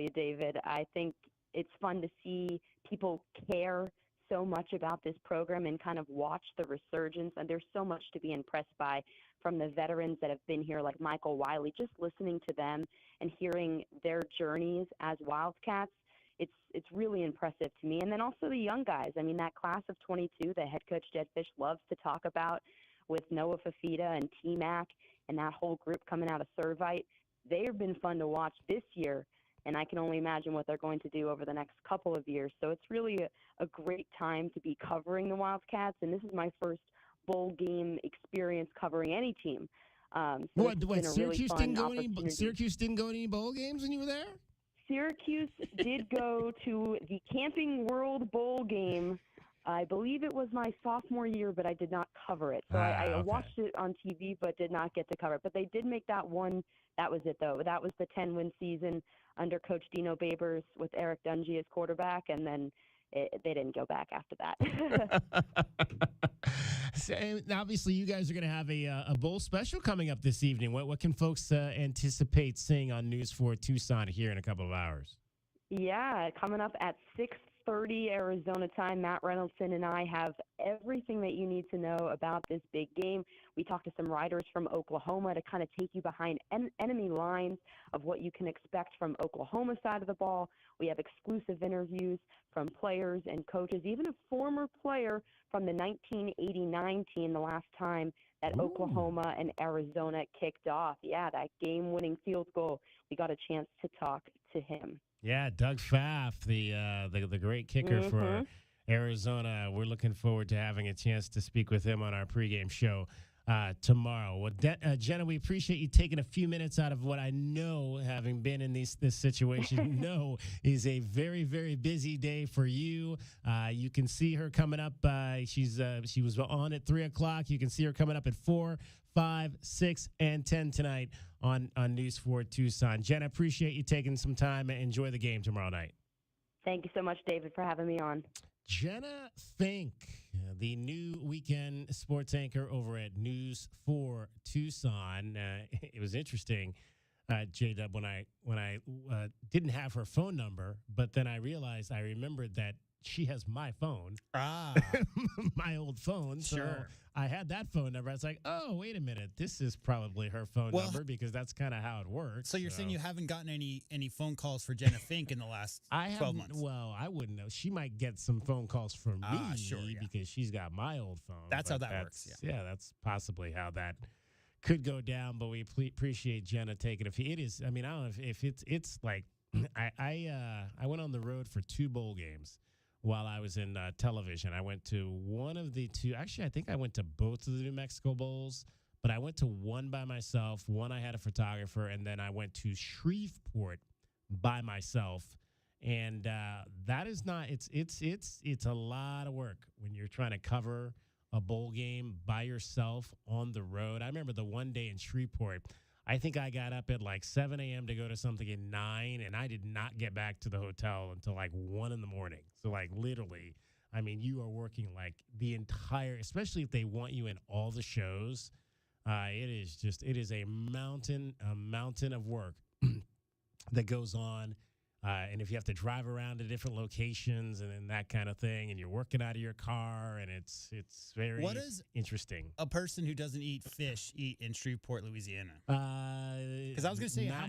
you, David. I think it's fun to see people care so much about this program and kind of watch the resurgence. And there's so much to be impressed by from the veterans that have been here, like Michael Wiley. Just listening to them and hearing their journeys as Wildcats, it's really impressive to me. And then also the young guys. I mean, that class of 22, the head coach Jed Fish loves to talk about with Noah Fafita and T-Mac and that whole group coming out of Servite. They have been fun to watch this year, and I can only imagine what they're going to do over the next couple of years. So it's really a great time to be covering the Wildcats, and this is my first bowl game experience covering any team. So Syracuse didn't go to any bowl games when you were there? Syracuse did go to the Camping World Bowl game. I believe it was my sophomore year, but I did not cover it. So I watched it on TV, but did not get to cover it. But they did make that one. That was it, though. That was the 10-win season under Coach Dino Babers with Eric Dungy as quarterback, and then they didn't go back after that. So, obviously, you guys are going to have a bowl special coming up this evening. What can folks anticipate seeing on News 4 Tucson here in a couple of hours? Yeah, coming up at 6:30 Arizona time, Matt Reynoldsson and I have everything that you need to know about this big game. We talked to some writers from Oklahoma to kind of take you behind enemy lines of what you can expect from Oklahoma side of the ball. We have exclusive interviews from players and coaches, even a former player from the 1989 team, the last time that Oklahoma and Arizona kicked off. Yeah, that game-winning field goal. We got a chance to talk to him. Yeah, Doug Pfaff, the great kicker for Arizona. We're looking forward to having a chance to speak with him on our pregame show tomorrow. Well, Jenna, we appreciate you taking a few minutes out of what I know, having been in this situation, is a very, very busy day for you. You can see her coming up. She was on at 3 o'clock. You can see her coming up at 4, 5, 6, and 10 tonight on News 4 Tucson. Jenna, appreciate you taking some time and enjoy the game tomorrow night. Thank you so much, David, for having me on. Jenna Fink, the new weekend sports anchor over at News 4 Tucson. It was interesting, J-Dub, when I didn't have her phone number, but then I remembered that she has my phone, my old phone. So Sure. I had that phone number. I was like, oh, wait a minute. This is probably her phone number because that's kind of how it works. So you're saying you haven't gotten any phone calls for Jenna Fink in the last 12 months? Well, I wouldn't know. She might get some phone calls from me because she's got my old phone. That's how that works. Yeah, that's possibly how that could go down. But we appreciate Jenna taking it is. I mean, I don't know if it's like I went on the road for 2 bowl games while I was in television. I went to one of the 2. Actually, I think I went to both of the New Mexico Bowls, but I went to one by myself. One I had a photographer, and then I went to Shreveport by myself. And that is not. It's a lot of work when you're trying to cover a bowl game by yourself on the road. I remember the one day in Shreveport. I think I got up at like 7 a.m. to go to something at 9, and I did not get back to the hotel until like 1 in the morning. So like literally, I mean, you are working like the entire, especially if they want you in all the shows. It is a mountain of work that goes on. And if you have to drive around to different locations and that kind of thing, and you're working out of your car, and it's very interesting. A person who doesn't eat fish eat in Shreveport, Louisiana? Because I was going to say I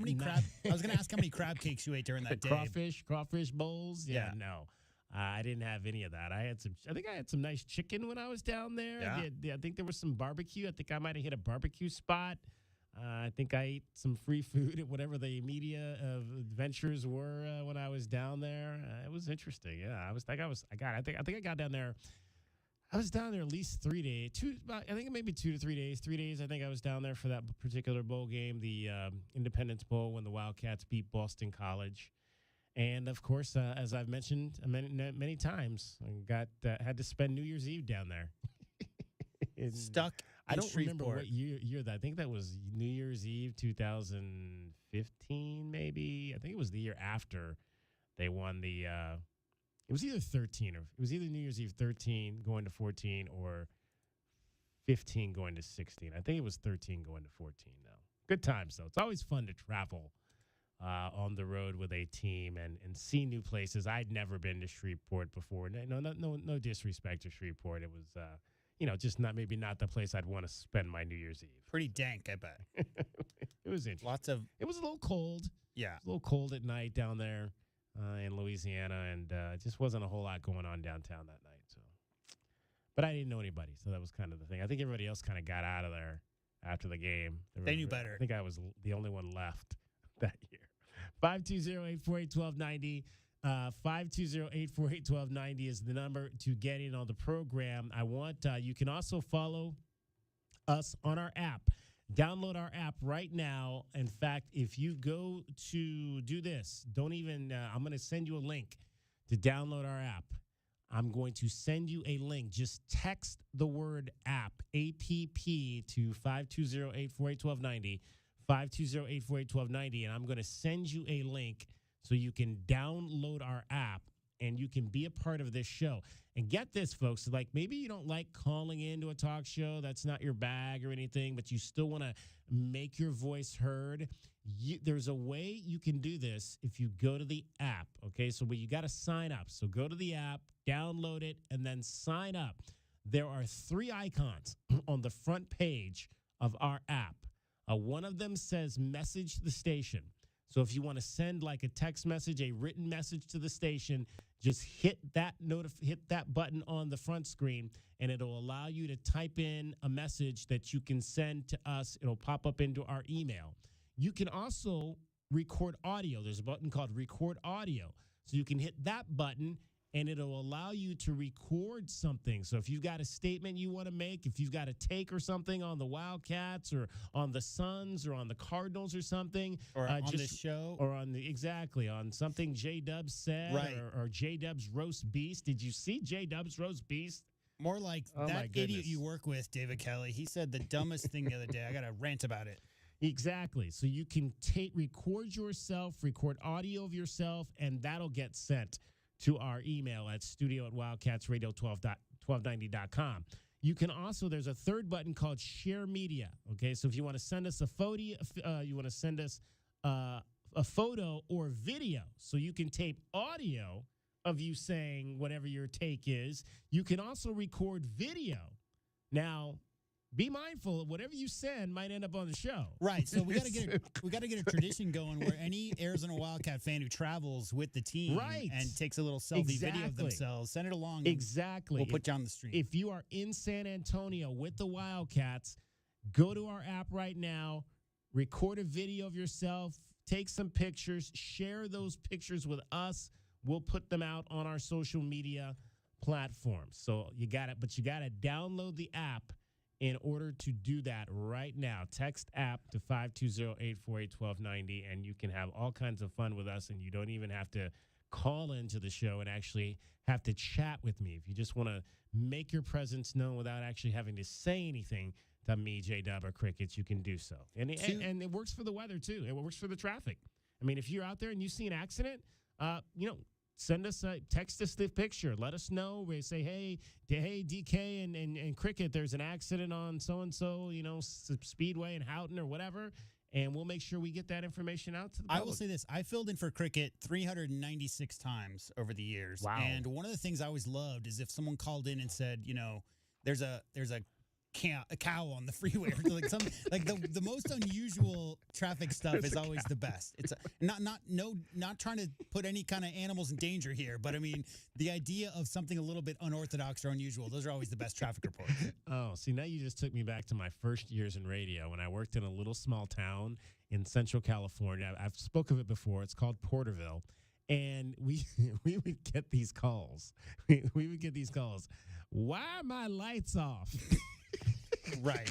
was going to ask how many crab cakes you ate during that day. Crawfish bowls. Yeah. No, I didn't have any of that. I think I had some nice chicken when I was down there. Yeah. I think there was some barbecue. I think I might have hit a barbecue spot. I think I ate some free food at whatever the media adventures were when I was down there. It was interesting. Yeah, I think I got down there. I was down there at least 3 days. I think maybe 2 to 3 days. 3 days. I think I was down there for that particular bowl game, the Independence Bowl, when the Wildcats beat Boston College. And of course, as I've mentioned many times, I had to spend New Year's Eve down there. Stuck. I don't remember what year that. I think that was New Year's Eve 2015, maybe. I think it was the year after they won the. It was either 13 or it was either New Year's Eve 13 going to 14 or 15 going to 16. I think it was 13 going to 14. Though good times though. It's always fun to travel on the road with a team and see new places. I'd never been to Shreveport before. No disrespect to Shreveport. It was, just not the place I'd want to spend my New Year's Eve. Pretty dank, I bet. It was interesting. It was a little cold. Yeah. It was a little cold at night down there in Louisiana, and just wasn't a whole lot going on downtown that night. So, but I didn't know anybody, so that was kind of the thing. I think everybody else kind of got out of there after the game. They knew better. I think I was the only one left that year. 520-848-1290. 520-848-1290 is the number to get in on the program. You can also follow us on our app. Download our app right now. In fact, if you go to do this, I'm going to send you a link to download our app. I'm going to send you a link. Just text the word app, APP, to 520-848-1290, 520-848-1290, and I'm going to send you a link so you can download our app and you can be a part of this show. And get this, folks, like maybe you don't like calling into a talk show. That's not your bag or anything, but you still want to make your voice heard. There's a way you can do this if you go to the app, okay? So you got to sign up. So go to the app, download it, and then sign up. There are 3 icons on the front page of our app. One of them says message the station. So if you want to send like a text message, a written message to the station, just hit that button on the front screen, and it'll allow you to type in a message that you can send to us. It'll pop up into our email. You can also record audio. There's a button called record audio. So you can hit that button, and it'll allow you to record something. So if you've got a statement you want to make, if you've got a take or something on the Wildcats or on the Suns or on the Cardinals or something. Or on this show. Or on something J-Dubs said. Right. Or J-Dubs Roast Beast. Did you see J-Dubs Roast Beast? More like that idiot you work with, David Kelly. He said the dumbest thing the other day. I got to rant about it. Exactly. So you can record yourself, record audio of yourself, and that'll get sent to our email at studio@wildcatsradio1290.com. You can also, there's a third button called Share Media. Okay, so if you want to send us a photo, a photo or video, so you can tape audio of you saying whatever your take is. You can also record video. Now, be mindful of whatever you send might end up on the show. Right. So we got to get a tradition going where any Arizona Wildcat fan who travels with the team and takes a little selfie video of themselves, send it along. Exactly. We'll put you on the stream. If you are in San Antonio with the Wildcats, go to our app right now, record a video of yourself, take some pictures, share those pictures with us. We'll put them out on our social media platforms. So you got to download the app in order to do that right now. Text app to 520-848-1290, and you can have all kinds of fun with us, and you don't even have to call into the show and actually have to chat with me. If you just want to make your presence known without actually having to say anything to me, J-Dub, or Crickets, you can do so. And it works for the weather, too. It works for the traffic. I mean, if you're out there and you see an accident, send us text us the picture. Let us know. We say, hey, DK and Cricket, there's an accident on so-and-so, Speedway in Houghton or whatever, and we'll make sure we get that information out to the public. I will say this. I filled in for Cricket 396 times over the years. Wow. And one of the things I always loved is if someone called in and said, there's a cow on the freeway, or the most unusual traffic stuff is always the best. It's not trying to put any kind of animals in danger here, but I mean the idea of something a little bit unorthodox or unusual. Those are always the best traffic reports. Oh, see, now you just took me back to my first years in radio when I worked in a little small town in Central California. I've spoke of it before. It's called Porterville, and we would get these calls. We would get these calls. Why are my lights off? Right.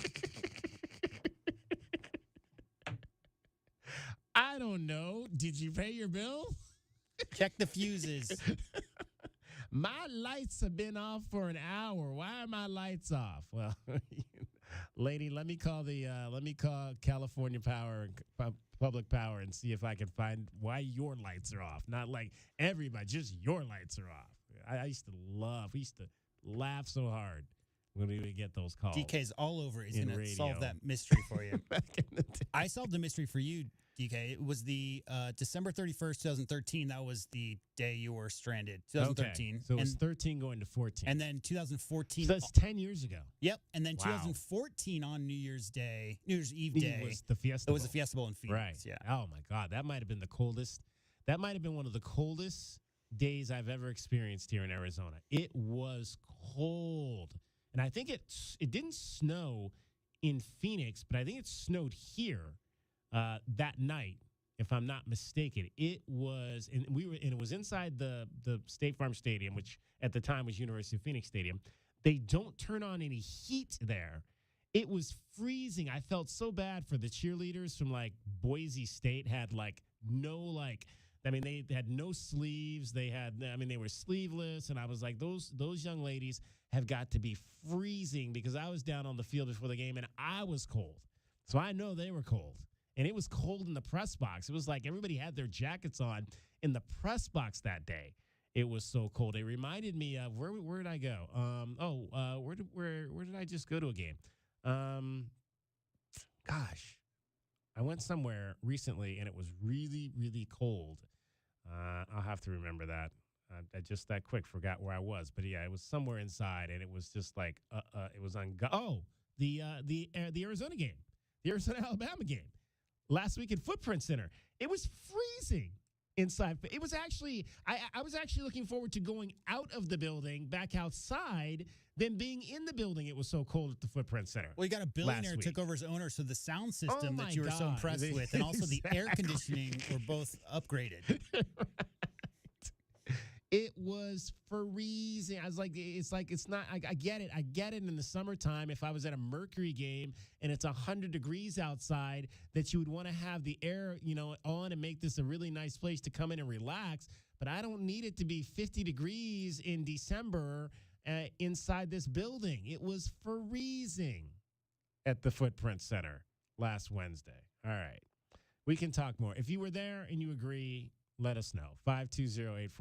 I don't know. Did you pay your bill? Check the fuses. My lights have been off for an hour. Why are my lights off? Well, lady, let me call California Power, Public Power, and see if I can find why your lights are off. Not like everybody, just your lights are off. We used to laugh so hard when we would get those calls. DK's all over. He's going to solve that mystery for you. Back in the day. I solved the mystery for you, DK. It was the December 31st, 2013. That was the day you were stranded. 2013. Okay. So it was 13 going to 14. And then 2014. So that's 10 years ago. Yep. And then Wow. 2014 on New Year's Eve day. It was the Fiesta It was Bowl. the Fiesta Bowl in Phoenix. Right. Yeah. Oh, my God. That might have been the coldest. That might have been one of the coldest days I've ever experienced here in Arizona. It was cold. And I think it didn't snow in Phoenix, but I think it snowed here that night, if I'm not mistaken. It was, and it was inside the State Farm Stadium, which at the time was University of Phoenix Stadium. They don't turn on any heat there. It was freezing. I felt so bad for the cheerleaders from like Boise State had like no like, I mean, they had no sleeves. They were sleeveless. And I was like, those young ladies have got to be freezing, because I was down on the field before the game and I was cold. So I know they were cold. And it was cold in the press box. It was like everybody had their jackets on in the press box that day. It was so cold. It reminded me of where did I go? Where did I just go to a game? Gosh, I went somewhere recently and it was really, really cold. I'll have to remember that. I just that quick forgot where I was, but yeah, it was somewhere inside, and it was just like it was on. The Arizona game, the Arizona-Alabama game last week at Footprint Center. It was freezing inside. It was actually I was actually looking forward to going out of the building back outside than being in the building. It was so cold at the Footprint Center. Well, you got a billionaire took over as owner, so the sound system that you were so impressed with, and also the air conditioning were both upgraded. It was freezing. I was like, it's not. I get it. I get it in the summertime. If I was at a Mercury game and it's 100 degrees outside, that you would want to have the air, on and make this a really nice place to come in and relax. But I don't need it to be 50 degrees in December inside this building. It was freezing at the Footprint Center last Wednesday. All right. We can talk more. If you were there and you agree, let us know. 520-848-1290.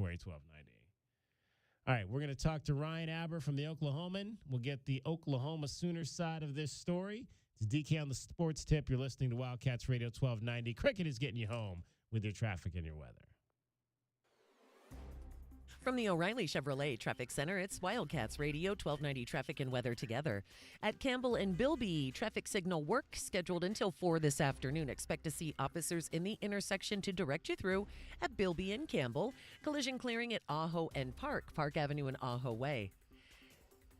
All right, we're going to talk to Ryan Aber from the Oklahoman. We'll get the Oklahoma Sooners side of this story. It's DK on the Sports Tip. You're listening to Wildcats Radio 1290. Cricket is getting you home with your traffic and your weather. From the O'Reilly Chevrolet Traffic Center, it's Wildcats Radio 1290 traffic and weather together. At Campbell and Bilby, traffic signal work scheduled until 4 this afternoon. Expect to see officers in the intersection to direct you through at Bilby and Campbell. Collision clearing at Ajo and Park Avenue and Ajo Way.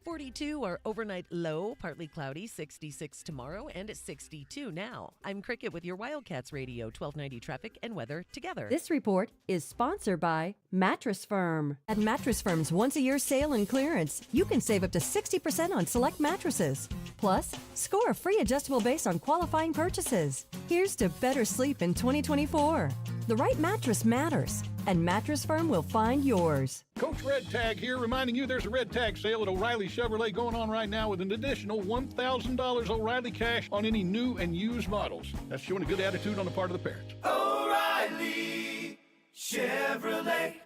42, our overnight low, partly cloudy, 66 tomorrow, and at 62 now. I'm Cricket with your Wildcats Radio 1290 traffic and weather together. This report is sponsored by Mattress Firm. At Mattress Firm's once-a-year sale and clearance, you can save up to 60% on select mattresses. Plus, score a free adjustable base on qualifying purchases. Here's to better sleep in 2024. The right mattress matters, and Mattress Firm will find yours. Coach Red Tag here, reminding you there's a Red Tag sale at O'Reilly Chevrolet going on right now with an additional $1,000 O'Reilly cash on any new and used models. That's showing a good attitude on the part of the parents. O'Reilly Chevrolet.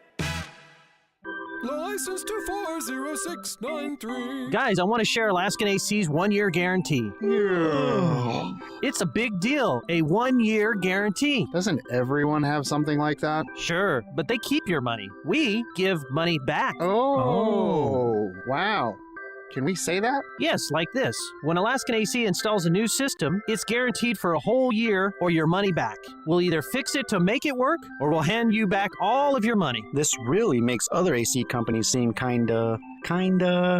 License to 40693. Guys, I want to share Alaskan AC's one-year guarantee. Yeah. It's a big deal, a one-year guarantee. Doesn't everyone have something like that? Sure, but they keep your money. We give money back. Oh. Wow. Can we say that? Yes, like this. When Alaskan AC installs a new system, it's guaranteed for a whole year or your money back. We'll either fix it to make it work, or we'll hand you back all of your money. This really makes other AC companies seem kinda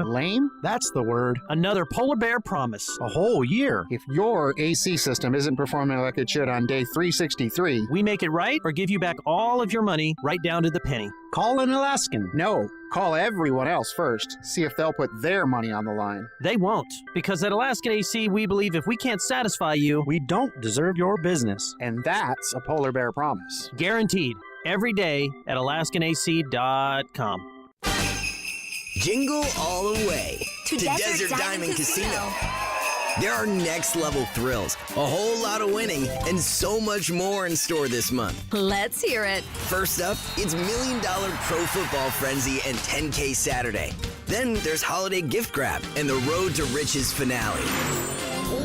lame? That's the word. Another polar bear promise. A whole year. If your AC system isn't performing like it should on day 363, we make it right or give you back all of your money right down to the penny. Call an Alaskan. No, call everyone else first. See if they'll put their money on the line. They won't, because at Alaskan AC, we believe if we can't satisfy you, we don't deserve your business. And that's a polar bear promise. Guaranteed. Every day at AlaskanAC.com. Jingle all the way to Desert Diamond Casino. There are next-level thrills, a whole lot of winning, and so much more in store this month. Let's hear it. First up, it's $1 Million Pro Football Frenzy and 10K Saturday. Then there's Holiday Gift Grab and the Road to Riches finale.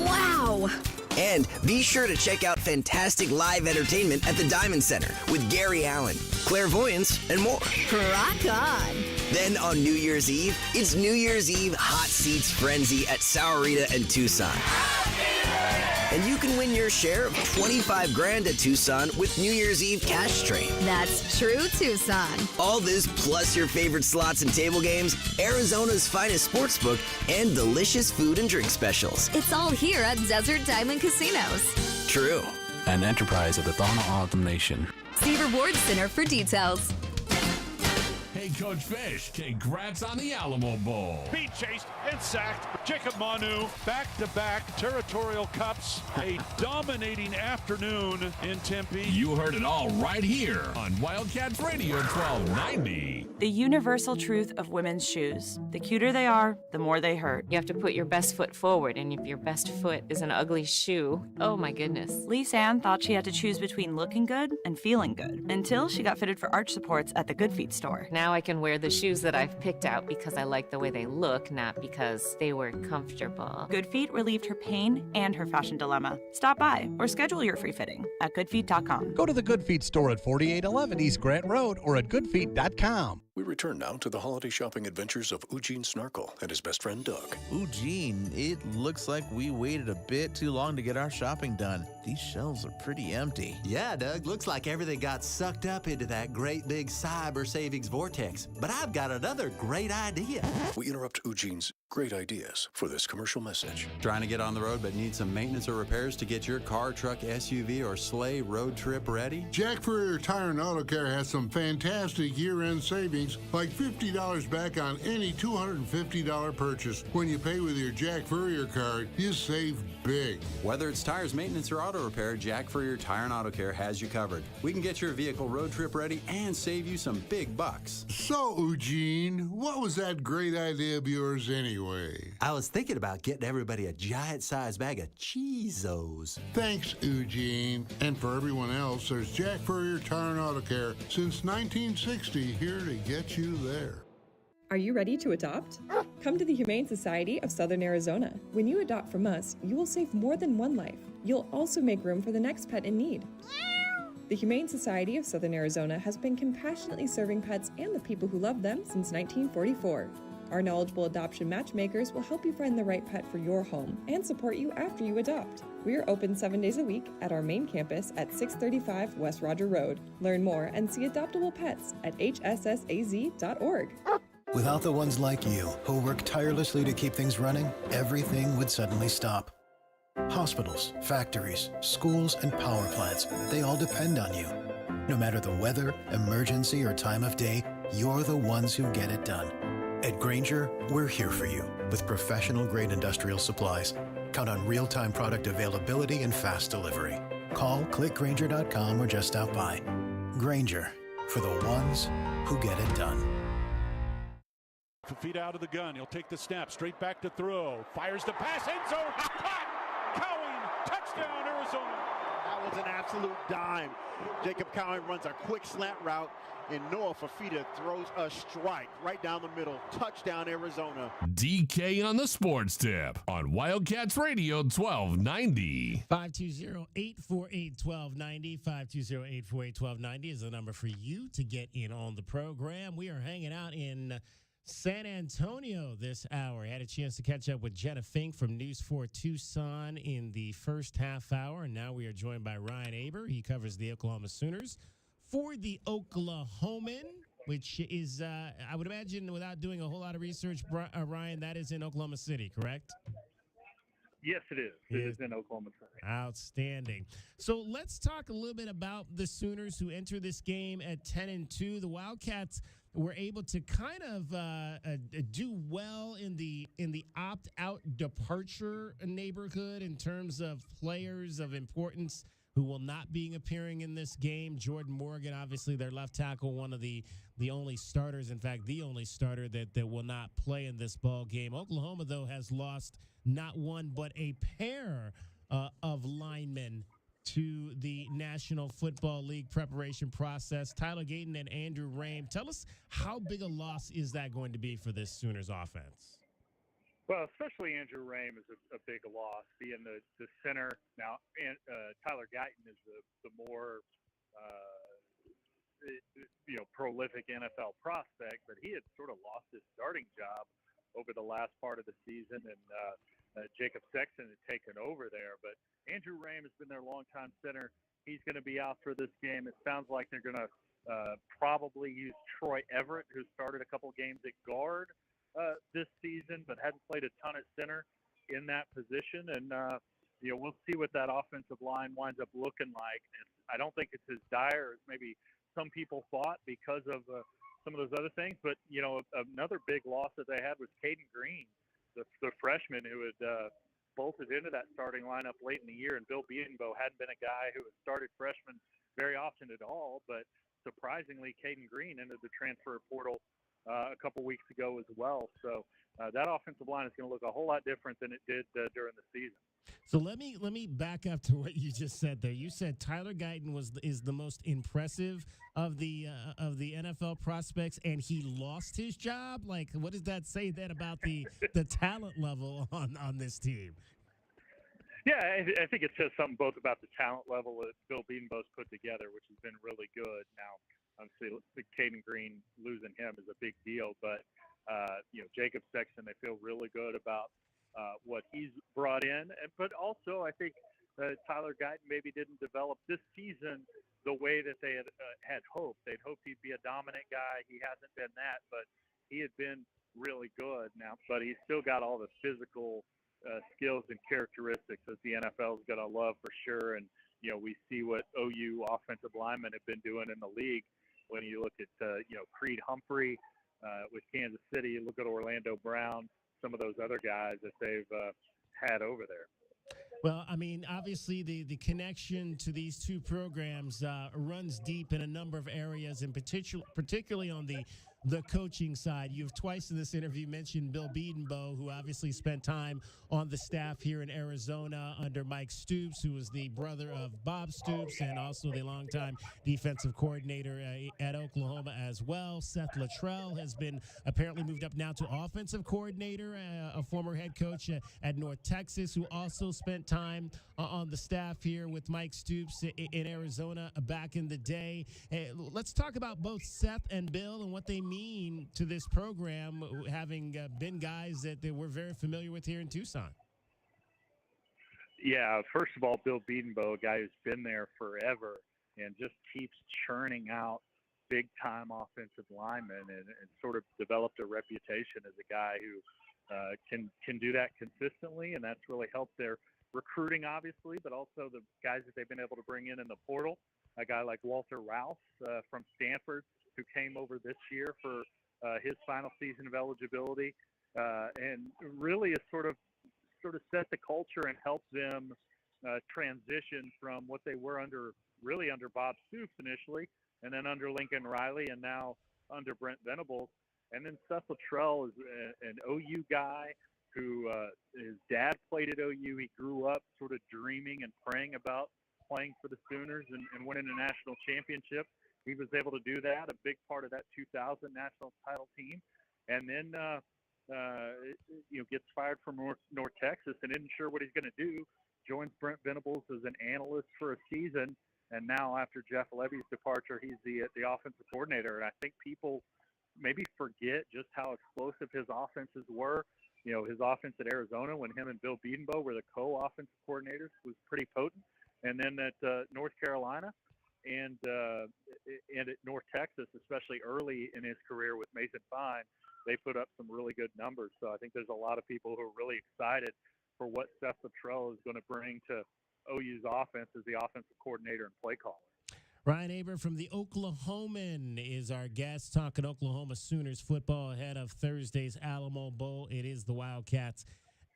Wow! And be sure to check out fantastic live entertainment at the Diamond Center with Gary Allen, clairvoyance, and more. Rock on! Then on New Year's Eve, it's New Year's Eve Hot Seats Frenzy at Sahuarita and Tucson. And you can win your share of $25,000 at Tucson with New Year's Eve Cash Train. That's true Tucson. All this plus your favorite slots and table games, Arizona's finest sportsbook, and delicious food and drink specials. It's all here at Desert Diamond Casinos. True. An enterprise of the Thana Autumn Nation. See Rewards Center for details. Hey, Coach Fish, congrats on the Alamo Bowl. Beat chased and sacked. Jacob Manu, back-to-back territorial cups. A dominating afternoon in Tempe. You heard it all right here on Wildcats Radio 1290. The universal truth of women's shoes. The cuter they are, the more they hurt. You have to put your best foot forward, and if your best foot is an ugly shoe, oh my goodness. Lisa Ann thought she had to choose between looking good and feeling good, until she got fitted for arch supports at the Good Feet store. Now I can wear the shoes that I've picked out because I like the way they look, not because they were comfortable. Good Feet relieved her pain and her fashion dilemma. Stop by or schedule your free fitting at goodfeet.com. Go to the Good Feet store at 4811 East Grant Road or at goodfeet.com. We return now to the holiday shopping adventures of Eugene Snarkle and his best friend Doug. Eugene, it looks like we waited a bit too long to get our shopping done. These shelves are pretty empty. Yeah, Doug, looks like everything got sucked up into that great big cyber savings vortex. But I've got another great idea. We interrupt Eugene's great ideas for this commercial message. Trying to get on the road but need some maintenance or repairs to get your car, truck, SUV, or sleigh road trip ready? Jack Furrier Tire and Auto Care has some fantastic year-end savings, like $50 back on any $250 purchase. When you pay with your Jack Furrier card, you save big. Whether it's tires, maintenance, or auto repair, Jack Furrier Tire and Auto Care has you covered. We can get your vehicle road trip ready and save you some big bucks. So, Eugene, what was that great idea of yours anyway? I was thinking about getting everybody a giant-sized bag of Cheezos. Thanks, Eugene. And for everyone else, there's Jack Furrier Tire and Auto Care since 1960, here to get you there. Are you ready to adopt? Come to the Humane Society of Southern Arizona. When you adopt from us, you will save more than one life. You'll also make room for the next pet in need. The Humane Society of Southern Arizona has been compassionately serving pets and the people who love them since 1944. Our knowledgeable adoption matchmakers will help you find the right pet for your home and support you after you adopt. We are open 7 days a week at our main campus at 635 West Roger Road. Learn more and see adoptable pets at hssaz.org. Without the ones like you, who work tirelessly to keep things running, everything would suddenly stop. Hospitals, factories, schools, and power plants, they all depend on you. No matter the weather, emergency, or time of day, you're the ones who get it done. At Grainger, we're here for you with professional-grade industrial supplies. Count on real-time product availability and fast delivery. Call, click Grainger.com, or just stop by. Grainger, for the ones who get it done. Feet out of the gun. He'll take the snap. Straight back to throw. Fires the pass. End zone. Caught. Cowing. Touchdown, Arizona. That was an absolute dime. Jacob Cowing runs a quick slant route, and Noah Fafita throws a strike right down the middle. Touchdown, Arizona. DK on the Sports Tip on Wildcats Radio 1290. 520-848-1290. 520-848-1290 is the number for you to get in on the program. We are hanging out in San Antonio this hour. Had a chance to catch up with Jenna Fink from News 4 Tucson in the first half hour, and now we are joined by Ryan Aber. He covers the Oklahoma Sooners for the Oklahoman, which is, I would imagine, without doing a whole lot of research, Ryan, that is in Oklahoma City, correct? Yes, it is. It is in Oklahoma City. Outstanding. So let's talk a little bit about the Sooners who enter this game at 10-2. The Wildcats were able to kind of do well in the opt-out departure neighborhood in terms of players of importance who will not be appearing in this game. Jordan Morgan, obviously their left tackle, one of the only starters, in fact, the only starter that will not play in this ball game. Oklahoma, though, has lost not one but a pair of linemen to the National Football League preparation process. Tyler Gayton and Andrew Rame. Tell us, how big a loss is that going to be for this Sooners offense? Well, especially Andrew Rame is a big loss, being the center. Now, Tyler Guyton is the more prolific NFL prospect, but he had sort of lost his starting job over the last part of the season, and Jacob Sexton had taken over there. But Andrew Rame has been their longtime center. He's going to be out for this game. It sounds like they're going to probably use Troy Everett, who started a couple games at guard this season, but hadn't played a ton at center in that position. And, we'll see what that offensive line winds up looking like. I don't think it's as dire as maybe some people thought because of some of those other things. But, another big loss that they had was Caden Green, the freshman who had bolted into that starting lineup late in the year. And Bill Beadenbow hadn't been a guy who had started freshman very often at all. But surprisingly, Caden Green entered the transfer portal a couple weeks ago as well. So that offensive line is going to look a whole lot different than it did during the season. So let me back up to what you just said there. You said Tyler Guyton is the most impressive of the NFL prospects, and he lost his job. Like, what does that say then about the talent level on this team? Yeah, I think it says something both about the talent level that Bill Beadenbow's put together, which has been really good. Now, obviously, Caden Green, losing him is a big deal, but Jacob Sexton, they feel really good about what he's brought in. But also, I think Tyler Guyton maybe didn't develop this season the way that they had hoped. They'd hoped he'd be a dominant guy. He hasn't been that, but he had been really good now. But he's still got all the physical skills and characteristics that the NFL is going to love for sure. And, we see what OU offensive linemen have been doing in the league. When you look at, Creed Humphrey with Kansas City, look at Orlando Brown, some of those other guys that they've had over there. Well, I mean, obviously the connection to these two programs runs deep in a number of areas, and particularly on the coaching side. You've twice in this interview mentioned Bill Beadenbow, who obviously spent time on the staff here in Arizona under Mike Stoops, who was the brother of Bob Stoops and also the longtime defensive coordinator at Oklahoma as well. Seth Luttrell has been apparently moved up now to offensive coordinator, a former head coach at North Texas, who also spent time on the staff here with Mike Stoops in Arizona back in the day. Let's talk about both Seth and Bill and what they mean to this program, having been guys that we're very familiar with here in Tucson. Yeah, first of all, Bill Beadenbow, a guy who's been there forever and just keeps churning out big-time offensive linemen and sort of developed a reputation as a guy who can do that consistently, and that's really helped their recruiting, obviously, but also the guys that they've been able to bring in the portal. A guy like Walter Rouse from Stanford, who came over this year for his final season of eligibility, and really has sort of set the culture and helped them transition from what they were under Bob Stoops initially, and then under Lincoln Riley, and now under Brent Venables. And then Seth Luttrell is an OU guy who his dad played at OU. He grew up sort of dreaming and praying about playing for the Sooners and winning a national championship. He was able to do that, a big part of that 2000 national title team. And then, gets fired from North Texas and isn't sure what he's going to do. Joins Brent Venables as an analyst for a season. And now after Jeff Levy's departure, he's the offensive coordinator. And I think people maybe forget just how explosive his offenses were. His offense at Arizona when him and Bill Beadenbow were the co-offensive coordinators was pretty potent. And then at North Carolina and at North Texas, especially early in his career with Mason Fine, they put up some really good numbers. So I think there's a lot of people who are really excited for what Seth Luttrell is going to bring to OU's offense as the offensive coordinator and play caller. Ryan Aber from the Oklahoman is our guest, talking Oklahoma Sooners football ahead of Thursday's Alamo Bowl. It is the Wildcats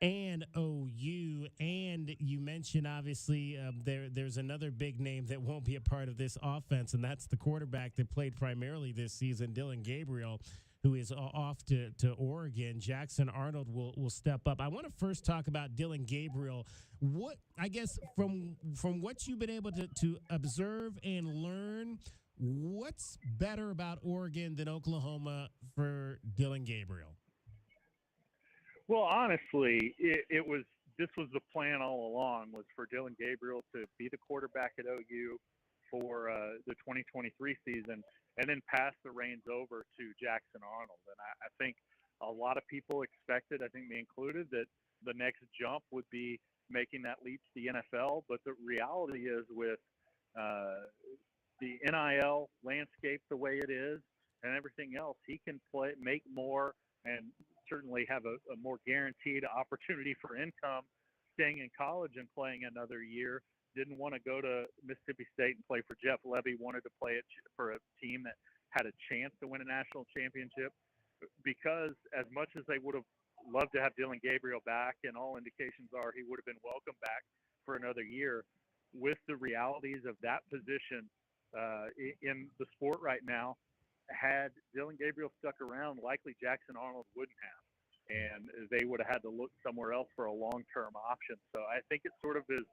and OU. And you mentioned, obviously, there's another big name that won't be a part of this offense, and that's the quarterback that played primarily this season, Dylan Gabriel, who is off to Oregon. Jackson Arnold will step up. I want to first talk about Dylan Gabriel. What, I guess, from what you've been able to observe and learn, what's better about Oregon than Oklahoma for Dylan Gabriel? Well, honestly, this was the plan all along, was for Dylan Gabriel to be the quarterback at OU for the 2023 season, and then pass the reins over to Jackson Arnold. And I think a lot of people expected, I think me included, that the next jump would be making that leap to the NFL. But the reality is, with the NIL landscape the way it is and everything else, he can make more, and certainly have a more guaranteed opportunity for income staying in college and playing another year. Didn't want to go to Mississippi State and play for Jeff Levy, wanted to play for a team that had a chance to win a national championship, because as much as they would have loved to have Dylan Gabriel back, and all indications are he would have been welcome back for another year, with the realities of that position in the sport right now, had Dylan Gabriel stuck around, likely Jackson Arnold wouldn't have, and they would have had to look somewhere else for a long-term option. So I think it sort of is,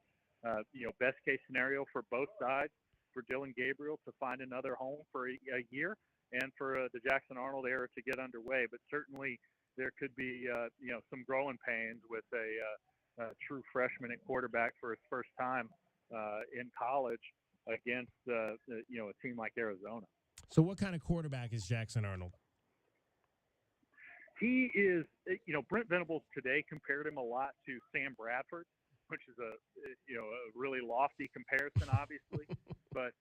best case scenario for both sides, for Dylan Gabriel to find another home for a year, and for the Jackson Arnold era to get underway. But certainly there could be, some growing pains with a true freshman at quarterback for his first time in college against, a team like Arizona. So what kind of quarterback is Jackson Arnold? He is, Brent Venables today compared him a lot to Sam Bradford, which is a really lofty comparison, obviously. But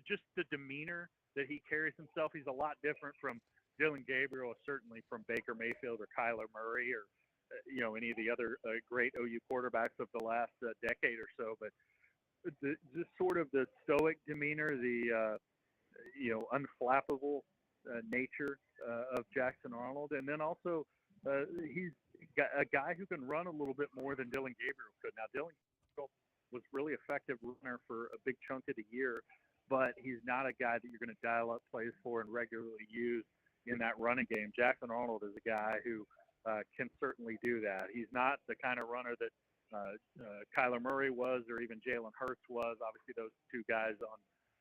just the demeanor that he carries himself, he's a lot different from Dylan Gabriel, certainly from Baker Mayfield or Kyler Murray or, any of the other great OU quarterbacks of the last decade or so. But just sort of the stoic demeanor, the unflappable nature of Jackson Arnold. And then also he's a guy who can run a little bit more than Dylan Gabriel could. Now, Dylan Gabriel was really effective runner for a big chunk of the year, but he's not a guy that you're going to dial up plays for and regularly use in that running game. Jackson Arnold is a guy who can certainly do that. He's not the kind of runner that Kyler Murray was, or even Jalen Hurts was. Obviously, those two guys on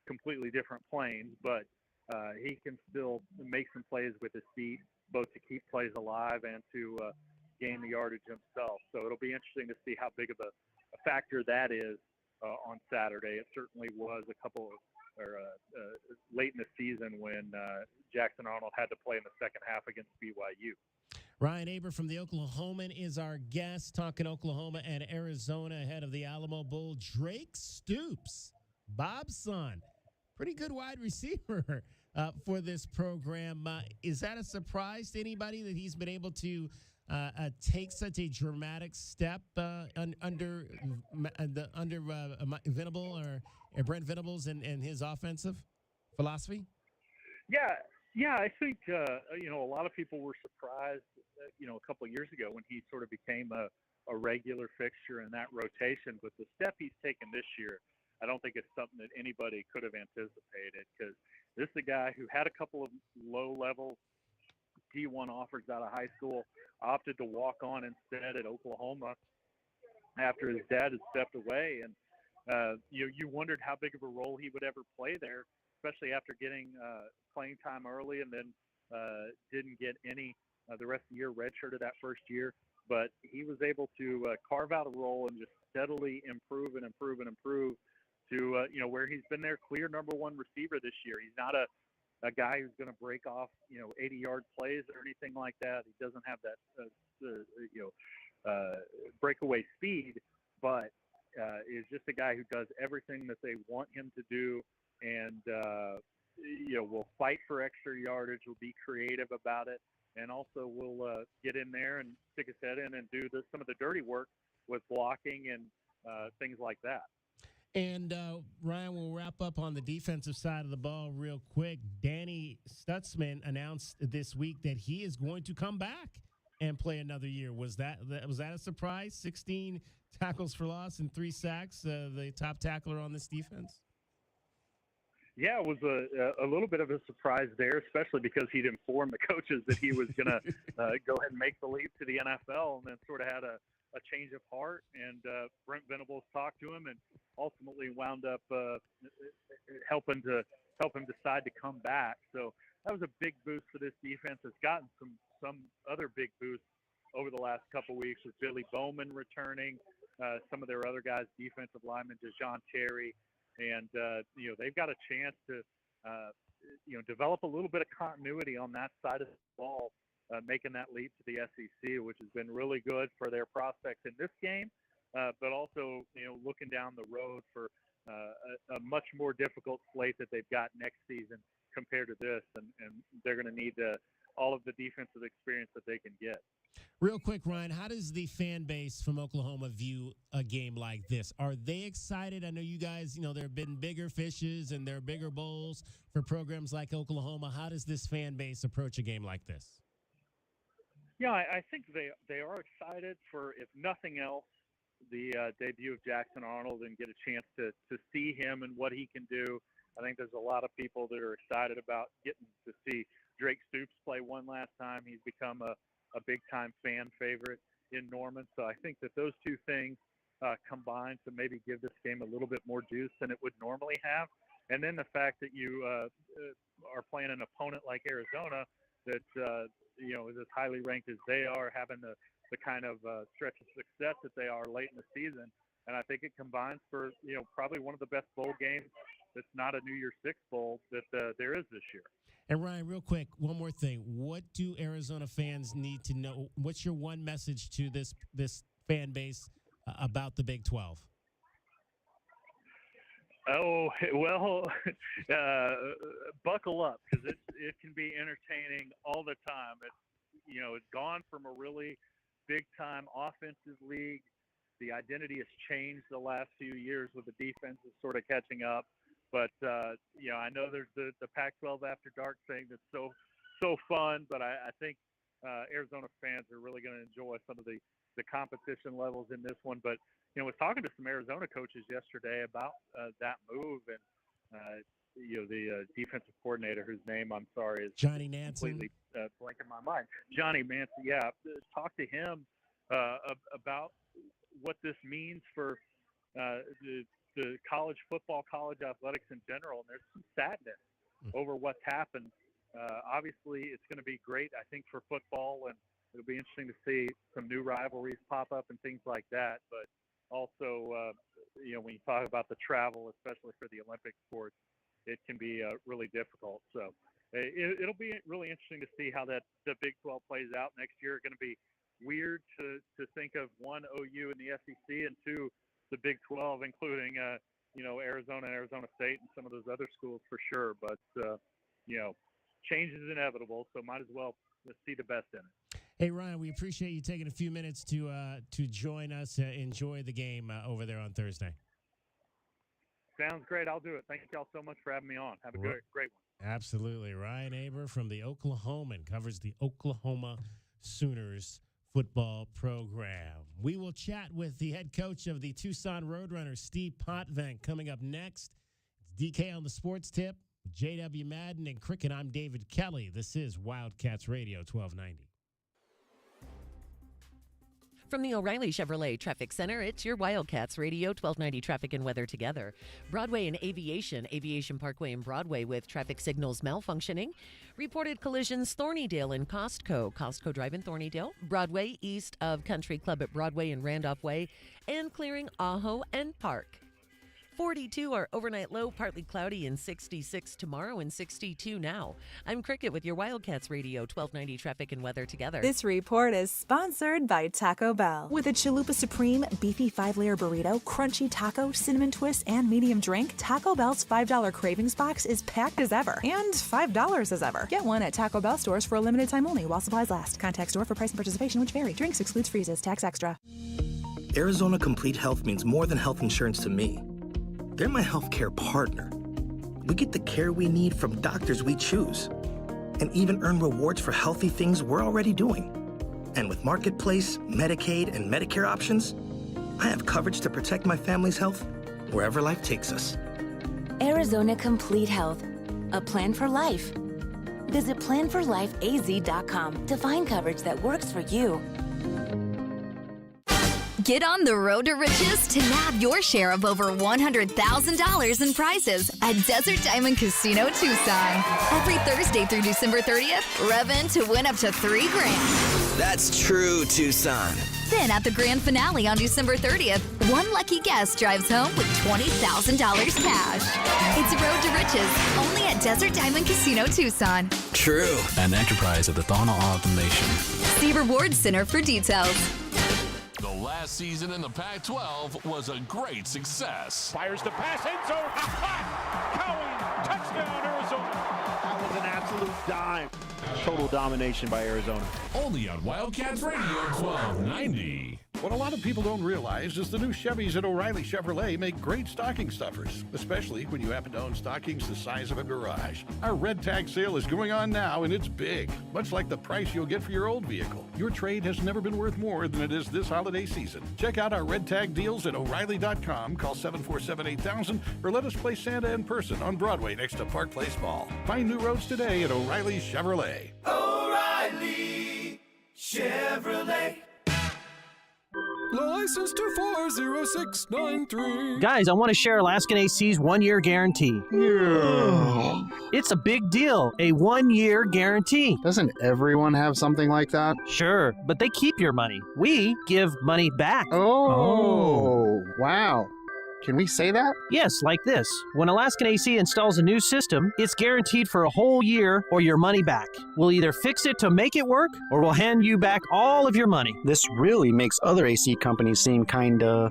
completely different planes, but he can still make some plays with his feet, both to keep plays alive and to gain the yardage himself. So it'll be interesting to see how big of a factor that is on Saturday. It certainly was late in the season when Jackson Arnold had to play in the second half against BYU. Ryan Aber from the Oklahoman is our guest, talking Oklahoma and Arizona ahead of the Alamo Bowl. Drake Stoops, Bob's son, pretty good wide receiver for this program. Is that a surprise to anybody that he's been able to take such a dramatic step under Venable or Brent Venables and his offensive philosophy? Yeah, I think a lot of people were surprised, a couple of years ago when he sort of became a regular fixture in that rotation. But the step he's taken this year, I don't think it's something that anybody could have anticipated, because this is a guy who had a couple of low-level D1 offers out of high school, opted to walk on instead at Oklahoma after his dad had stepped away. And, you wondered how big of a role he would ever play there, especially after getting playing time early and then didn't get any the rest of the year, redshirted that first year. But he was able to carve out a role and just steadily improve and improve and improve to, where he's been their clear number one receiver this year. He's not a guy who's going to break off, 80-yard plays or anything like that. He doesn't have that, breakaway speed, but is just a guy who does everything that they want him to do, and, will fight for extra yardage, will be creative about it, and also will get in there and stick his head in and do some of the dirty work with blocking and things like that. And Ryan, we'll wrap up on the defensive side of the ball real quick. Danny Stutzman announced this week that he is going to come back and play another year. Was that a surprise? 16 tackles for loss and 3 sacks, the top tackler on this defense? Yeah, it was a little bit of a surprise there, especially because he'd informed the coaches that he was going to go ahead and make the leap to the NFL, and then sort of had a change of heart, and Brent Venables talked to him and ultimately wound up helping him decide to come back. So that was a big boost for this defense. It's gotten some other big boosts over the last couple weeks with Billy Bowman returning, some of their other guys, defensive linemen, DeJohn Terry, and they've got a chance to develop a little bit of continuity on that side of the ball, making that leap to the SEC, which has been really good for their prospects in this game, but also looking down the road for a much more difficult slate that they've got next season compared to this, and they're going to need all of the defensive experience that they can get. Real quick, Ryan, how does the fan base from Oklahoma view a game like this? Are they excited? I know you guys, there have been bigger fishes and there are bigger bowls for programs like Oklahoma. How does this fan base approach a game like this? Yeah, I think they are excited for, if nothing else, the debut of Jackson Arnold and get a chance to see him and what he can do. I think there's a lot of people that are excited about getting to see Drake Stoops play one last time. He's become a big-time fan favorite in Norman. So I think that those two things combine to maybe give this game a little bit more juice than it would normally have. And then the fact that you are playing an opponent like Arizona that, is as highly ranked as they are, having the kind of stretch of success that they are late in the season. And I think it combines for, probably one of the best bowl games that's not a New Year's Six bowl that there is this year. And Ryan, real quick, one more thing. What do Arizona fans need to know? What's your one message to this fan base about the Big 12? Oh, well, buckle up, because it can be entertaining all the time. It's gone from a really big-time offensive league. The identity has changed the last few years with the defense is sort of catching up. But, I know there's the Pac-12 After Dark thing that's so fun, but I think Arizona fans are really going to enjoy some of the competition levels in this one. But, I was talking to some Arizona coaches yesterday about that move, and, the defensive coordinator, whose name I'm sorry is Johnny Nansen. Completely blanking my mind. Johnny Nansen, yeah. Talk to him about what this means for the college football, college athletics in general. And there's some sadness over what's happened. Obviously, it's going to be great, I think, for football, and it'll be interesting to see some new rivalries pop up and things like that. But also, when you talk about the travel, especially for the Olympic sports, it can be really difficult. So it'll be really interesting to see how the Big 12 plays out next year. It's going to be weird to think of one, OU in the SEC, and two, the Big 12, including Arizona and Arizona State and some of those other schools for sure. But change is inevitable, so might as well see the best in it. Hey Ryan, we appreciate you taking a few minutes to join us. Enjoy the game over there on Thursday. Sounds great. I'll do it. Thank y'all so much for having me on. Have a great one. Absolutely. Ryan Aber from the Oklahoman covers the Oklahoma Sooners football program. We will chat with the head coach of the Tucson Roadrunners, Steve Potvin, coming up next. It's DK on the Sports Tip, JW Madden and Cricket. I'm David Kelly. This is Wildcats Radio 1290. From the O'Reilly Chevrolet Traffic Center, it's your Wildcats Radio 1290 traffic and weather together. Broadway and Aviation Parkway and Broadway with traffic signals malfunctioning. Reported collisions Thornydale and Costco Drive in Thornydale. Broadway east of Country Club at Broadway and Randolph Way. And clearing Ajo and Park. 42 our overnight low, partly cloudy, and 66 tomorrow and 62 now. I'm Cricket with your Wildcats Radio 1290 traffic and weather together. This report is sponsored by Taco Bell. With a Chalupa Supreme, beefy 5-layer burrito, crunchy taco, cinnamon twist, and medium drink, Taco Bell's $5 Cravings Box is packed as ever and $5 as ever. Get one at Taco Bell stores for a limited time only while supplies last. Contact store for price and participation which vary. Drinks excludes freezes. Tax extra. Arizona Complete Health means more than health insurance to me. They're my healthcare partner. We get the care we need from doctors we choose, and even earn rewards for healthy things we're already doing. And with Marketplace, Medicaid, and Medicare options, I have coverage to protect my family's health wherever life takes us. Arizona Complete Health, a plan for life. Visit planforlifeaz.com to find coverage that works for you. Get on the road to riches to nab your share of over $100,000 in prizes at Desert Diamond Casino Tucson. Every Thursday through December 30th, rev in to win up to $3,000. That's true, Tucson. Then at the grand finale on December 30th, one lucky guest drives home with $20,000 cash. It's Road to Riches, only at Desert Diamond Casino Tucson. True. An enterprise of the Thornal Automation. See Rewards Center for details. The last season in the Pac-12 was a great success. Fires the pass, end zone, Cowan, touchdown, Arizona. That was an absolute dime. Total domination by Arizona. Only on Wildcats Radio 1290. What a lot of people don't realize is the new Chevys at O'Reilly Chevrolet make great stocking stuffers, especially when you happen to own stockings the size of a garage. Our red tag sale is going on now, and it's big, much like the price you'll get for your old vehicle. Your trade has never been worth more than it is this holiday season. Check out our red tag deals at O'Reilly.com, call 747-8000, or let us play Santa in person on Broadway next to Park Place Mall. Find new roads today at O'Reilly Chevrolet. O'Reilly Chevrolet. License to 40693. Guys, I want to share Alaskan AC's 1-year guarantee. Yeah. It's a big deal, a 1-year guarantee. Doesn't everyone have something like that? Sure, but they keep your money. We give money back. Oh. Wow. Can we say that? Yes, like this. When Alaskan AC installs a new system, it's guaranteed for a whole year or your money back. We'll either fix it to make it work, or we'll hand you back all of your money. This really makes other AC companies seem kinda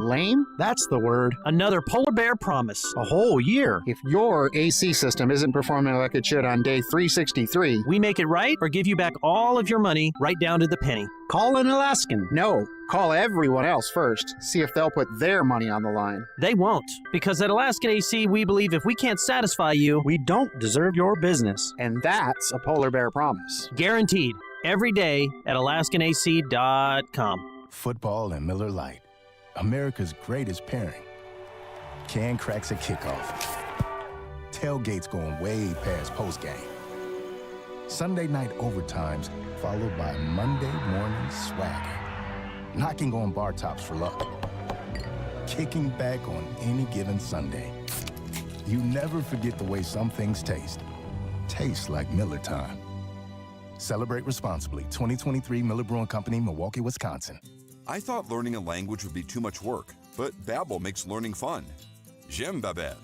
lame? That's the word. Another polar bear promise. A whole year. If your AC system isn't performing like it should on day 363, we make it right or give you back all of your money right down to the penny. Call an Alaskan. No, call everyone else first. See if they'll put their money on the line. They won't, because at Alaskan AC, we believe if we can't satisfy you, we don't deserve your business. And that's a polar bear promise. Guaranteed. Every day at AlaskanAC.com. Football and Miller Lite. America's greatest pairing. Can cracks at kickoff. Tailgates going way past postgame. Sunday night overtimes followed by Monday morning swagger. Knocking on bar tops for luck. Kicking back on any given Sunday. You never forget the way some things taste. Tastes like Miller time. Celebrate responsibly. 2023 Miller Brewing Company, Milwaukee, Wisconsin. I thought learning a language would be too much work, but Babbel makes learning fun. J'aime Babbel.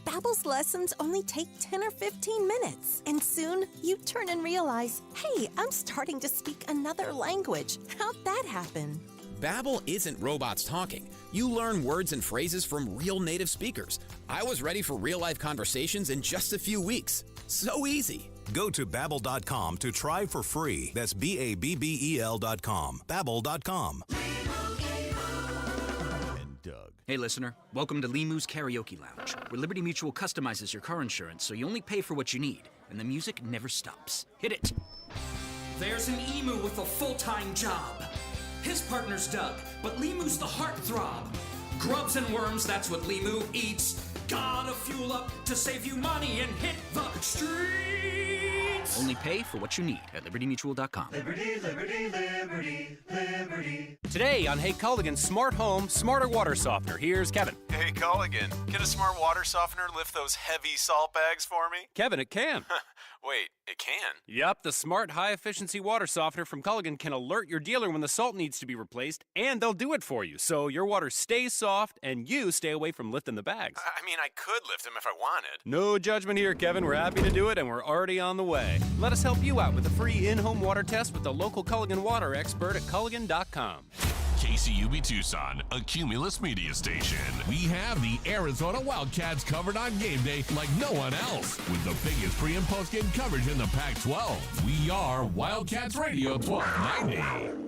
Babbel's lessons only take 10 or 15 minutes, and soon you turn and realize, hey, I'm starting to speak another language. How'd that happen? Babbel isn't robots talking. You learn words and phrases from real native speakers. I was ready for real-life conversations in just a few weeks. So easy. Go to Babbel.com to try for free. That's Babbel.com. Babbel.com. Hey listener, welcome to Limu's Karaoke Lounge, where Liberty Mutual customizes your car insurance so you only pay for what you need, and the music never stops. Hit it! There's an emu with a full-time job. His partner's Doug, but Limu's the heartthrob. Grubs and worms, that's what Limu eats. Gotta fuel up to save you money and hit the streets. Only pay for what you need at LibertyMutual.com. Liberty, liberty, liberty, liberty. Today on Hey Culligan's Smart Home, Smarter Water Softener, here's Kevin. Hey Culligan, can a smart water softener lift those heavy salt bags for me? Kevin, it can. Wait, it can? Yep, the smart high-efficiency water softener from Culligan can alert your dealer when the salt needs to be replaced, and they'll do it for you, so your water stays soft and you stay away from lifting the bags. I mean, I could lift them if I wanted. No judgment here, Kevin. We're happy to do it, and we're already on the way. Let us help you out with a free in-home water test with the local Culligan water expert at Culligan.com. KCUB Tucson, a Cumulus media station. We have the Arizona Wildcats covered on game day like no one else. With the biggest pre- and post-game coverage in the Pac-12. We are Wildcats Radio 1290.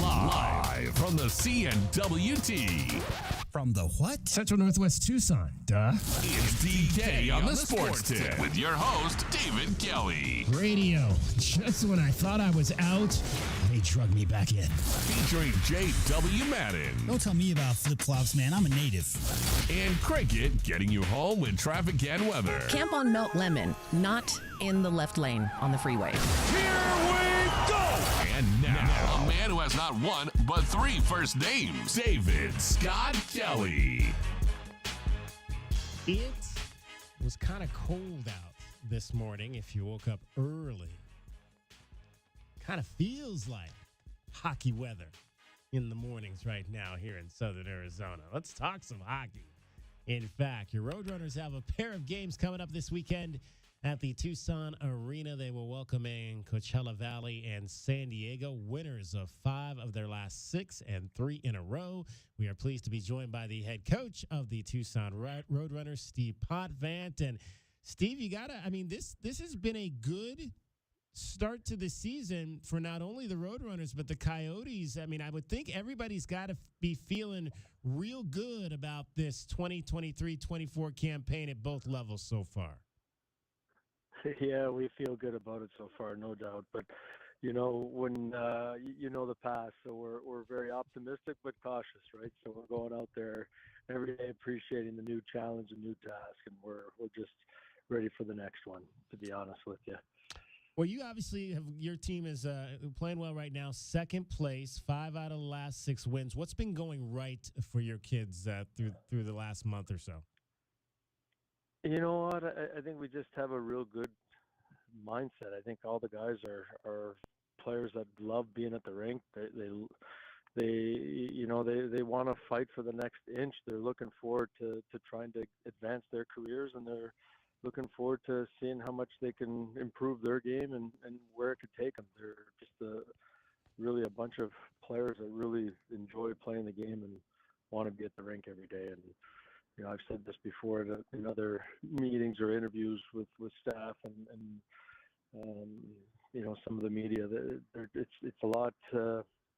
Live from the CNWT. From the what? Central Northwest Tucson. Duh. It's DK on the Sports Tip with your host, David Kelly. Radio. Just when I thought I was out, they drug me back in. Featuring J.W. Madden. Don't tell me about flip-flops, man. I'm a native. And Cricket, getting you home with traffic and weather. Camp on Melt Lemon, not in the left lane on the freeway. Here we go! And now, A man who has not one, but 3 first names. David Scott Kelly. It was kind of cold out this morning if you woke up early. Kind of feels like hockey weather in the mornings right now here in southern Arizona. Let's talk some hockey. In fact, your Roadrunners have a pair of games coming up this weekend at the Tucson Arena. They will welcome in Coachella Valley and San Diego, winners of 5 of their last 6 and 3 in a row. We are pleased to be joined by the head coach of the Tucson Roadrunners, Steve Potvant. And Steve, this has been a good start to the season for not only the Roadrunners, but the Coyotes. I would think everybody's got to be feeling real good about this 2023-24 campaign at both levels so far. Yeah, we feel good about it so far, no doubt. But, when the past, so we're very optimistic but cautious, right? So we're going out there every day appreciating the new challenge and new task, and we're just ready for the next one, to be honest with you. Well, you obviously your team is playing well right now, second place, 5 out of the last 6 wins. What's been going right for your kids through the last month or so? You know what? I think we just have a real good mindset. I think all the guys are players that love being at the rink. They want to fight for the next inch. They're looking forward to trying to advance their careers, and they're looking forward to seeing how much they can improve their game and where it could take them. They're just really a bunch of players that really enjoy playing the game and want to be at the rink every day. And I've said this before in other meetings or interviews with staff and some of the media. It's a lot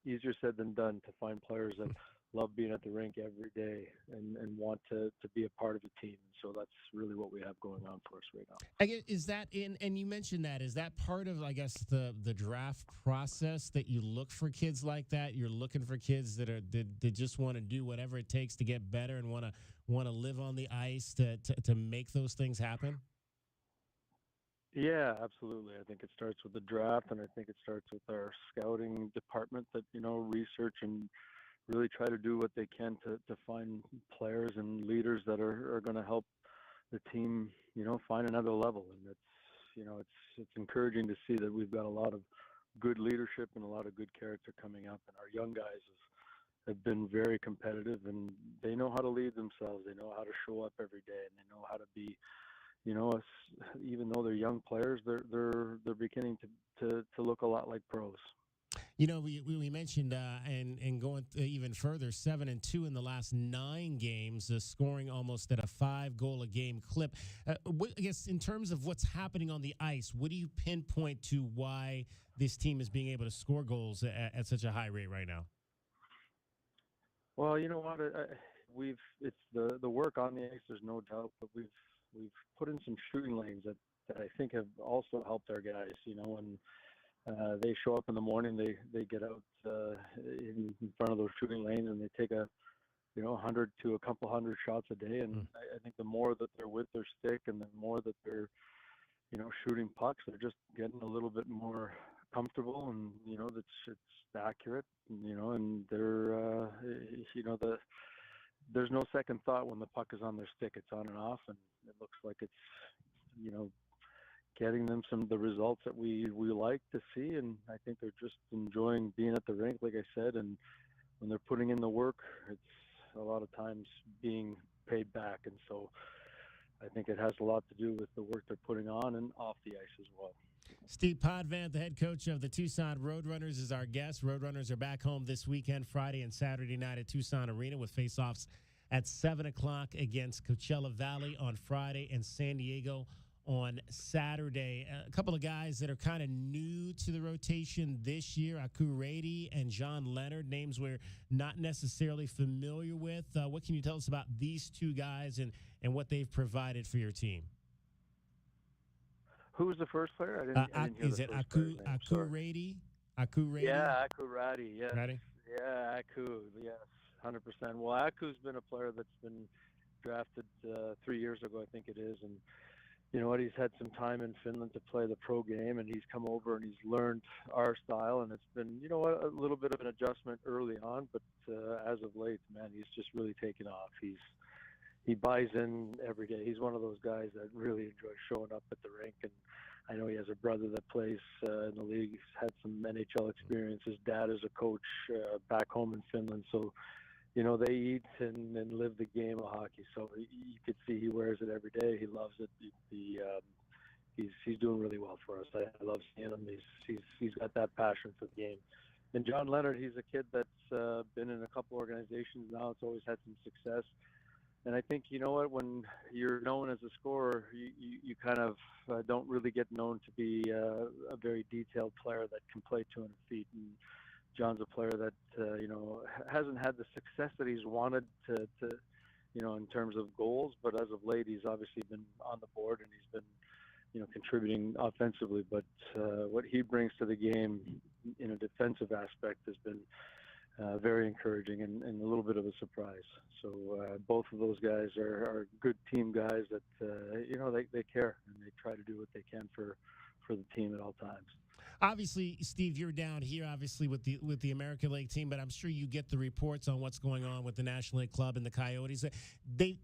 easier said than done to find players that love being at the rink every day and want to be a part of a team. So that's really what we have going on for us right now. I guess, is that and you mentioned that, is that part of, I guess, the draft process, that you look for kids like that? You're looking for kids that just want to do whatever it takes to get better and want to live on the ice to make those things happen? Yeah, absolutely. I think it starts with the draft, and I think it starts with our scouting department that, research and really try to do what they can to find players and leaders that are going to help the team, find another level. And it's encouraging to see that we've got a lot of good leadership and a lot of good character coming up. And our young guys have been very competitive, and they know how to lead themselves. They know how to show up every day, and they know how to be, even though they're young players, they're beginning to look a lot like pros. We mentioned and going even further, 7-2 in the last 9 games, scoring almost at a 5-goal-a-game clip. I guess in terms of what's happening on the ice, what do you pinpoint to why this team is being able to score goals at such a high rate right now? Well, you know what? It's the work on the ice. There's no doubt, but we've put in some shooting lanes that I think have also helped our guys. And they show up in the morning, they get out in front of those shooting lanes, and they take 100 to a couple hundred shots a day. And I think the more that they're with their stick and the more that they're, shooting pucks, they're just getting a little bit more comfortable, and, it's accurate, and they're, there's no second thought when the puck is on their stick. It's on and off, and it looks like it's, getting them the results that we like to see. And I think they're just enjoying being at the rink, like I said, and when they're putting in the work, it's a lot of times being paid back. And so I think it has a lot to do with the work they're putting on and off the ice as well. Steve Potvant, the head coach of the Tucson Roadrunners, is our guest. Roadrunners are back home this weekend, Friday and Saturday night at Tucson Arena, with face-offs at 7 o'clock against Coachella Valley on Friday and San Diego on Saturday. A couple of guys that are kind of new to the rotation this year, Aku Rady and John Leonard, names we're not necessarily familiar with. What can you tell us about these two guys and what they've provided for your team? Who was the first player? I didn't hear is it Aku Rady? Aku Rady? Yeah, Aku Rady. Yes. Rady? Yeah, Aku. Yes, 100%. Well, Aku's been a player that's been drafted 3 years ago, I think it is, and you know what, he's had some time in Finland to play the pro game, and he's come over and he's learned our style, and it's been, you know what, a little bit of an adjustment early on, but as of late, man, he's just really taken off. He buys in every day. He's one of those guys that really enjoys showing up at the rink, and I know he has a brother that plays in the league. He's had some NHL experience. His dad is a coach back home in Finland, so you know, they eat and live the game of hockey. So you could see he wears it every day. He loves it. He's doing really well for us. I love seeing him. He's got that passion for the game. And John Leonard, he's a kid that's been in a couple organizations now. It's always had some success. And I think, you know what, when you're known as a scorer, you kind of don't really get known to be a very detailed player that can play 200 feet. And John's a player that you know, hasn't had the success that he's wanted to you know, in terms of goals, but as of late he's obviously been on the board and he's been, you know, contributing offensively. But what he brings to the game in a defensive aspect has been very encouraging and a little bit of a surprise. So both of those guys are good team guys that you know, they care and they try to do what they can for the team at all times. Obviously, Steve, you're down here, obviously, with the American League team, but I'm sure you get the reports on what's going on with the National League Club and the Coyotes. They've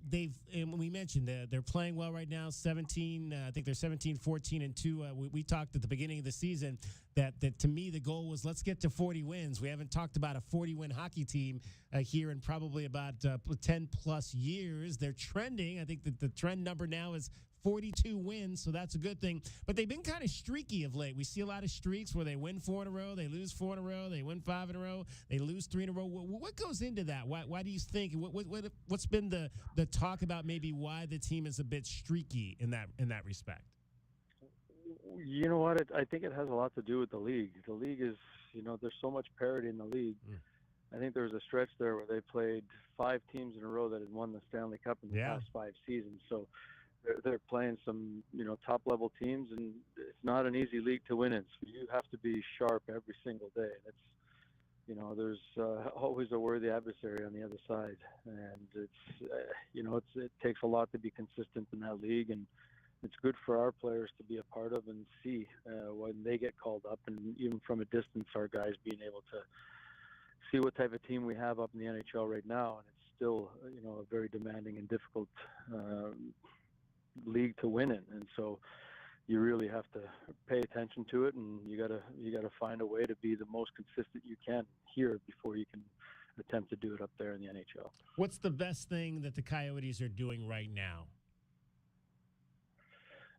and we mentioned they're playing well right now. 17, I think they're 17, 14, and 2. We talked at the beginning of the season that to me the goal was let's get to 40 wins. We haven't talked about a 40-win hockey team here in probably about 10 plus years. They're trending. I think that the trend number now is 42 wins, so that's a good thing. But they've been kind of streaky of late. We see a lot of streaks where they win 4 in a row, they lose 4 in a row, they win 5 in a row, they lose 3 in a row. What goes into that? Why do you think? What's been the talk about maybe why the team is a bit streaky in that respect? You know what? I think it has a lot to do with the league. The league is, you know, there's so much parity in the league. I think there was a stretch there where they played 5 teams in a row that had won the Stanley Cup in the past 5 seasons. So they're playing some, you know, top-level teams, and it's not an easy league to win in. So you have to be sharp every single day. It's, you know, there's always a worthy adversary on the other side, and it's, you know, it takes a lot to be consistent in that league, and it's good for our players to be a part of and see when they get called up, and even from a distance, our guys being able to see what type of team we have up in the NHL right now, and it's still, you know, a very demanding and difficult league to win in, and so you really have to pay attention to it, and you gotta find a way to be the most consistent you can here before you can attempt to do it up there in the NHL. What's the best thing that the Coyotes are doing right now?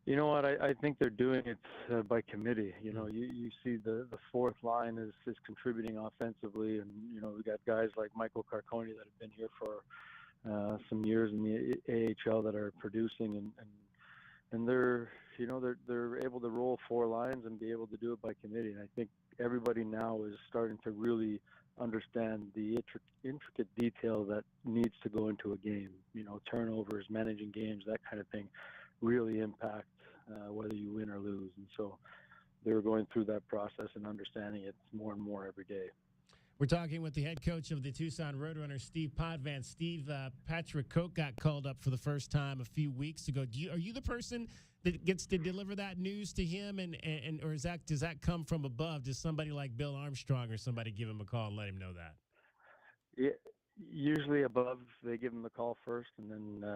You know what? I think they're doing it by committee. You know, you see the fourth line is contributing offensively, and you know, we got guys like Michael Carcone that have been here for some years in the AHL that are producing, and they're, you know, they're able to roll 4 lines and be able to do it by committee. And I think everybody now is starting to really understand the intricate detail that needs to go into a game. You know, turnovers, managing games, that kind of thing really impact whether you win or lose. And so they're going through that process and understanding it more and more every day. We're talking with the head coach of the Tucson Roadrunners, Steve Potvin. Steve, Patrick Koch got called up for the first time a few weeks ago. Are you the person that gets to deliver that news to him, and or does that come from above? Does somebody like Bill Armstrong or somebody give him a call and let him know that? Yeah, usually above, they give him the call first, and then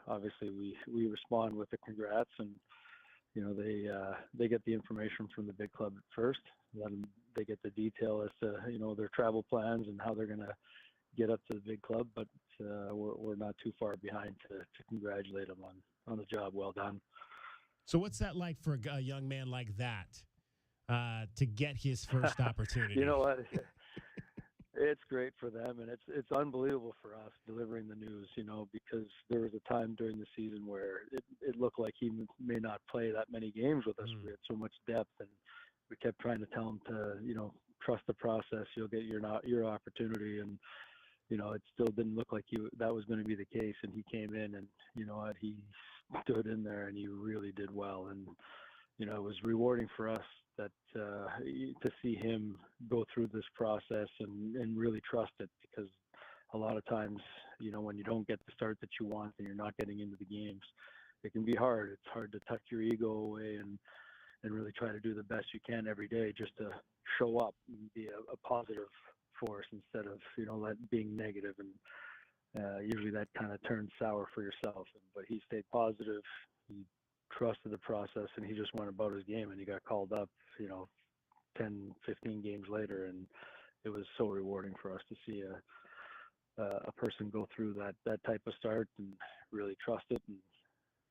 obviously we respond with the congrats, and you know, they get the information from the big club first. Then they get the detail as to, you know, their travel plans and how they're going to get up to the big club. But we're not too far behind to congratulate them on the job well done. So what's that like for a young man like that to get his first opportunity? You know what? It's great for them, and it's unbelievable for us delivering the news, you know, because there was a time during the season where it looked like he may not play that many games with us. We had so much depth, and we kept trying to tell him to, you know, trust the process. You'll get your opportunity, and you know, it still didn't look like that was going to be the case. And he came in, and you know what, he stood in there, and he really did well. And you know, it was rewarding for us that to see him go through this process and really trust it, because a lot of times, you know, when you don't get the start that you want and you're not getting into the games, it can be hard. It's hard to tuck your ego away and really try to do the best you can every day just to show up and be a positive force instead of, being negative. And usually that kind of turns sour for yourself. But he stayed positive. He trusted the process, and he just went about his game, and he got called up, 10, 15 games later. And it was so rewarding for us to see a person go through that type of start and really trust it and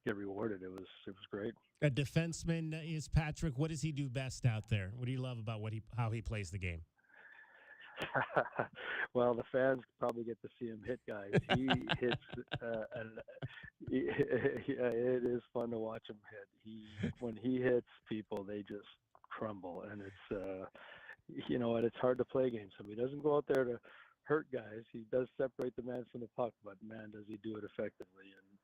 get rewarded. It was great. A defenseman is Patrick. What does he do best out there? What do you love about how he plays the game? Well, the fans probably get to see him hit guys. He hits, it is fun to watch him hit. When he hits people, they just crumble, and it's hard to play games. So he doesn't go out there to hurt guys. He does separate the man from the puck, but man, does he do it effectively. And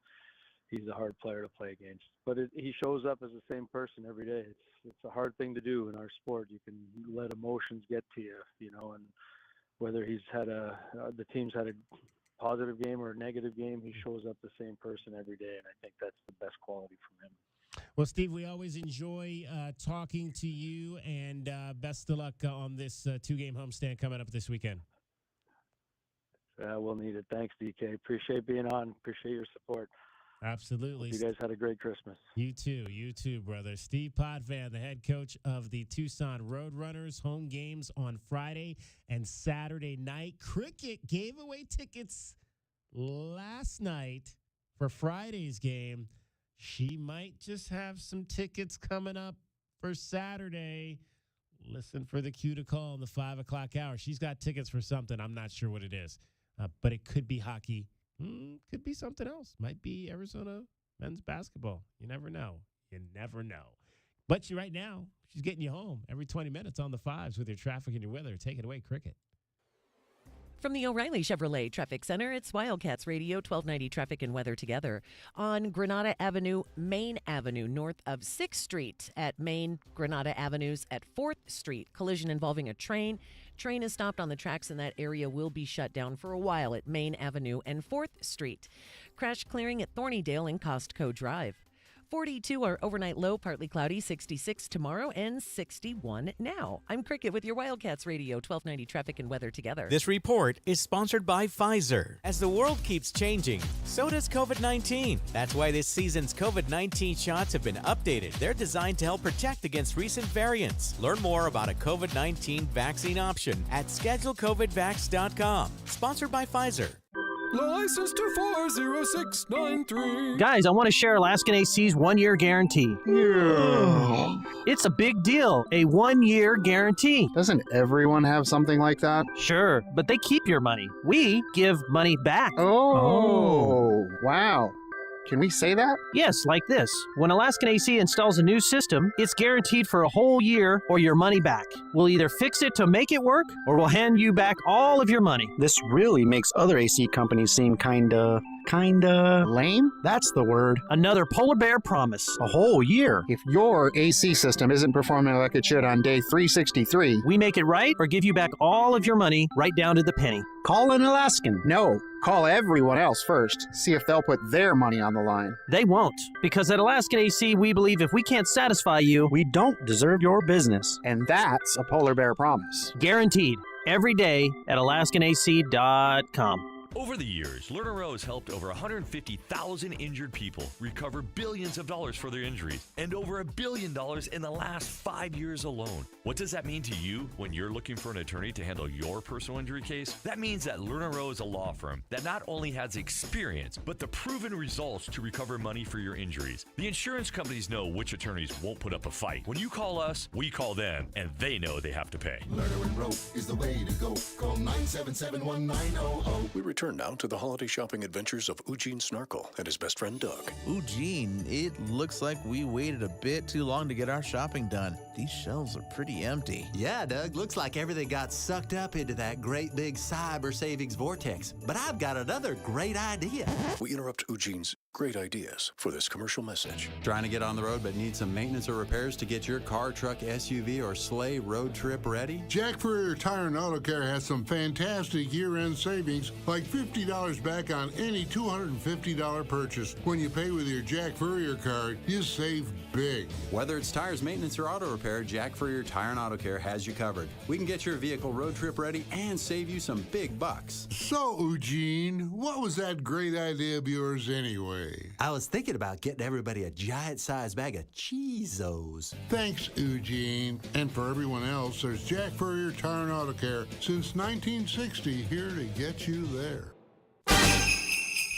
he's a hard player to play against. But he shows up as the same person every day. It's a hard thing to do in our sport. You can let emotions get to you, and whether he's had the team's had a positive game or a negative game, he shows up the same person every day, and I think that's the best quality from him. Well, Steve, we always enjoy talking to you, and best of luck on this 2-game homestand coming up this weekend. We'll need it. Thanks, DK. Appreciate being on. Appreciate your support. Absolutely. Hope you guys had a great Christmas. You too, brother. Steve Potvin, the head coach of the Tucson Roadrunners. Home games on Friday and Saturday night. Cricket gave away tickets last night for Friday's game. She might just have some tickets coming up for Saturday. Listen for the cue to call in the 5 o'clock hour. She's got tickets for something. I'm not sure what it is, but it could be hockey. Could be something else. Might be Arizona men's basketball. You never know. But right now, she's getting you home every 20 minutes on the 5s with your traffic and your weather. Take it away, Cricket. From the O'Reilly Chevrolet Traffic Center, it's Wildcats Radio 1290 Traffic and Weather Together. On Granada Avenue, Main Avenue, north of 6th Street at Main, Granada Avenues at 4th Street. Collision involving a train. Train is stopped on the tracks, and that area will be shut down for a while at Main Avenue and 4th Street. Crash clearing at Thornydale and Costco Drive. 42 our overnight low, partly cloudy, 66 tomorrow, and 61 now. I'm Cricket with your Wildcats Radio 1290 Traffic and Weather Together. This report is sponsored by Pfizer. As the world keeps changing, so does COVID-19. That's why this season's COVID-19 shots have been updated. They're designed to help protect against recent variants. Learn more about a COVID-19 vaccine option at schedulecovidvax.com. Sponsored by Pfizer. License to 40693. Guys, I want to share Alaskan AC's 1-year guarantee. Yeah. It's a big deal, a 1-year guarantee. Doesn't everyone have something like that? Sure, but they keep your money. We give money back. Oh. Wow. Can we say that? Yes, like this. When Alaskan AC installs a new system, it's guaranteed for a whole year or your money back. We'll either fix it to make it work, or we'll hand you back all of your money. This really makes other AC companies seem kinda lame? That's the word. Another polar bear promise. A whole year. If your AC system isn't performing like it should on day 363, we make it right or give you back all of your money right down to the penny. Call an Alaskan. No, call everyone else first. See if they'll put their money on the line. They won't, because at Alaskan AC, we believe if we can't satisfy you, we don't deserve your business. And that's a polar bear promise. Guaranteed. Every day at AlaskanAC.com. Over the years, LearnerRow has helped over 150,000 injured people recover billions of dollars for their injuries and over $1 billion in the last 5 years alone. What does that mean to you when you're looking for an attorney to handle your personal injury case? That means that LearnerRow is a law firm that not only has experience, but the proven results to recover money for your injuries. The insurance companies know which attorneys won't put up a fight. When you call us, we call them, and they know they have to pay. LearnerRow is the way to go. Call 977-1900. We return now to the holiday shopping adventures of Eugene Snarkle and his best friend Doug. Eugene, it looks like we waited a bit too long to get our shopping done. These shelves are pretty empty. Yeah, Doug, looks like everything got sucked up into that great big cyber savings vortex. But I've got another great idea. We interrupt Eugene's great ideas for this commercial message. Trying to get on the road but need some maintenance or repairs to get your car, truck, SUV, or sleigh road trip ready? Jack Furrier Tire and Auto Care has some fantastic year-end savings, like $50 back on any $250 purchase. When you pay with your Jack Furrier card, you save big. Whether it's tires, maintenance, or auto repair, Jack Furrier Tire and Auto Care has you covered. We can get your vehicle road trip ready and save you some big bucks. So, Eugene, what was that great idea of yours anyway? I was thinking about getting everybody a giant-sized bag of Cheezos. Thanks, Eugene. And for everyone else, there's Jack Furrier Tire and Auto Care since 1960, here to get you there.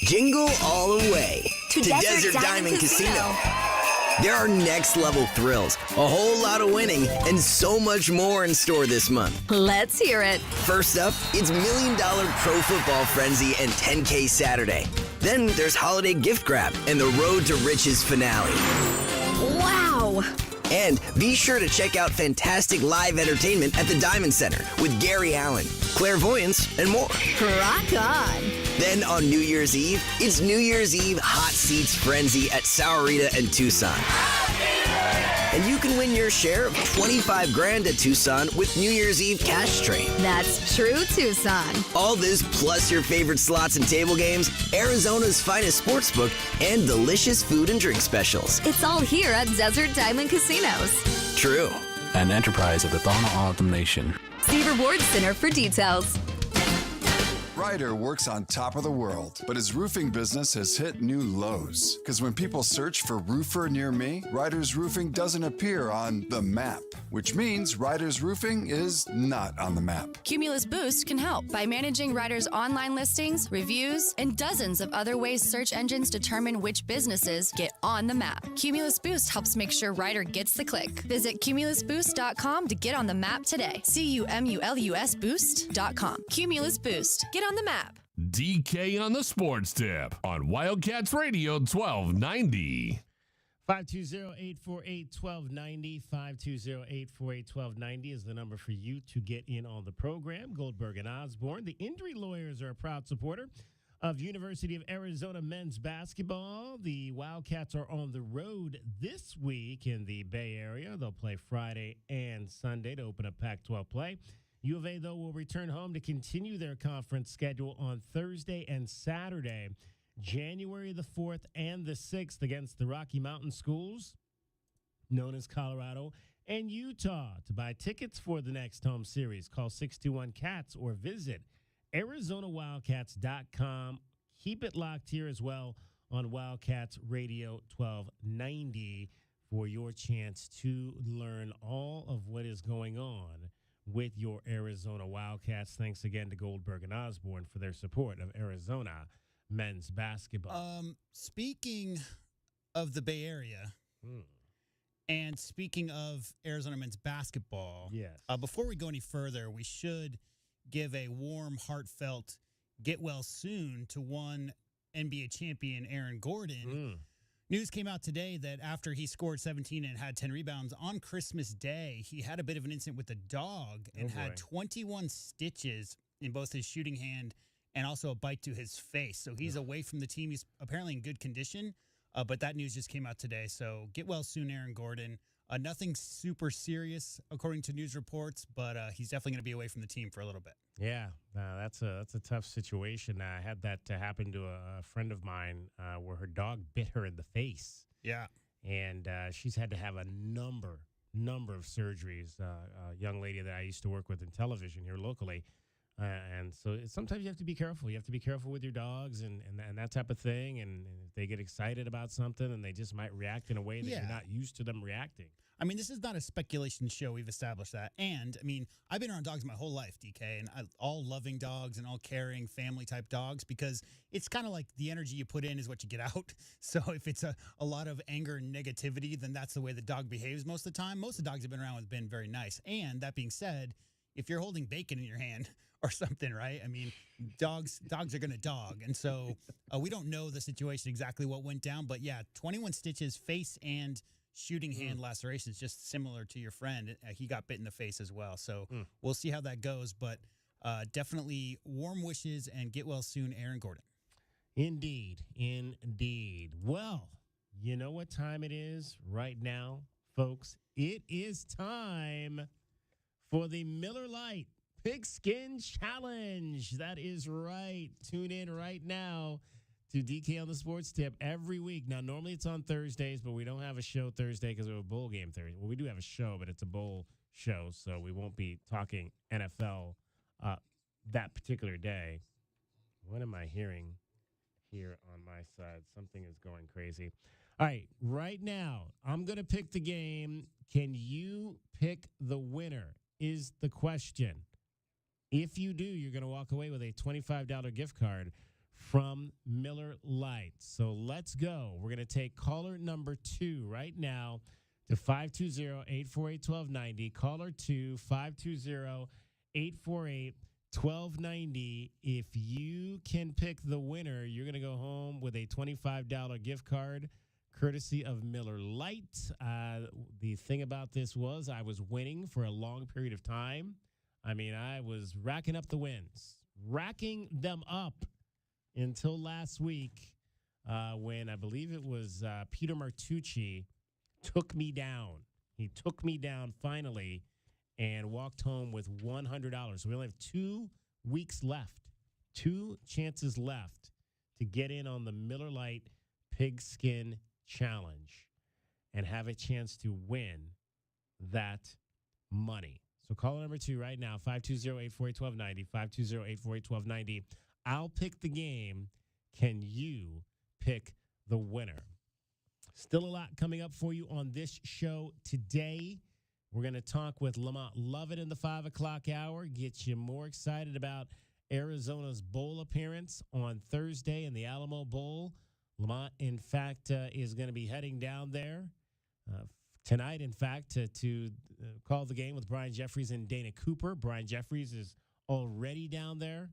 Jingle all the way to Desert Diamond Casino. There are next-level thrills, a whole lot of winning, and so much more in store this month. Let's hear it. First up, it's $1 Million Pro Football Frenzy and 10K Saturday. Then there's Holiday Gift Grab and the Road to Riches finale. Wow! And be sure to check out fantastic live entertainment at the Diamond Center with Gary Allen, clairvoyance, and more. Rock on! Then on New Year's Eve, it's New Year's Eve Hot Seats Frenzy at Sahuarita and Tucson. And you can win your share of $25,000 at Tucson with New Year's Eve Cash Train. That's true, Tucson. All this plus your favorite slots and table games, Arizona's finest sportsbook, and delicious food and drink specials. It's all here at Desert Diamond Casinos. True. An enterprise of the Thona Autumn Nation. See Rewards Center for details. Ryder works on top of the world, but his roofing business has hit new lows. Because when people search for roofer near me, Ryder's Roofing doesn't appear on the map, which means Ryder's Roofing is not on the map. Cumulus Boost can help by managing Ryder's online listings, reviews, and dozens of other ways search engines determine which businesses get on the map. Cumulus Boost helps make sure Ryder gets the click. Visit cumulusboost.com to get on the map today. CUMULUS Boost.com. Cumulus Boost. Get on the map. DK on the Sports Tip on Wildcats Radio 1290. 520-848-1290. 520-848-1290 is the number for you to get in on the program. Goldberg and Osborne. The Injury Lawyers are a proud supporter of University of Arizona men's basketball. The Wildcats are on the road this week in the Bay Area. They'll play Friday and Sunday to open up Pac-12 play. U of A, though, will return home to continue their conference schedule on Thursday and Saturday, January the 4th and the 6th against the Rocky Mountain schools, known as Colorado and Utah. To buy tickets for the next home series, call 621-CATS or visit ArizonaWildcats.com. Keep it locked here as well on Wildcats Radio 1290 for your chance to learn all of what is going on with your Arizona Wildcats. Thanks again to Goldberg and Osborne for their support of Arizona men's basketball. Speaking of the Bay Area, and speaking of Arizona men's basketball, yes. Before we go any further, we should give a warm, heartfelt get well soon to one NBA champion, Aaron Gordon. News came out today that after he scored 17 and had 10 rebounds on Christmas Day, he had a bit of an incident with a dog and had 21 stitches in both his shooting hand and also a bite to his face. So he's away from the team. He's apparently in good condition, but that news just came out today. So get well soon, Aaron Gordon. Nothing super serious, according to news reports, but he's definitely going to be away from the team for a little bit. Yeah, that's a tough situation. I had that happen to a friend of mine where her dog bit her in the face. Yeah. And she's had to have a number of surgeries. A young lady that I used to work with in television here locally. And so sometimes you have to be careful. You have to be careful with your dogs and that type of thing. And if they get excited about something, and they just might react in a way that you're not used to them reacting. I mean, this is not a speculation show. We've established that. And, I mean, I've been around dogs my whole life, DK, and all loving dogs and all caring family-type dogs, because it's kind of like the energy you put in is what you get out. So if it's a lot of anger and negativity, then that's the way the dog behaves most of the time. Most of the dogs I've been around have been very nice. And that being said, if you're holding bacon in your hand or something, right? I mean, dogs are going to dog. And so we don't know the situation exactly what went down. But, yeah, 21 stitches, face and shooting hand lacerations, just similar to your friend. He got bit in the face as well. So we'll see how that goes. But definitely warm wishes and get well soon, Aaron Gordon. Indeed. Indeed. Well, you know what time it is right now, folks? It is time for the Miller Lite Pigskin Challenge. That is right. Tune in right now to DK on the Sports Tip every week. Now, normally it's on Thursdays, but we don't have a show Thursday because we have a bowl game Thursday. Well, we do have a show, but it's a bowl show, so we won't be talking NFL that particular day. What am I hearing here on my side? Something is going crazy. All right, right now, I'm going to pick the game. Can you pick the winner is the question. If you do, you're going to walk away with a $25 gift card from Miller Lite. So let's go. We're going to take caller number 2 right now to 520-848-1290. Caller 2, 520-848-1290. If you can pick the winner, you're going to go home with a $25 gift card courtesy of Miller Lite. The thing about this was I was winning for a long period of time. I mean, I was racking up the wins, racking them up until last week when I believe it was Peter Martucci took me down. He took me down finally and walked home with $100. So we only have 2 weeks left, 2 chances left to get in on the Miller Lite Pigskin Challenge and have a chance to win that money. So caller number 2 right now, 520-848-1290, 520-848-1290. I'll pick the game. Can you pick the winner? Still a lot coming up for you on this show today. We're going to talk with Lamont Lovett in the 5 o'clock hour, get you more excited about Arizona's bowl appearance on Thursday in the Alamo Bowl. Lamont, in fact, is going to be heading down there tonight, in fact, to call the game with Brian Jeffries and Dana Cooper. Brian Jeffries is already down there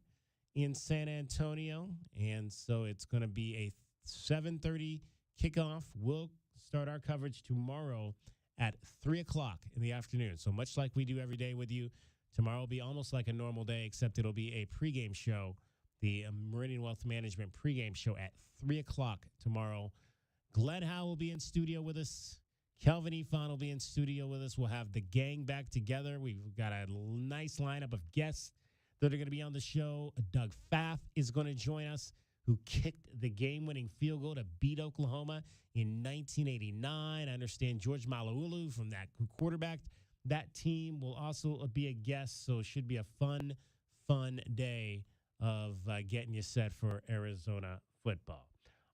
in San Antonio, and so it's going to be a 7:30 kickoff. We'll start our coverage tomorrow at 3 o'clock in the afternoon. So much like we do every day with you, tomorrow will be almost like a normal day, except it'll be a pregame show, the Meridian Wealth Management pregame show at 3 o'clock tomorrow. Glenn Howe will be in studio with us. Kelvin Efon will be in studio with us. We'll have the gang back together. We've got a nice lineup of guests that are going to be on the show. Doug Pfaff is going to join us, who kicked the game-winning field goal to beat Oklahoma in 1989. I understand George Malaulu from that, who quarterbacked that team, will also be a guest, so it should be a fun day of getting you set for Arizona football.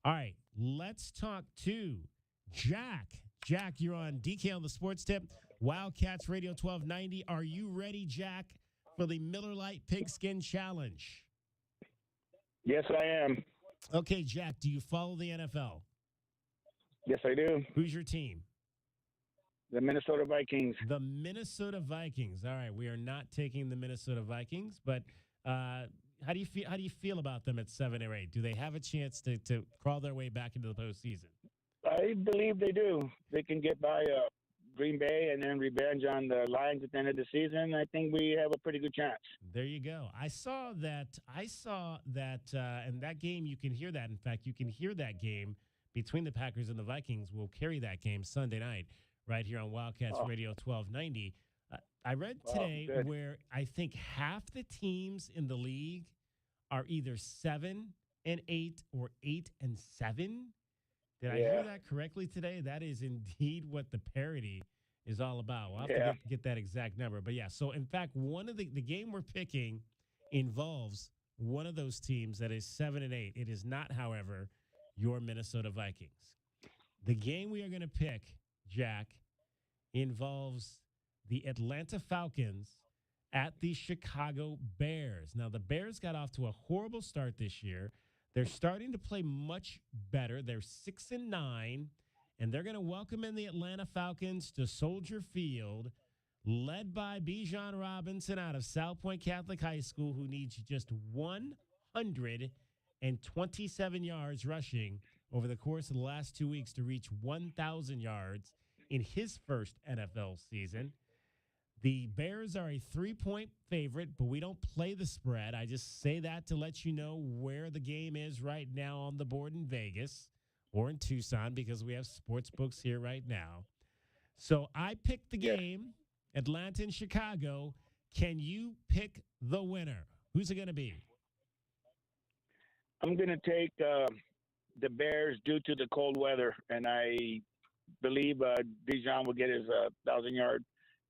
All right, let's talk to Jack. Jack, you're on DK on the Sports Tip, Wildcats Radio 1290. Are you ready, Jack, for the Miller Lite Pigskin Challenge? Yes, I am. Okay, Jack, do you follow the NFL? Yes, I do. Who's your team? The Minnesota Vikings. The Minnesota Vikings. All right, we are not taking the Minnesota Vikings, but how do you feel? How do you feel about them at 7 or 8? Do they have a chance to crawl their way back into the postseason? I believe they do. They can get by Green Bay and then revenge on the Lions at the end of the season. I think we have a pretty good chance. There you go. I saw that, and that game, you can hear that. In fact, you can hear that game between the Packers and the Vikings. We'll carry that game Sunday night right here on Wildcats Radio 1290. I read today where I think half the teams in the league are either 7 and 8 or 8 and 7. Did I hear that correctly today? That is indeed what the parity is all about. We'll have to get that exact number. But, yeah, so, in fact, one of the game we're picking involves one of those teams that is 7 and 8. It is not, however, your Minnesota Vikings. The game we are going to pick, Jack, involves the Atlanta Falcons at the Chicago Bears. Now, the Bears got off to a horrible start this year. They're starting to play much better. They're 6-9, and they're going to welcome in the Atlanta Falcons to Soldier Field, led by Bijan Robinson out of South Point Catholic High School, who needs just 127 yards rushing over the course of the last 2 weeks to reach 1,000 yards in his first NFL season. The Bears are a 3-point favorite, but we don't play the spread. I just say that to let you know where the game is right now on the board in Vegas or in Tucson because we have sports books here right now. So I picked the game, Atlanta and Chicago. Can you pick the winner? Who's it going to be? I'm going to take the Bears due to the cold weather, and I believe Dijon will get his 1,000-yard,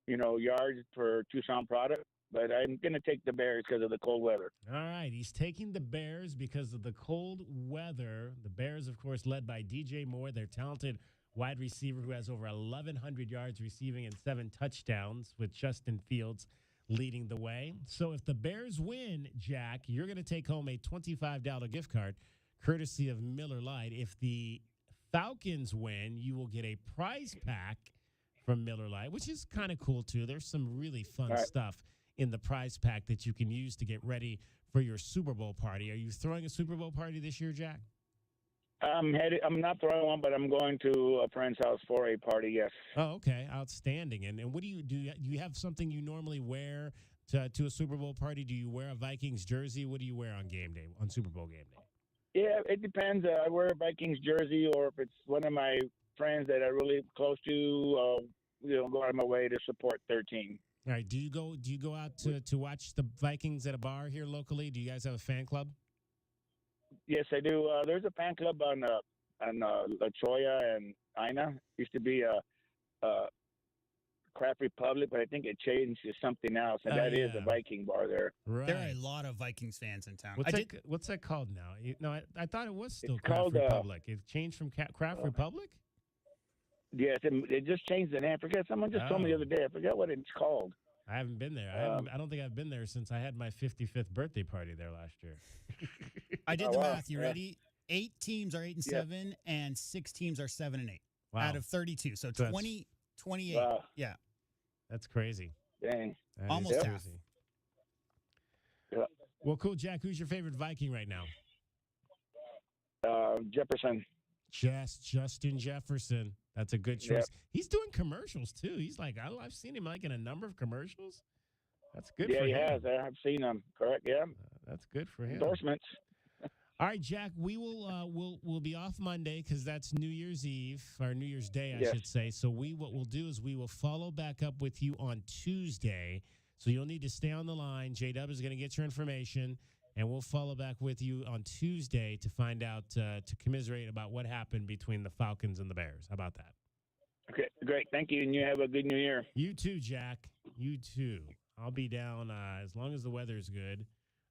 yards for Tucson product. But I'm going to take the Bears because of the cold weather. All right, he's taking the Bears because of the cold weather. The Bears, of course, led by DJ Moore, their talented wide receiver who has over 1,100 yards receiving and 7 touchdowns, with Justin Fields leading the way. So if the Bears win, Jack, you're going to take home a $25 gift card courtesy of Miller Lite. If the Falcons win, you will get a prize pack from Miller Lite, which is kind of cool, too. There's some really fun stuff in the prize pack that you can use to get ready for your Super Bowl party. Are you throwing a Super Bowl party this year, Jack? I'm not throwing one, but I'm going to a friend's house for a party, yes. Oh, okay. Outstanding. And what do? You have something you normally wear to a Super Bowl party? Do you wear a Vikings jersey? What do you wear on game day, on Super Bowl game day? Yeah, it depends. I wear a Vikings jersey, or if it's one of my friends that I'm really close to, go out of my way to support their team. All right. Do you go out to watch the Vikings at a bar here locally? Do you guys have a fan club? Yes, I do. There's a fan club on La Choya and Ina. Used to be a Craft Republic, but I think it changed to something else, and that is a Viking bar there. Right. There are a lot of Vikings fans in town. What's that called now? I thought it was still It's Craft called, Republic. It changed from Craft Republic? Yes, it just changed the name. I forget. Someone just told me the other day. I forget what it's called. I haven't been there. I don't think I've been there since I had my 55th birthday party there last year. I did the math. You ready? 8 teams are 8-7, and 6 teams are 7-8 out of 32. So 28. Wow. Yeah. That's crazy. Dang. That Almost is half. crazy. Yeah. Well, cool, Jack. Who's your favorite Viking right now? Jefferson. Justin Jefferson. That's a good choice. Yep. He's doing commercials too. He's like, I've seen him like in a number of commercials. That's good Yeah, for he him. has. I've seen him. Correct. Yeah. That's good for him. Endorsements. All right, Jack. We will we'll be off Monday because that's New Year's Eve or New Year's Day, I should say. So what we'll do is we will follow back up with you on Tuesday. So you'll need to stay on the line. J-Dub is going to get your information, and we'll follow back with you on Tuesday to find out to commiserate about what happened between the Falcons and the Bears. How about that? Okay, great. Thank you, and you have a good New Year. You too, Jack. You too. I'll be down as long as the weather's good.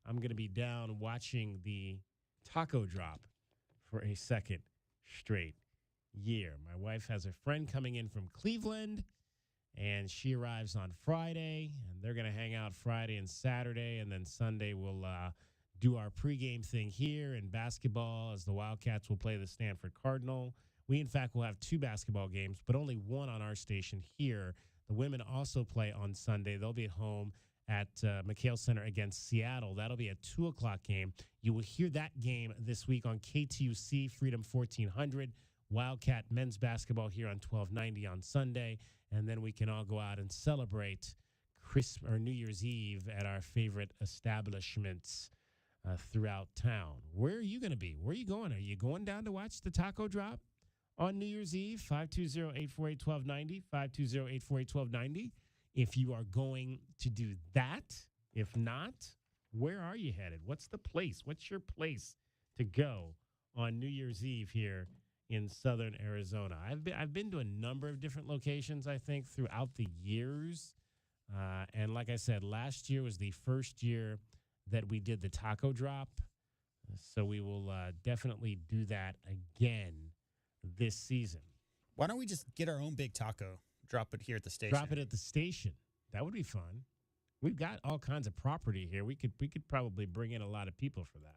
I'm going to be down watching the taco drop for a second straight year. My wife has a friend coming in from Cleveland, and she arrives on Friday, and they're going to hang out Friday and Saturday, and then Sunday we'll do our pregame thing here in basketball as the Wildcats will play the Stanford Cardinal. We, in fact, will have 2 basketball games, but only one on our station here. The women also play on Sunday. They'll be at home at McHale Center against Seattle. That'll be a 2 o'clock game. You will hear that game this week on KTUC Freedom 1400. Wildcat men's basketball here on 1290 on Sunday. And then we can all go out and celebrate New Year's Eve at our favorite establishments throughout town. Where are you going to be? Where are you going? Are you going down to watch the taco drop on New Year's Eve? 520-848-1290, 520-848-1290. If you are going to do that, if not, where are you headed? What's the place? What's your place to go on New Year's Eve here in southern Arizona? I've been to a number of different locations, I think, throughout the years. And like I said, last year was the first year that we did the taco drop. So we will definitely do that again this season. Why don't we just get our own big taco? Drop it here at the station. Drop it at the station. That would be fun. We've got all kinds of property here. We could probably bring in a lot of people for that.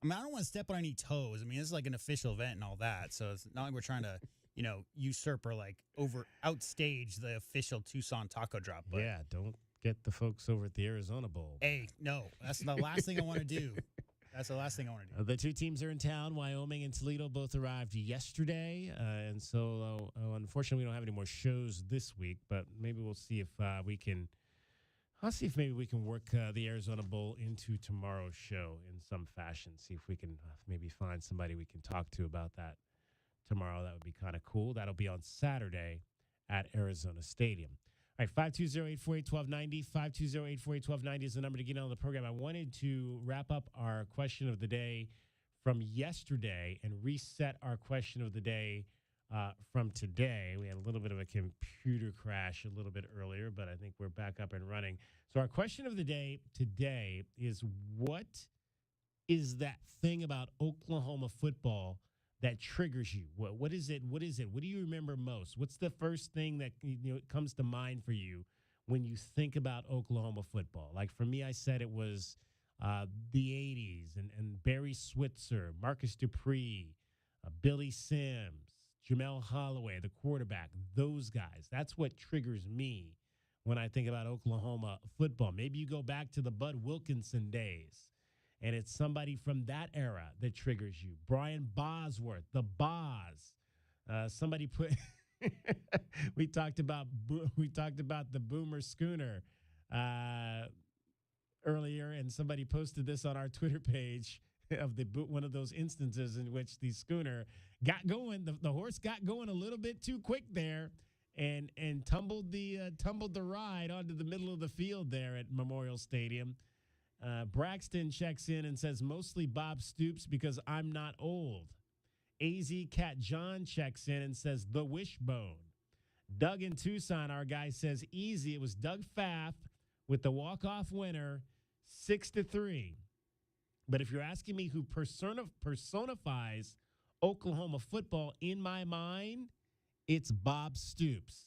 I mean, I don't want to step on any toes. I mean, this is like an official event and all that. So it's not like we're trying to, usurp or like outstage the official Tucson taco drop. But yeah, don't get the folks over at the Arizona Bowl. Hey, no, that's the last thing I want to do. That's the last thing I want to do. The 2 teams are in town. Wyoming and Toledo both arrived yesterday. And so, unfortunately, we don't have any more shows this week. But maybe we'll see if we can I'll see if maybe we can work the Arizona Bowl into tomorrow's show in some fashion. See if we can maybe find somebody we can talk to about that tomorrow. That would be kind of cool. That'll be on Saturday at Arizona Stadium. All right, 520-848-1290. 520-848-1290 is the number to get on the program. I wanted to wrap up our question of the day from yesterday and reset our question of the day from today. We had a little bit of a computer crash a little bit earlier, but I think we're back up and running. So our question of the day today is, what is that thing about Oklahoma football that triggers you? What is it? What is it? What do you remember most? What's the first thing that comes to mind for you when you think about Oklahoma football? Like for me, I said it was the 80s and Barry Switzer, Marcus Dupree, Billy Sims, Jamel Holloway, the quarterback, those guys. That's what triggers me when I think about Oklahoma football. Maybe you go back to the Bud Wilkinson days, and it's somebody from that era that triggers you. Brian Bosworth, the Boz. Somebody put we talked about the Boomer Schooner earlier, and somebody posted this on our Twitter page of one of those instances in which the schooner got going. The horse got going a little bit too quick there, and tumbled the ride onto the middle of the field there at Memorial Stadium. Braxton checks in and says, mostly Bob Stoops because I'm not old. AZ Cat John checks in and says, the wishbone. Doug in Tucson, our guy, says, easy. It was Doug Pfaff with the walk-off winner, 6-3. But if you're asking me who personifies Oklahoma football in my mind, it's Bob Stoops.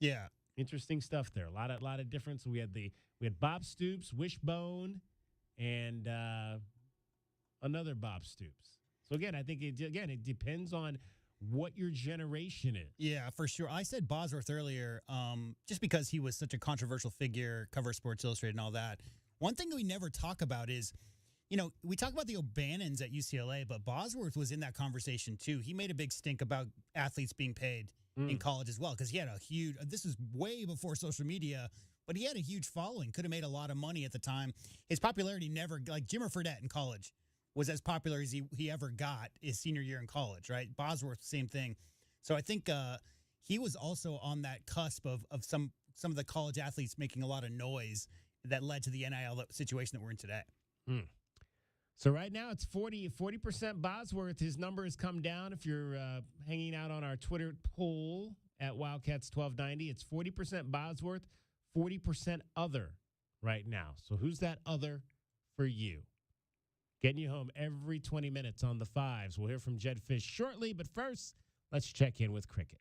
Yeah. Interesting stuff there. A lot of difference. We had Bob Stoops, Wishbone, and another Bob Stoops. So again, I think it depends on what your generation is. Yeah, for sure. I said Bosworth earlier, just because he was such a controversial figure, cover Sports Illustrated and all that. One thing that we never talk about is, we talk about the O'Bannons at UCLA, but Bosworth was in that conversation too. He made a big stink about athletes being paid in college as well, because he had a huge, this is way before social media, but he had a huge following, could have made a lot of money at the time. His popularity never, like Jimmer Fredette in college, was as popular as he ever got his senior year in college, right? Bosworth, same thing. So I think he was also on that cusp of some of the college athletes making a lot of noise that led to the NIL situation that we're in today. So right now it's 40% Bosworth. His number has come down. If you're hanging out on our Twitter poll at Wildcats 1290, it's 40% Bosworth, 40% other right now. So who's that other for you? Getting you home every 20 minutes on the fives. We'll hear from Jed Fish shortly, but first, let's check in with Cricket.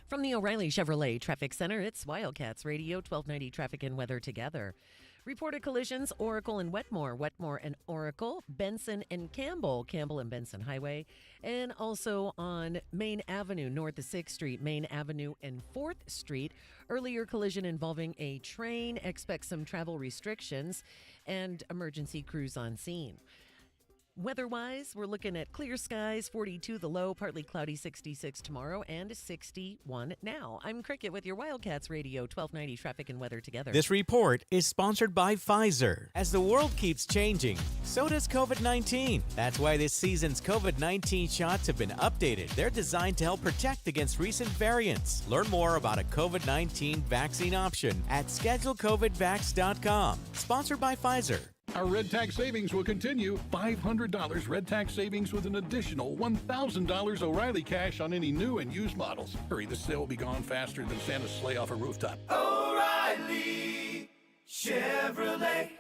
From the O'Reilly Chevrolet Traffic Center, it's Wildcats Radio 1290 Traffic and Weather together. Reported collisions, Oracle and Wetmore and Oracle, Benson and Campbell and Benson Highway, and also on Main Avenue, north of 6th Street, Main Avenue and 4th Street. Earlier collision involving a train. Expect some travel restrictions and emergency crews on scene. Weather-wise, we're looking at clear skies, 42 the low, partly cloudy, 66 tomorrow, and 61 now. I'm Cricket with your Wildcats Radio 1290 Traffic and Weather together. This report is sponsored by Pfizer. As the world keeps changing, so does COVID-19. That's why this season's COVID-19 shots have been updated. They're designed to help protect against recent variants. Learn more about a COVID-19 vaccine option at schedulecovidvax.com. Sponsored by Pfizer. Our Red Tax savings will continue. $500 Red Tax savings with an additional $1,000 O'Reilly cash on any new and used models. Hurry, the sale will be gone faster than Santa's sleigh off a rooftop. O'Reilly Chevrolet.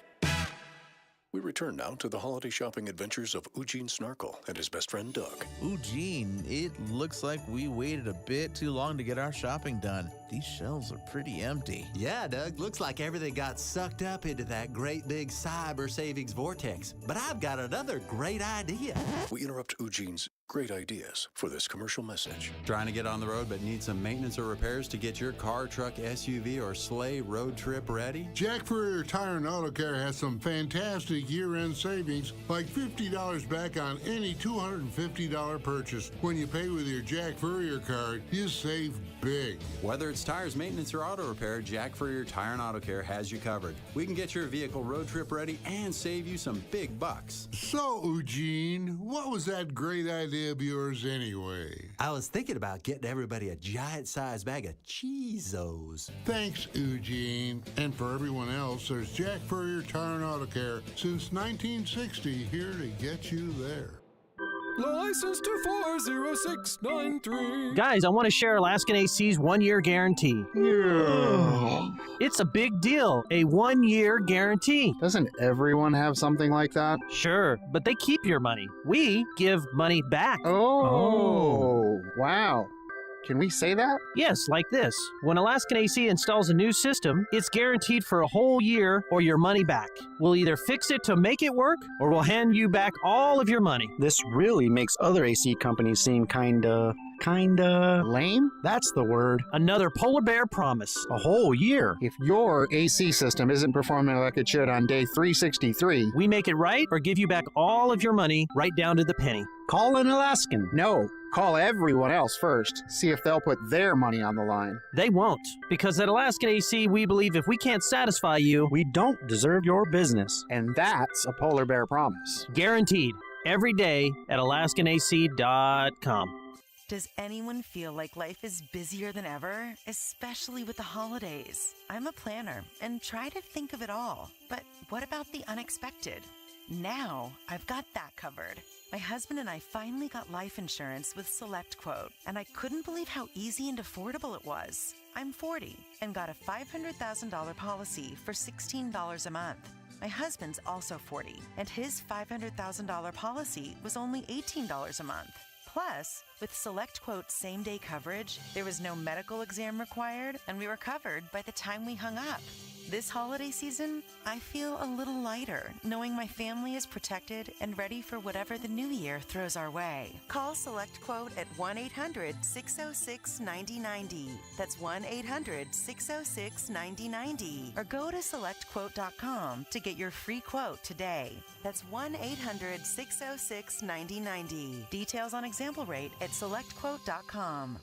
We return now to the holiday shopping adventures of Eugene Snarkle and his best friend Doug. Eugene, it looks like we waited a bit too long to get our shopping done. These shelves are pretty empty. Yeah, Doug, looks like everything got sucked up into that great big cyber savings vortex. But I've got another great idea. We interrupt Eugene's great ideas for this commercial message. Trying to get on the road but need some maintenance or repairs to get your car, truck, SUV, or sleigh road trip ready? Jack Furrier Tire and Auto Care has some fantastic year-end savings, like $50 back on any $250 purchase. When you pay with your Jack Furrier card, you save big. Whether it's it's tires, maintenance, or auto repair, Jack Furrier Tire and Auto Care has you covered. We can get your vehicle road trip ready and save you some big bucks. So, Eugene, what was that great idea of yours anyway? I was thinking about getting everybody a giant-sized bag of Cheezos. Thanks, Eugene. And for everyone else, there's Jack Furrier Tire and Auto Care since 1960 here to get you there. License to 40693. Guys, I want to share Alaskan AC's 1-year guarantee. Yeah. It's a big deal, a 1-year guarantee. Doesn't everyone have something like that? Sure, but they keep your money. We give money back. Oh. Wow. Can we say that? Yes, like this. When Alaskan AC installs a new system, it's guaranteed for a whole year or your money back. We'll either fix it to make it work, or we'll hand you back all of your money. This really makes other AC companies seem kinda lame? That's the word. Another polar bear promise. A whole year. If your AC system isn't performing like it should on day 363, we make it right or give you back all of your money right down to the penny. Call an Alaskan. No. Call everyone else first. See if they'll put their money on the line. They won't. Because at Alaskan AC, we believe if we can't satisfy you, we don't deserve your business. And that's a polar bear promise. Guaranteed. Every day at AlaskanAC.com. Does anyone feel like life is busier than ever, especially with the holidays? I'm a planner and try to think of it all. But what about the unexpected? Now I've got that covered. My husband and I finally got life insurance with SelectQuote, and I couldn't believe how easy and affordable it was. I'm 40 and got a $500,000 policy for $16 a month. My husband's also 40, and his $500,000 policy was only $18 a month. Plus, with SelectQuote same-day coverage, there was no medical exam required, and we were covered by the time we hung up. This holiday season, I feel a little lighter, knowing my family is protected and ready for whatever the new year throws our way. Call SelectQuote at 1-800-606-9090. That's 1-800-606-9090. Or go to SelectQuote.com to get your free quote today. That's 1-800-606-9090. Details on example rate at SelectQuote.com.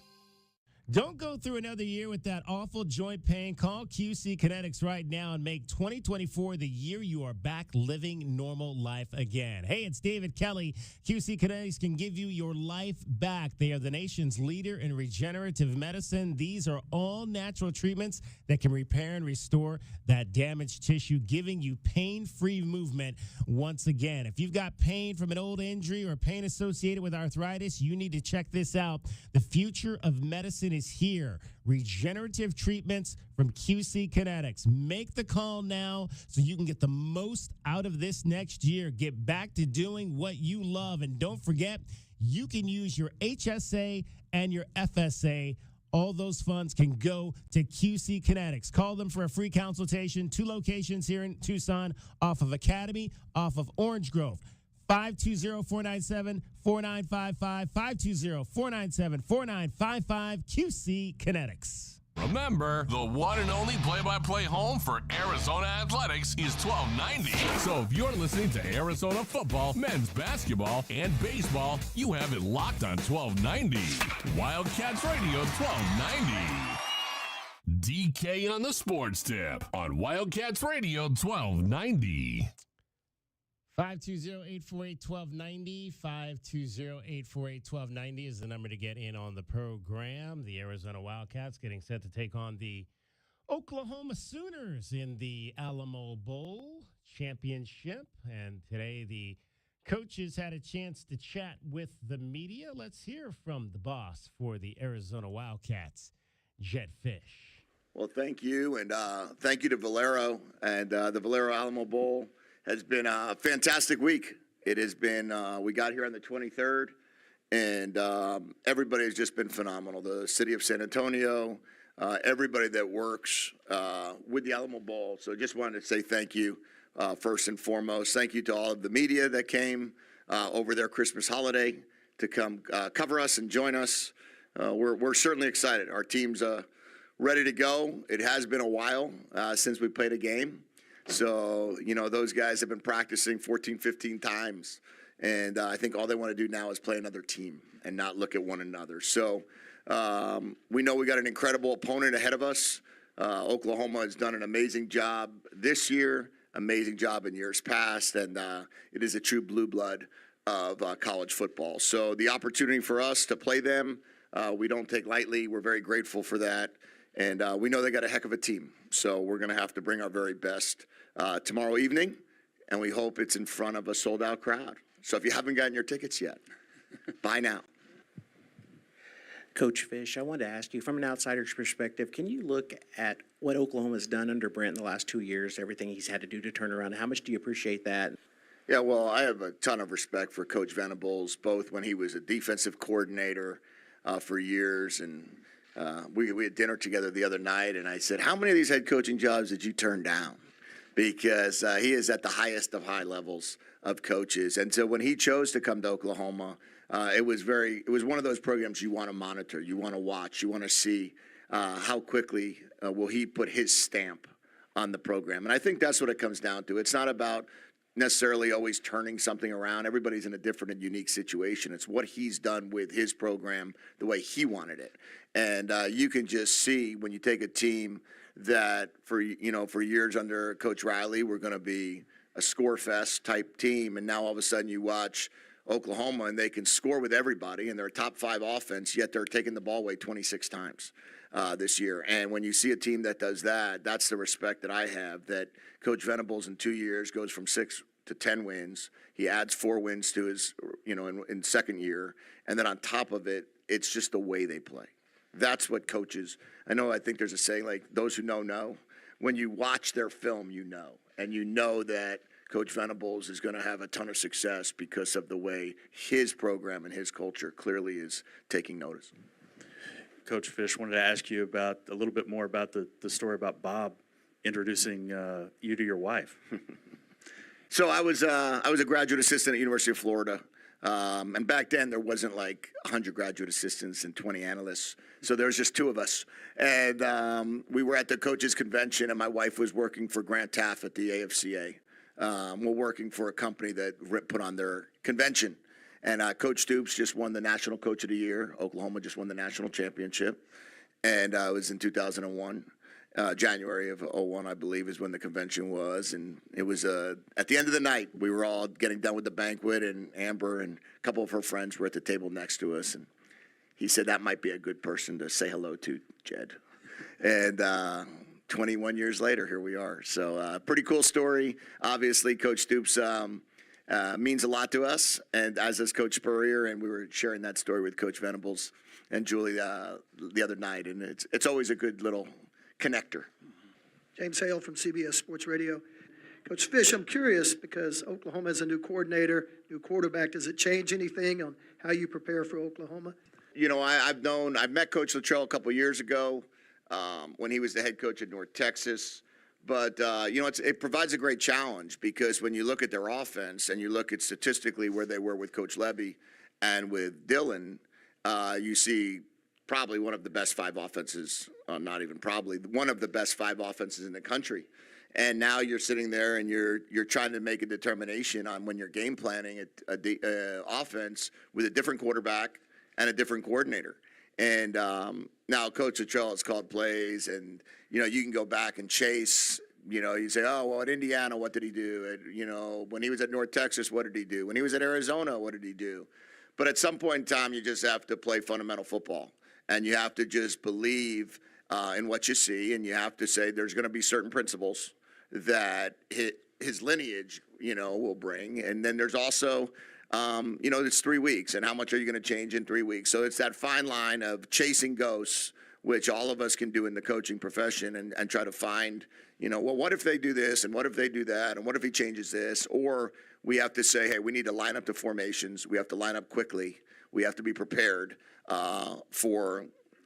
Don't go through another year with that awful joint pain. Call QC Kinetics right now and make 2024 the year you are back living normal life again. Hey, it's David Kelly. QC Kinetics can give you your life back. They are the nation's leader in regenerative medicine. These are all natural treatments that can repair and restore that damaged tissue, giving you pain-free movement once again. If you've got pain from an old injury or pain associated with arthritis, you need to check this out. The future of medicine is here. Regenerative treatments from QC Kinetics. Make the call now so you can get the most out of this next year. Get back to doing what you love. And don't forget, you can use your HSA and your FSA. All those funds can go to QC Kinetics. Call them for a free consultation. 2 locations here in Tucson, off of Academy, off of Orange Grove. 520-497-4955, 520-497-4955, QC Kinetics. Remember, the one and only play-by-play home for Arizona Athletics is 1290. So if you're listening to Arizona football, men's basketball, and baseball, you have it locked on 1290. Wildcats Radio 1290. DK on the Sports Tip on Wildcats Radio 1290. 520-848-1290, 520-848-1290 is the number to get in on the program. The Arizona Wildcats getting set to take on the Oklahoma Sooners in the Alamo Bowl Championship. And today the coaches had a chance to chat with the media. Let's hear from the boss for the Arizona Wildcats, Jed Fish. Well, thank you, and thank you to Valero and the Valero Alamo Bowl. Has been a fantastic week. It has been, we got here on the 23rd, and everybody has just been phenomenal. The city of San Antonio, everybody that works with the Alamo Bowl. So just wanted to say thank you first and foremost. Thank you to all of the media that came over their Christmas holiday to come cover us and join us. We're certainly excited. Our team's ready to go. It has been a while since we played a game. So, you know, those guys have been practicing 14, 15 times. And I think all they want to do now is play another team and not look at one another. So We know we got an incredible opponent ahead of us. Oklahoma has done an amazing job this year, amazing job in years past, and it is a true blue blood of college football. So the opportunity for us to play them, we don't take lightly. We're very grateful for that, and we know they got a heck of a team. So we're going to have to bring our very best tomorrow evening, and we hope it's in front of a sold-out crowd. So if you haven't gotten your tickets yet, buy now. Coach Fish, I wanted to ask you, from an outsider's perspective, can you look at what Oklahoma's done under Brent in the last 2 years, everything he's had to do to turn around? How much do you appreciate that? Yeah, well, I have a ton of respect for Coach Venables, both when he was a defensive coordinator for years, and we had dinner together the other night, and I said, how many of these head coaching jobs did you turn down? Because he is at the highest of high levels of coaches. And so when he chose to come to Oklahoma, it was one of those programs you want to monitor, you want to watch, you want to see how quickly will he put his stamp on the program. And I think that's what it comes down to. It's not about necessarily always turning something around. Everybody's in a different and unique situation. It's what he's done with his program the way he wanted it. And you can just see when you take a team that for years under Coach Riley, we're going to be a score fest type team, and now all of a sudden you watch Oklahoma and they can score with everybody, and they're a top 5 offense, yet they're taking the ball away 26 times this year. And when you see a team that does that, that's the respect that I have, that Coach Venables in 2 years goes from 6 to 10 wins. He adds 4 wins to his, in second year, and then on top of it, it's just the way they play. That's what coaches, I think there's a saying like, those who know. When you watch their film, you know. And you know that Coach Venables is going to have a ton of success because of the way his program and his culture clearly is taking notice. Coach Fish, wanted to ask you about a little bit more about the story about Bob introducing you to your wife. So I was a graduate assistant at University of Florida. And back then there wasn't like 100 graduate assistants and 20 analysts. So there was just 2 of us. And we were at the coaches convention, and my wife was working for Grant Taft at the AFCA. We're working for a company that put on their convention. And Coach Stoops just won the National Coach of the Year. Oklahoma just won the national championship. And it was in 2001. January of 2001, I believe, is when the convention was. And it was at the end of the night, we were all getting done with the banquet, and Amber and a couple of her friends were at the table next to us. And he said, that might be a good person to say hello to, Jed. And 21 years later, here we are. So pretty cool story. Obviously, Coach Stoops means a lot to us, and as does Coach Spurrier, and we were sharing that story with Coach Venables and Julie the other night. And it's always a good little connector. James Hale from CBS Sports Radio. Coach Fish, I'm curious because Oklahoma has a new coordinator, new quarterback. Does it change anything on how you prepare for Oklahoma? I've met Coach Luttrell a couple years ago when he was the head coach at North Texas. But, it provides a great challenge because when you look at their offense and you look at statistically where they were with Coach Levy and with Dillon, you see probably one of the best 5 offenses, not even probably, one of the best 5 offenses in the country. And now you're sitting there and you're trying to make a determination on when you're game planning a offense with a different quarterback and a different coordinator. And now Coach Luttrell has called plays, and, you can go back and chase, you say, oh, well, at Indiana, what did he do? When he was at North Texas, what did he do? When he was at Arizona, what did he do? But at some point in time, you just have to play fundamental football, and you have to just believe in what you see, and you have to say there's going to be certain principles that his lineage, will bring. And then there's also, it's 3 weeks, and how much are you going to change in 3 weeks? So it's that fine line of chasing ghosts, which all of us can do in the coaching profession, and try to find, well, what if they do this, and what if they do that, and what if he changes this? Or we have to say, hey, we need to line up the formations. We have to line up quickly. We have to be prepared for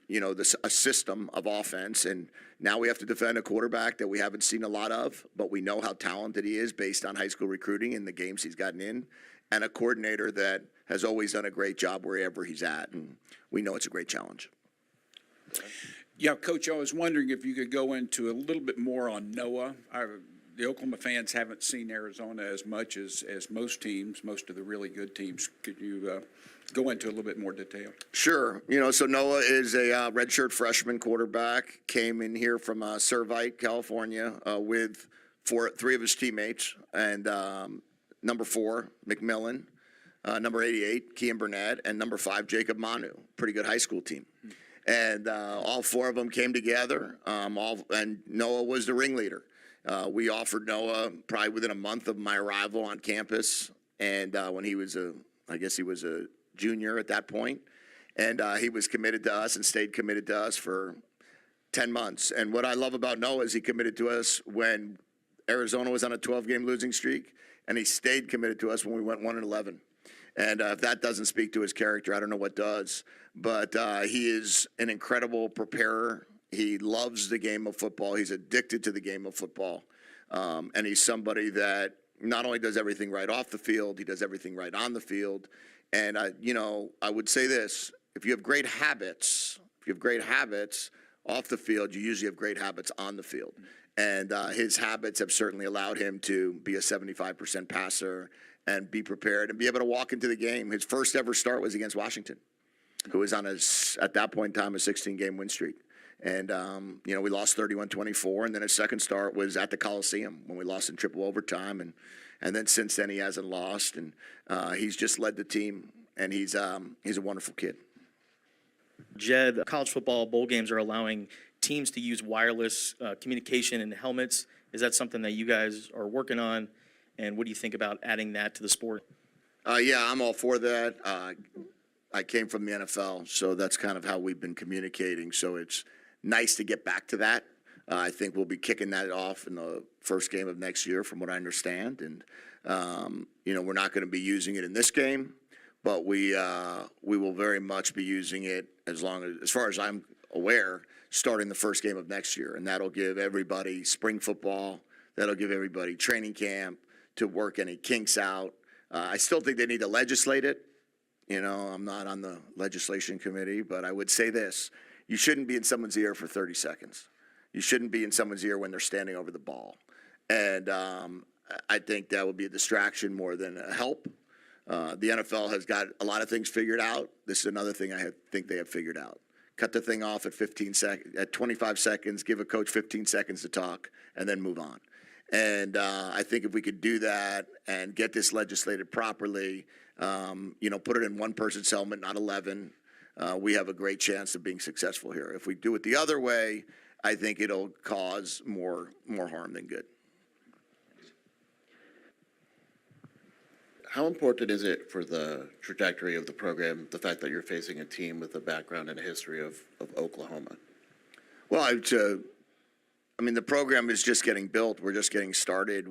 a system of offense. And now we have to defend a quarterback that we haven't seen a lot of, but we know how talented he is based on high school recruiting and the games he's gotten in, and a coordinator that has always done a great job wherever he's at. And we know it's a great challenge. Yeah, Coach, I was wondering if you could go into a little bit more on Noah. The Oklahoma fans haven't seen Arizona as much as most teams, most of the really good teams. Could you Go into a little bit more detail. Sure. So Noah is a redshirt freshman quarterback, came in here from Servite, California, with three of his teammates, and number 4, McMillan, number 88, Kean Burnett, and number 5, Jacob Manu. Pretty good high school team. And all 4 of them came together, and Noah was the ringleader. We offered Noah probably within a month of my arrival on campus, and when he was I guess he was a junior at that point, and he was committed to us and stayed committed to us for 10 months. And what I love about Noah is he committed to us when Arizona was on a 12-game losing streak, and he stayed committed to us when we went 1-11. And if that doesn't speak to his character, I don't know what does. But he is an incredible preparer. He loves the game of football. He's addicted to the game of football. And he's somebody that not only does everything right off the field, he does everything right on the field. And, I would say this, if you have great habits off the field, you usually have great habits on the field. And his habits have certainly allowed him to be a 75% passer and be prepared and be able to walk into the game. His first ever start was against Washington, who was on at that point in time, a 16-game win streak. And, we lost 31-24, and then his second start was at the Coliseum when we lost in triple overtime. And then since then he hasn't lost, and he's just led the team, and he's a wonderful kid. Jed, college football bowl games are allowing teams to use wireless communication in helmets. Is that something that you guys are working on? And what do you think about adding that to the sport? Yeah, I'm all for that. I came from the NFL, so that's kind of how we've been communicating. So it's nice to get back to that. I think we'll be kicking that off in the first game of next year, from what I understand. And, we're not going to be using it in this game, but we will very much be using it as far as I'm aware, starting the first game of next year. And that'll give everybody spring football. That'll give everybody training camp to work any kinks out. I still think they need to legislate it. I'm not on the legislation committee, but I would say this. You shouldn't be in someone's ear for 30 seconds. You shouldn't be in someone's ear when they're standing over the ball. And I think that would be a distraction more than a help. The NFL has got a lot of things figured out. This is another thing I think they have figured out. Cut the thing off at 25 seconds, give a coach 15 seconds to talk, and then move on. And I think if we could do that and get this legislated properly, put it in one person's helmet, not 11, we have a great chance of being successful here. If we do it the other way, I think it'll cause more harm than good. How important is it for the trajectory of the program, the fact that you're facing a team with a background and a history of Oklahoma? Well, the program is just getting built. We're just getting started.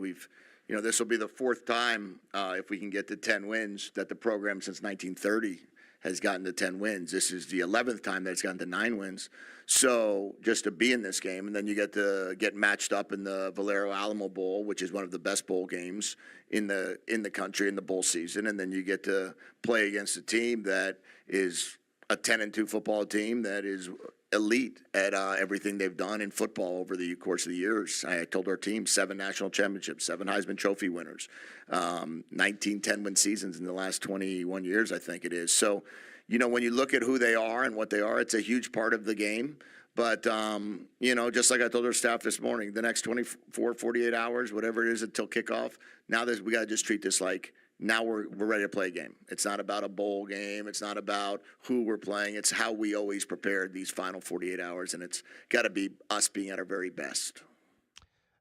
This will be the 4th time, if we can get to 10 wins, that the program since 1930 has gotten to 10 wins. This is the 11th time that it's gotten to 9 wins. So just to be in this game, and then you get to get matched up in the Valero Alamo Bowl, which is one of the best bowl games in the country in the bowl season, and then you get to play against a team that is a 10-2 football team that is elite at everything they've done in football over the course of the years. I told our team 7 national championships, 7 Heisman Trophy winners, 19 10-win seasons in the last 21 years, I think it is. So, when you look at who they are and what they are, it's a huge part of the game. But, just like I told our staff this morning, the next 24, 48 hours, whatever it is until kickoff, now we got to just treat this like now we're ready to play a game. It's not about a bowl game. It's not about who we're playing. It's how we always prepared these final 48 hours, and it's got to be us being at our very best.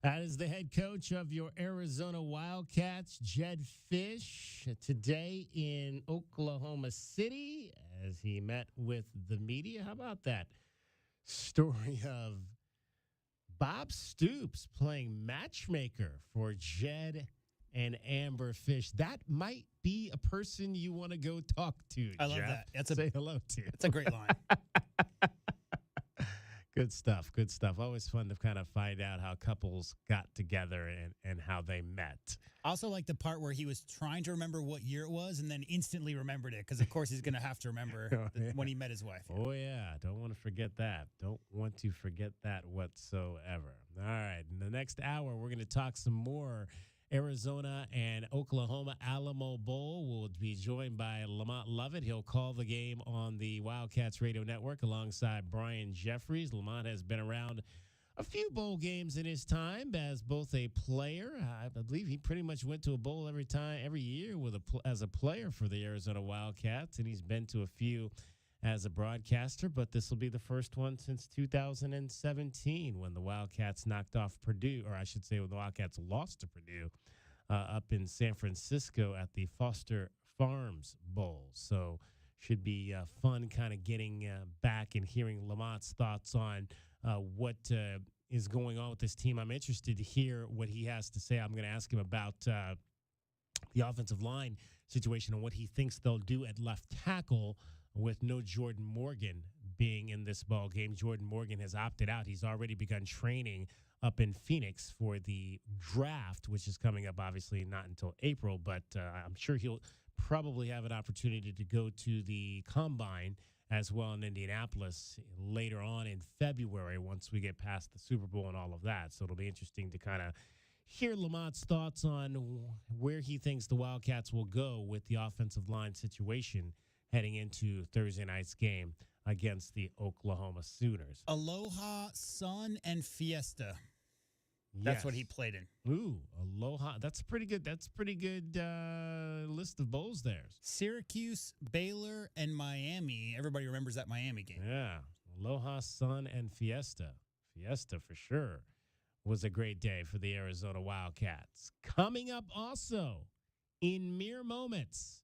That is the head coach of your Arizona Wildcats, Jed Fish, today in Oklahoma City as he met with the media. How about that story of Bob Stoops playing matchmaker for Jed and Amber Fish? That might be a person you want to go talk to, I love Jeff. that. Say hello to. It's a great line. Good stuff. Good stuff. Always fun to kind of find out how couples got together and how they met. I also like the part where he was trying to remember what year it was and then instantly remembered it because, of course, he's going to have to remember when he met his wife. Oh, yeah. Don't want to forget that. Don't want to forget that whatsoever. All right. In the next hour, we're going to talk some more Arizona and Oklahoma Alamo Bowl. We'll be joined by Lamont Lovett. He'll call the game on the Wildcats Radio Network alongside Brian Jeffries. Lamont has been around a few bowl games in his time as both a player. I believe he pretty much went to a bowl every year as a player for the Arizona Wildcats, and he's been to a few as a broadcaster, but this will be the first one since 2017 when the Wildcats knocked off Purdue, or I should say when the Wildcats lost to Purdue up in San Francisco at the Foster Farms Bowl. So should be fun kind of getting back and hearing Lamont's thoughts on what is going on with this team. I'm interested to hear what he has to say. I'm going to ask him about the offensive line situation and what he thinks they'll do at left tackle with no Jordan Morgan being in this ball game. Jordan Morgan has opted out. He's already begun training up in Phoenix for the draft, which is coming up obviously not until April, but I'm sure he'll probably have an opportunity to go to the combine as well in Indianapolis later on in February once we get past the Super Bowl and all of that. So it'll be interesting to kind of hear Lamont's thoughts on where he thinks the Wildcats will go with the offensive line situation heading into Thursday night's game against the Oklahoma Sooners. Aloha, Sun, and Fiesta. That's what he played in. Ooh, Aloha. That's pretty good. That's pretty good list of bowls there. Syracuse, Baylor, and Miami. Everybody remembers that Miami game. Yeah. Aloha, Sun, and Fiesta. Fiesta for sure was a great day for the Arizona Wildcats. Coming up also in mere moments,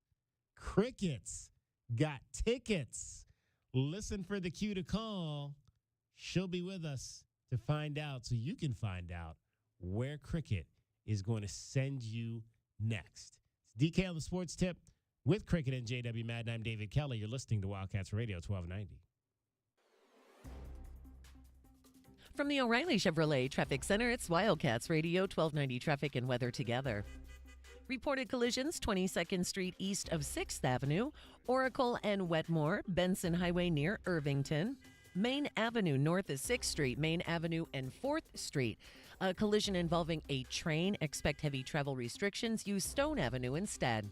Crickets got tickets. Listen for the cue to call. She'll be with us to find out, so you can find out where Cricket is going to send you next. It's DK on the Sports Tip with Cricket and JW Madden. I'm David Kelly. You're listening to Wildcats Radio 1290. From the O'Reilly Chevrolet Traffic Center, it's Wildcats Radio 1290 traffic and weather together. Reported collisions 22nd Street east of 6th Avenue, Oracle and Wetmore, Benson Highway near Irvington, Main Avenue north of 6th Street, Main Avenue and 4th Street. A collision involving a train. Expect heavy travel restrictions. Use Stone Avenue instead.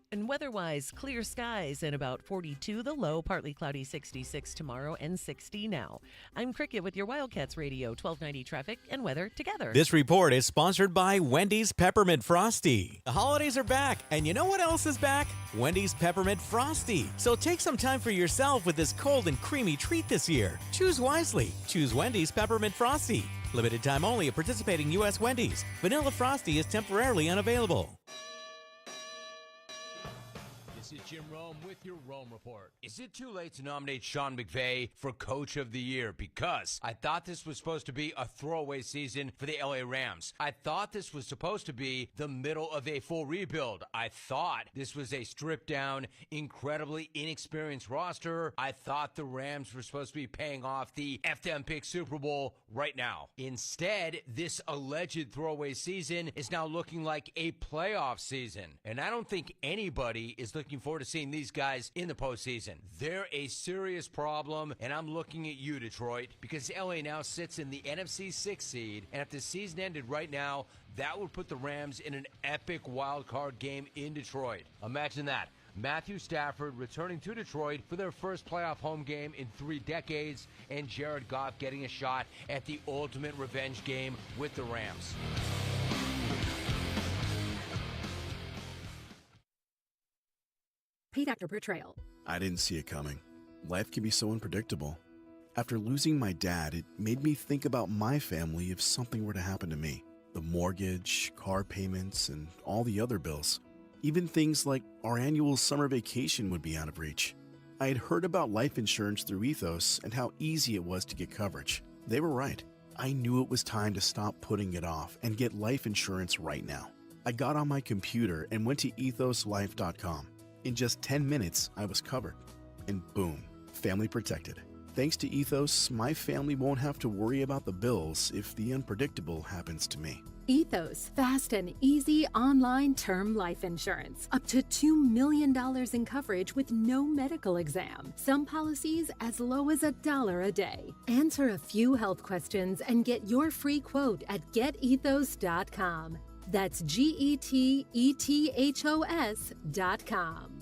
And weather-wise, clear skies and about 42 the low, partly cloudy 66 tomorrow and 60 now. I'm Cricket with your Wildcats Radio 1290 traffic and weather together. This report is sponsored by Wendy's Peppermint Frosty. The holidays are back, and you know what else is back? Wendy's Peppermint Frosty. So take some time for yourself with this cold and creamy treat this year. Choose wisely. Choose Wendy's Peppermint Frosty. Limited time only at participating U.S. Wendy's. Vanilla Frosty is temporarily unavailable. This is Jim Rome with your Rome Report. Is it too late to nominate Sean McVay for Coach of the Year? Because I thought this was supposed to be a throwaway season for the LA Rams. I thought this was supposed to be the middle of a full rebuild. I thought this was a stripped down, incredibly inexperienced roster. I thought the Rams were supposed to be paying off the F them pick Super Bowl right now. Instead, this alleged throwaway season is now looking like a playoff season. And I don't think anybody is looking forward to seeing these guys in the postseason. They're a serious problem, and I'm looking at you, Detroit, because LA now sits in the NFC 6th seed, and if the season ended right now, that would put the Rams in an epic wild card game in Detroit. Imagine that. Matthew Stafford returning to Detroit for their first playoff home game in 3 decades, and Jared Goff getting a shot at the ultimate revenge game with the Rams. Paid actor portrayal. I didn't see it coming. Life can be so unpredictable. After losing my dad, it made me think about my family if something were to happen to me. The mortgage, car payments, and all the other bills. Even things like our annual summer vacation would be out of reach. I had heard about life insurance through Ethos and how easy it was to get coverage. They were right. I knew it was time to stop putting it off and get life insurance right now. I got on my computer and went to ethoslife.com. In just 10 minutes, I was covered. And boom, family protected. Thanks to Ethos, my family won't have to worry about the bills if the unpredictable happens to me. Ethos, fast and easy online term life insurance. Up to $2 million in coverage with no medical exam. Some policies as low as $1 a day. Answer a few health questions and get your free quote at getethos.com. That's GETETHOS.com.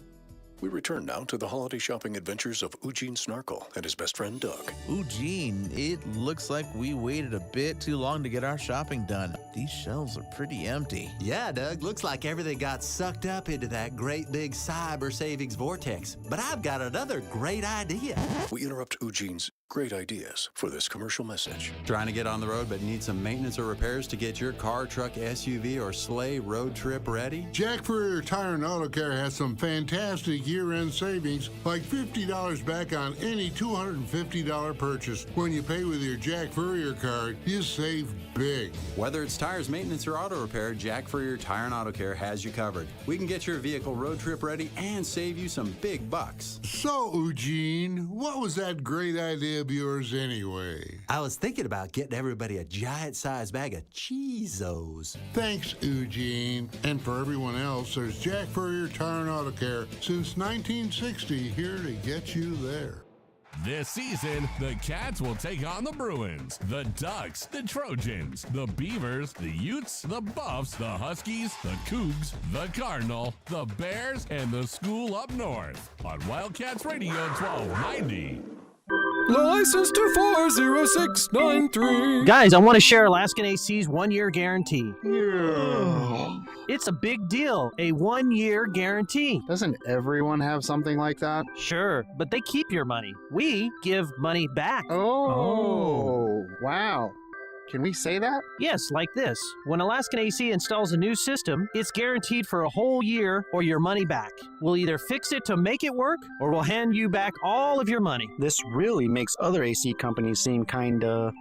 We return now to the holiday shopping adventures of Eugene Snarkle and his best friend Doug. Eugene, it looks like we waited a bit too long to get our shopping done. These shelves are pretty empty. Yeah, Doug, looks like everything got sucked up into that great big cyber savings vortex. But I've got another great idea. We interrupt Eugene's great ideas for this commercial message. Trying to get on the road but need some maintenance or repairs to get your car, truck, SUV, or sleigh road trip ready? Jack Furrier Tire and Auto Care has some fantastic year-end savings, like $50 back on any $250 purchase. When you pay with your Jack Furrier card, you save big. Whether it's tires, maintenance, or auto repair, Jack Furrier Tire and Auto Care has you covered. We can get your vehicle road trip ready and save you some big bucks. So, Eugene, what was that great idea of yours anyway? I was thinking about getting everybody a giant-sized bag of Cheezos. Thanks, Eugene. And for everyone else, there's Jack Furrier Tire and Auto Care since 1960 here to get you there. This season, the Cats will take on the Bruins, the Ducks, the Trojans, the Beavers, the Utes, the Buffs, the Huskies, the Cougs, the Cardinal, the Bears, and the School up north on Wildcats Radio 1290. License to 40693. Guys, I want to share Alaskan AC's 1-year guarantee. It's a big deal, a 1-year guarantee. Doesn't everyone have something like that? Sure, but they keep your money. We give money back. Oh, wow. Can we say that? Yes, like this. When Alaskan AC installs a new system, it's guaranteed for a whole year or your money back. We'll either fix it to make it work or we'll hand you back all of your money. This really makes other AC companies seem kinda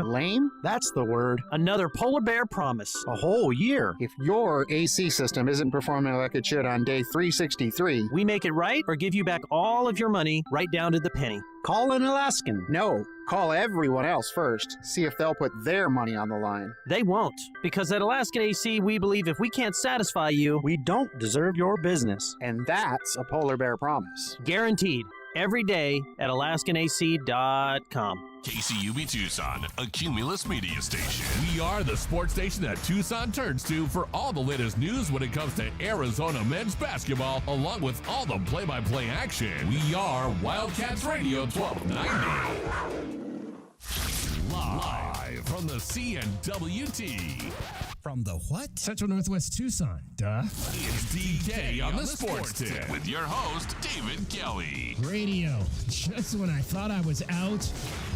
lame? That's the word. Another polar bear promise. A whole year. If your AC system isn't performing like it should on day 363, we make it right or give you back all of your money right down to the penny. Call an Alaskan. No, call everyone else first. See if they'll put their money on the line. They won't, because at Alaskan AC, we believe if we can't satisfy you, we don't deserve your business. And that's a polar bear promise. Guaranteed. Every day at AlaskanAC.com. KCUB Tucson, a Cumulus media station. We are the sports station that Tucson turns to for all the latest news when it comes to Arizona men's basketball, along with all the play-by-play action. We are Wildcats Radio 1290. Live from the CNWT. From the what? Central Northwest Tucson. Duh. It's DK on the Sports Tip with your host, David Kelly. Radio. Just when I thought I was out,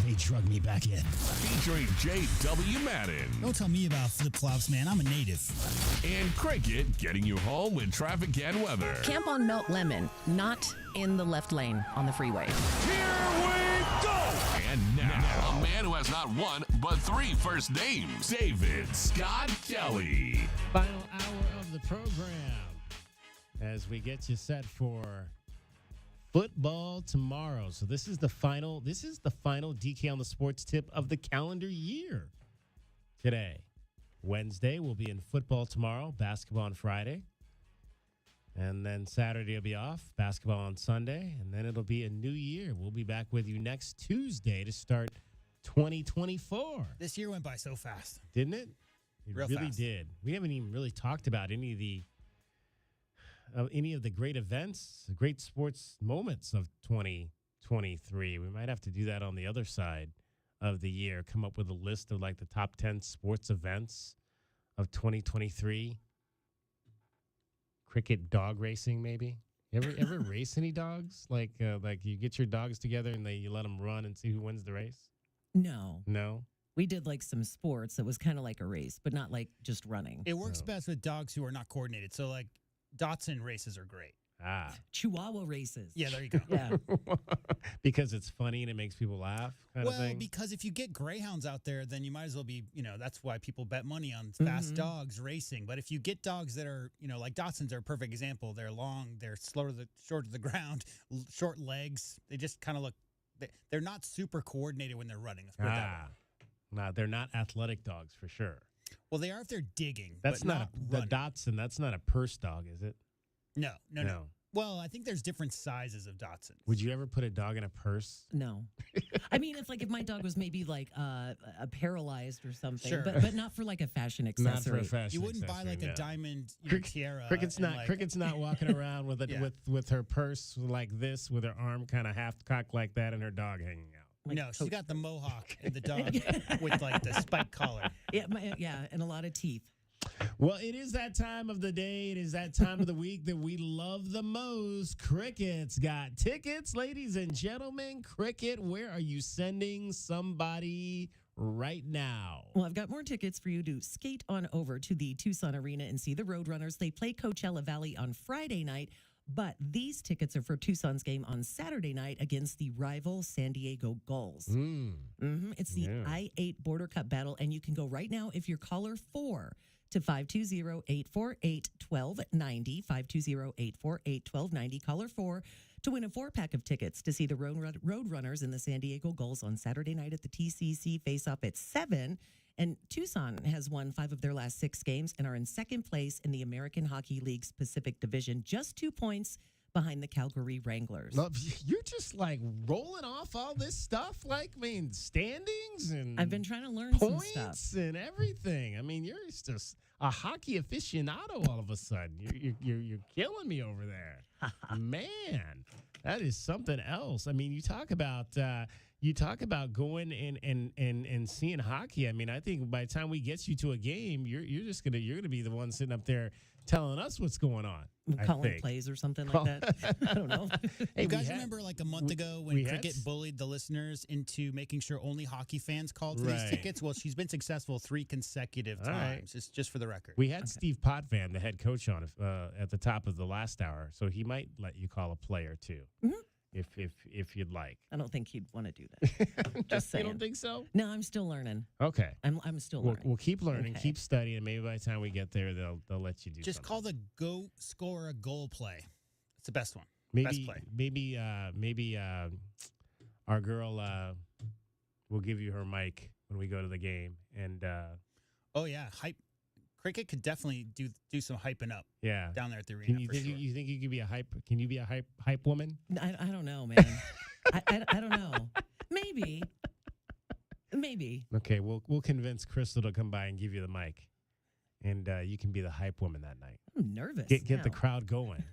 they drug me back in. Featuring J.W. Madden. Don't tell me about flip-flops, man. I'm a native. And Cricket getting you home with traffic and weather. Camp on Melt Lemon, not in the left lane on the freeway. Here we go! And now, a man who has not one, but 3 first names, David Scott Kelly. Final hour of the program as we get you set for football tomorrow. So this is the final DK on the Sports Tip of the calendar year today. Wednesday we'll be in football tomorrow, basketball on Friday. And then Saturday will be off, basketball on Sunday, and then it'll be a new year. We'll be back with you next Tuesday to start 2024. This year went by so fast. Didn't it? It Real really fast. did. We haven't even really talked about any of the great events, the great sports moments of 2023. We might have to do that on the other side of the year, come up with a list of like the top 10 sports events of 2023. Cricket dog racing, maybe. You ever race any dogs? Like you get your dogs together and you let them run and see who wins the race? No. No? We did like some sports that was kind of like a race, but not like just running. It works best with dogs who are not coordinated. So, like, Dachshund races are great. Chihuahua races. Yeah, there you go. Yeah. Because it's funny and it makes people laugh kind of thing? Because if you get greyhounds out there, then you might as well be, that's why people bet money on fast dogs racing. But if you get dogs that are, like Dachshunds are a perfect example. They're long, they're short to the ground, short legs. They just kind of look, they're not super coordinated when they're running. Let's put it that way. No, they're not athletic dogs for sure. Well, they are if they're digging. That's but not running. the Dachshund. That's not a purse dog, is it? No. Well, I think there's different sizes of Dachshunds. Would you ever put a dog in a purse? No. I mean, if my dog was maybe like paralyzed or something, Sure. but not for like a fashion accessory. Not for a fashion You wouldn't buy accessory, like no. a diamond tiara. Cricket's and, not like- Cricket's not walking around with with her purse like this, with her arm kind of half cocked like that, and her dog hanging out. No, she's got the mohawk and the dog with like the spike collar. Yeah, and a lot of teeth. Well, it is that time of the day. It is that time of the week that we love the most. Cricket's got tickets, ladies and gentlemen. Cricket, where are you sending somebody right now? Well, I've got more tickets for you to skate on over to the Tucson Arena and see the Roadrunners. They play Coachella Valley on Friday night, but these tickets are for Tucson's game on Saturday night against the rival San Diego Gulls. It's the I-8 Border Cup battle, and you can go right now if you're caller 4 to 520-848-1290, 520-848-1290, caller 4 to win a 4-pack of tickets to see the Roadrunners and the San Diego Gulls on Saturday night at the TCC face-off at 7. And Tucson has won 5 of their last 6 games and are in second place in the American Hockey League's Pacific Division, just 2 points behind the Calgary Wranglers. Love, you're just like rolling off all this stuff, like, I mean, standings and I've been trying to learn some points stuff. and everything. I mean, you're just a hockey aficionado all of a sudden. You're killing me over there, man. That is something else. I mean, you talk about going and seeing hockey. I mean, I think by the time we get you to a game, you're gonna be the one sitting up there telling us what's going on. Calling plays or something like that. I don't know. Hey, You guys remember like a month ago when we had Cricket bullied the listeners into making sure only hockey fans called for these Right. tickets? Well, she's been successful 3 consecutive All right. times. Just for the record. We had Steve Potvin, the head coach, on at the top of the last hour, so he might let you call a play or two if you'd like. I don't think he'd want to do that. Just saying. You don't think so? No, I'm still learning. Okay. I'm still learning. We'll keep learning, Okay. keep studying. Maybe by the time we get there, they'll let you do. Just something. call the go score a goal play. It's the best one. Best Maybe play. maybe our girl will give you her mic when we go to the game, and Oh yeah, hype. Cricket could definitely do some hyping up. yeah, Down there at the arena. Can you for think sure. you think you could be a hype? Can you be a hype woman? I don't know, man. I don't know. Maybe. Okay, we'll convince Crystal to come by and give you the mic, and you can be the hype woman that night. I'm nervous. Get the now. crowd going.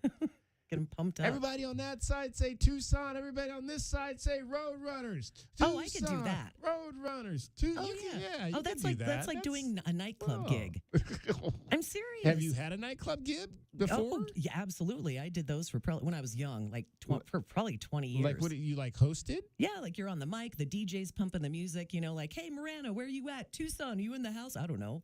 Get them pumped up. Everybody on that side say Tucson. Everybody on this side say Roadrunners. Oh, I could do Tucson, that. Roadrunners. Oh yeah. You Oh, can that's do like that. that's like doing a nightclub Oh. gig. I'm serious. Have you had a nightclub gig before? Oh, yeah, absolutely. I did those for when I was young, like for probably 20 years. Like what you like hosted? Yeah, like you're on the mic, the DJ's pumping the music, like, hey, Marana, where you at? Tucson, you in the house? I don't know.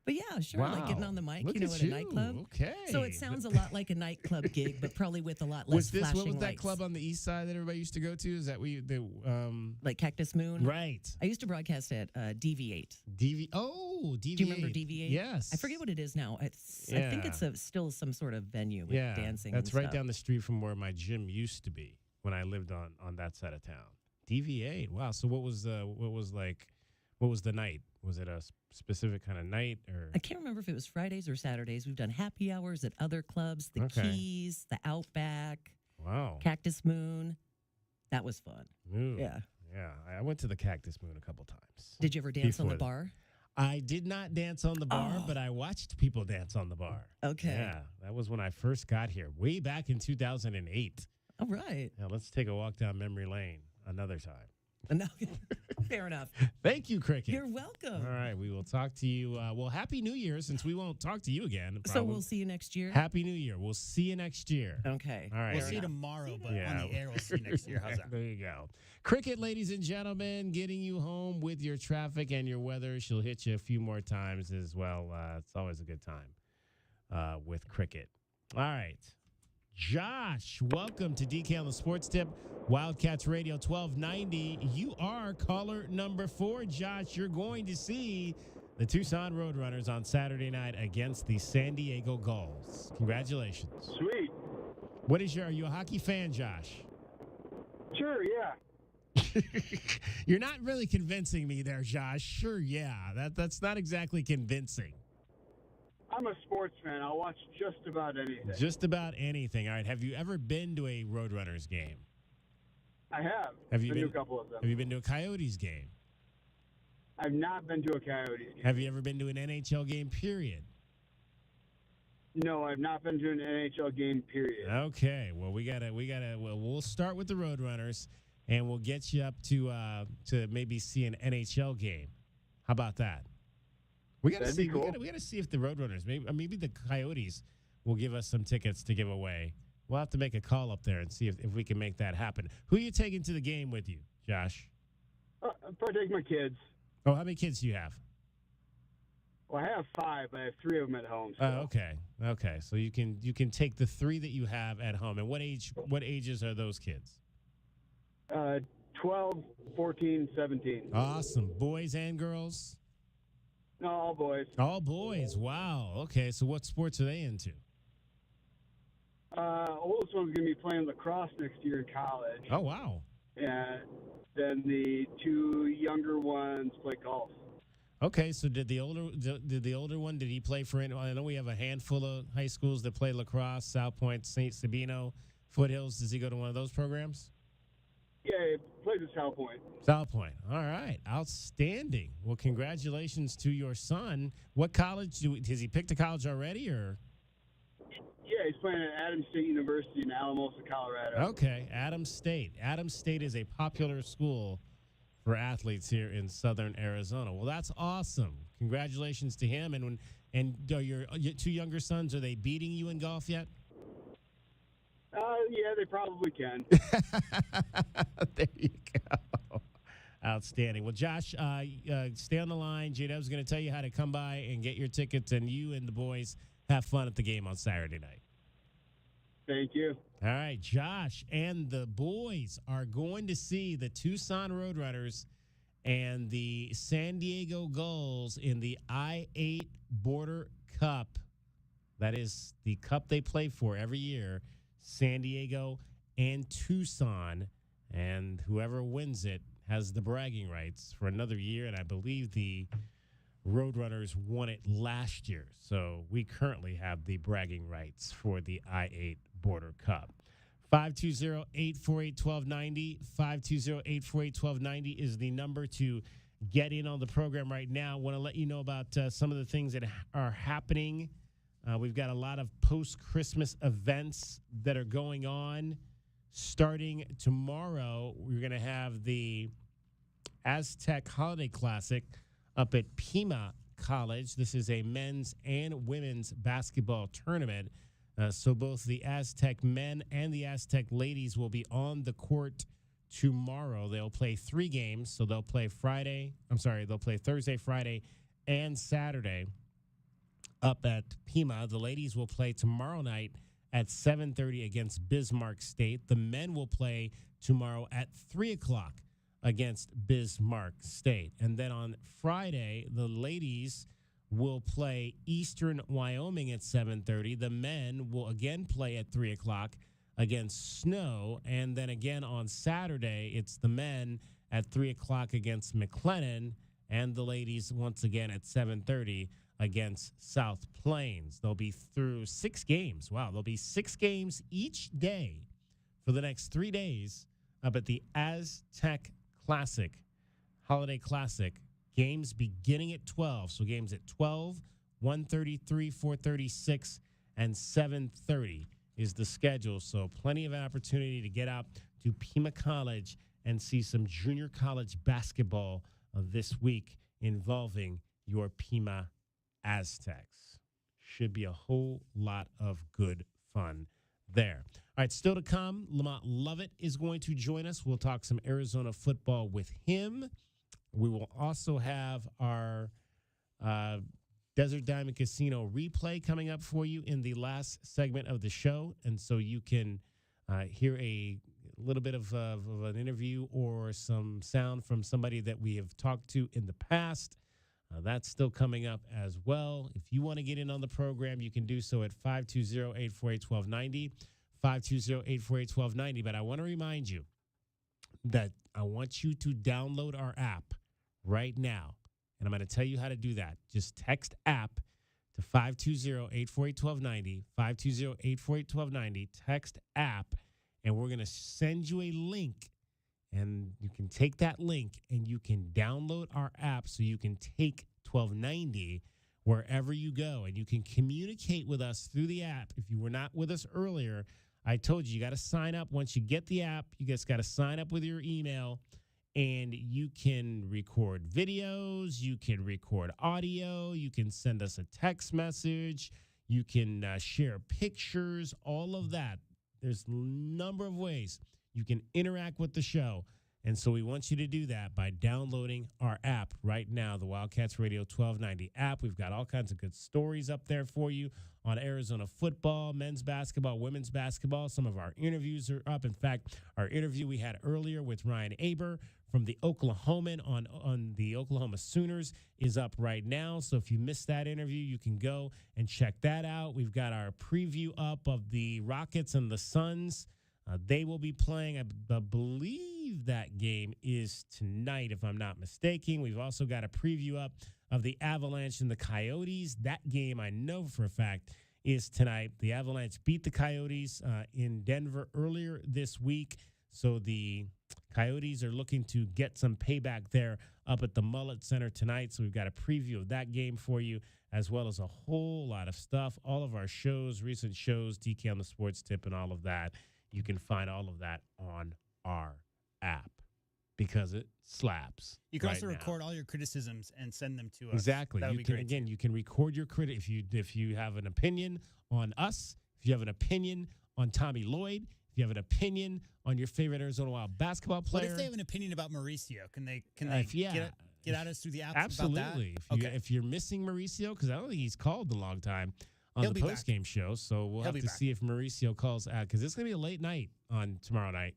But yeah, sure, like getting on the mic, Look at at a nightclub. Okay. So it sounds a lot like a nightclub gig, but probably with a lot less flashing what was that lights. club on the east side that everybody used to go to? Is that Like Cactus Moon? Right. I used to broadcast at DV8. DV8. Do you remember DV8? Yes. I forget what it is now. I think it's still some sort of venue with dancing. That's and right stuff. down the street from where my gym used to be when I lived on that side of town. DV8. Wow. So what was the night? Was it a specific kind of night or? I can't remember if it was Fridays or Saturdays. We've done happy hours at other clubs, the Okay. Keys, the Outback, Wow. Cactus Moon. That was fun. Ooh. Yeah. Yeah. I went to the Cactus Moon a couple times. Did you ever dance on the Before bar? I did not dance on the bar, but I watched people dance on the bar. Okay. Yeah. That was when I first got here, way back in 2008. All right. Now let's take a walk down memory lane another time. No, fair enough. Thank you, Cricket. You're welcome. All right, we will talk to you. Well, Happy New Year, since we won't talk to you again. So probably. we'll see you next year? Happy New Year. We'll see you next year. Okay. All right. We'll see you tomorrow, but on the air we'll see you next year. How's that? There you go. Cricket, ladies and gentlemen, getting you home with your traffic and your weather. She'll hit you a few more times as well. It's always a good time with Cricket. All right. Josh, welcome to DK on the Sports Tip, Wildcats Radio 1290. You are caller number 4, Josh. You're going to see the Tucson Roadrunners on Saturday night against the San Diego Gulls. Congratulations. Sweet. Are you a hockey fan, Josh? Sure, yeah. You're not really convincing me there, Josh. Sure, yeah. That's not exactly convincing. I'm a sports fan. I'll watch just about anything. Just about anything. All right. Have you ever been to a Roadrunners game? I have. Have you been been to a couple of them? Have you been to a Coyotes game? I've not been to a Coyotes game. Have you ever been to an NHL game, period? No, I've not been to an NHL game, period. Okay. Well, we'll start with the Roadrunners, and we'll get you up to maybe see an NHL game. How about that? We got to see. Cool. We got to see if the Roadrunners, maybe the Coyotes, will give us some tickets to give away. We'll have to make a call up there and see if we can make that happen. Who are you taking to the game with you, Josh? I'll probably take my kids. Oh, how many kids do you have? Well, I have 5. I have 3 of them at home. So. Okay. So you can take the 3 that you have at home. And what ages are those kids? 12, 14, 17. Awesome. Boys and girls? No, all boys. All boys. Wow. Okay. So what sports are they into? Oldest one's going to be playing lacrosse next year in college. Oh, wow. And then the 2 younger ones play golf. Okay, so did the older one, did he play for any? I know we have a handful of high schools that play lacrosse, South Point, St. Sabino, Foothills. Does he go to one of those programs? Yeah, he plays at South Point. South Point. All right. Outstanding. Well, congratulations to your son. What college? Has he picked a college already, or? Yeah, he's playing at Adams State University in Alamosa, Colorado. Okay, Adams State. Adams State is a popular school for athletes here in southern Arizona. Well, that's awesome. Congratulations to him. And are your 2 younger sons, are they beating you in golf yet? Yeah, they probably can. There you go. Outstanding. Well, Josh, stay on the line. J-Dub's going to tell you how to come by and get your tickets, and you and the boys have fun at the game on Saturday night. Thank you. All right, Josh and the boys are going to see the Tucson Roadrunners and the San Diego Gulls in the I-8 Border Cup. That is the cup they play for every year, San Diego and Tucson. And whoever wins it has the bragging rights for another year. And I believe the Roadrunners won it last year. So we currently have the bragging rights for the I-8 Border Cup. 520-848-1290. 520-848-1290 is the number to get in on the program right now. I want to let you know about some of the things that are happening. We've got a lot of post-Christmas events that are going on. Starting tomorrow, we're going to have the Aztec Holiday Classic up at Pima College. This is a men's and women's basketball tournament. So both the Aztec men and the Aztec ladies will be on the court tomorrow. They'll play 3 games. So they'll play Thursday, Friday, and Saturday up at Pima. The ladies will play tomorrow night at 7:30 against Bismarck State. The men will play tomorrow at 3 o'clock against Bismarck State. And then on Friday, the ladies will play Eastern Wyoming at 7:30. The men will again play at 3 o'clock against Snow. And then again on Saturday, it's the men at 3 o'clock against McLennan, and the ladies once again at 7:30 against South Plains. They'll be through 6 games. Wow, there'll be 6 games each day for the next 3 days up at the Aztec Classic, Holiday Classic. Games beginning at 12. So games at 12, 1:33, 4:36, and 7:30 is the schedule. So plenty of opportunity to get out to Pima College and see some junior college basketball this week involving your Pima Aztecs. Should be a whole lot of good fun there. All right, still to come, Lamont Lovett is going to join us. We'll talk some Arizona football with him. We will also have our Desert Diamond Casino replay coming up for you in the last segment of the show. And so you can hear a little bit of an interview or some sound from somebody that we have talked to in the past. That's still coming up as well. If you want to get in on the program, you can do so at 520-848-1290, 520-848-1290. But I want to remind you that I want you to download our app right now. And I'm going to tell you how to do that. Just text app to 520-848-1290, 520-848-1290, text app, and we're going to send you a link. And you can take that link and you can download our app so you can take 1290 wherever you go. And you can communicate with us through the app. If you were not with us earlier, I told you got to sign up. Once you get the app, you just got to sign up with your email. And you can record videos, you can record audio, you can send us a text message, you can share pictures, all of that. There's a number of ways you can interact with the show. And so we want you to do that by downloading our app right now, the Wildcats Radio 1290 app. We've got all kinds of good stories up there for you on Arizona football, men's basketball, women's basketball. Some of our interviews are up. In fact, our interview we had earlier with Ryan Aber from the Oklahoman on the Oklahoma Sooners is up right now. So if you missed that interview, you can go and check that out. We've got our preview up of the Rockets and the Suns. They will be playing, I believe that game is tonight, if I'm not mistaken. We've also got a preview up of the Avalanche and the Coyotes. That game, I know for a fact, is tonight. The Avalanche beat the Coyotes in Denver earlier this week. So the Coyotes are looking to get some payback there up at the Mullet Center tonight. So we've got a preview of that game for you, as well as a whole lot of stuff. All of our shows, recent shows, DK on the Sports Tip and all of that. You can find all of that on our app because it slaps. You can right also now. record all your criticisms and send them to us. Exactly. That would You be can great. again. You can record your critic if you have an opinion on us. If you have an opinion on Tommy Lloyd. If you have an opinion on your favorite Arizona Wild basketball player. What if they have an opinion about Mauricio? Can they get at us through the app Absolutely. about that? If you're missing Mauricio, because I don't think he's called in a long time on He'll the be back. post-game show, so we'll He'll have be to back. see if Mauricio calls out, because it's going to be a late night on tomorrow night.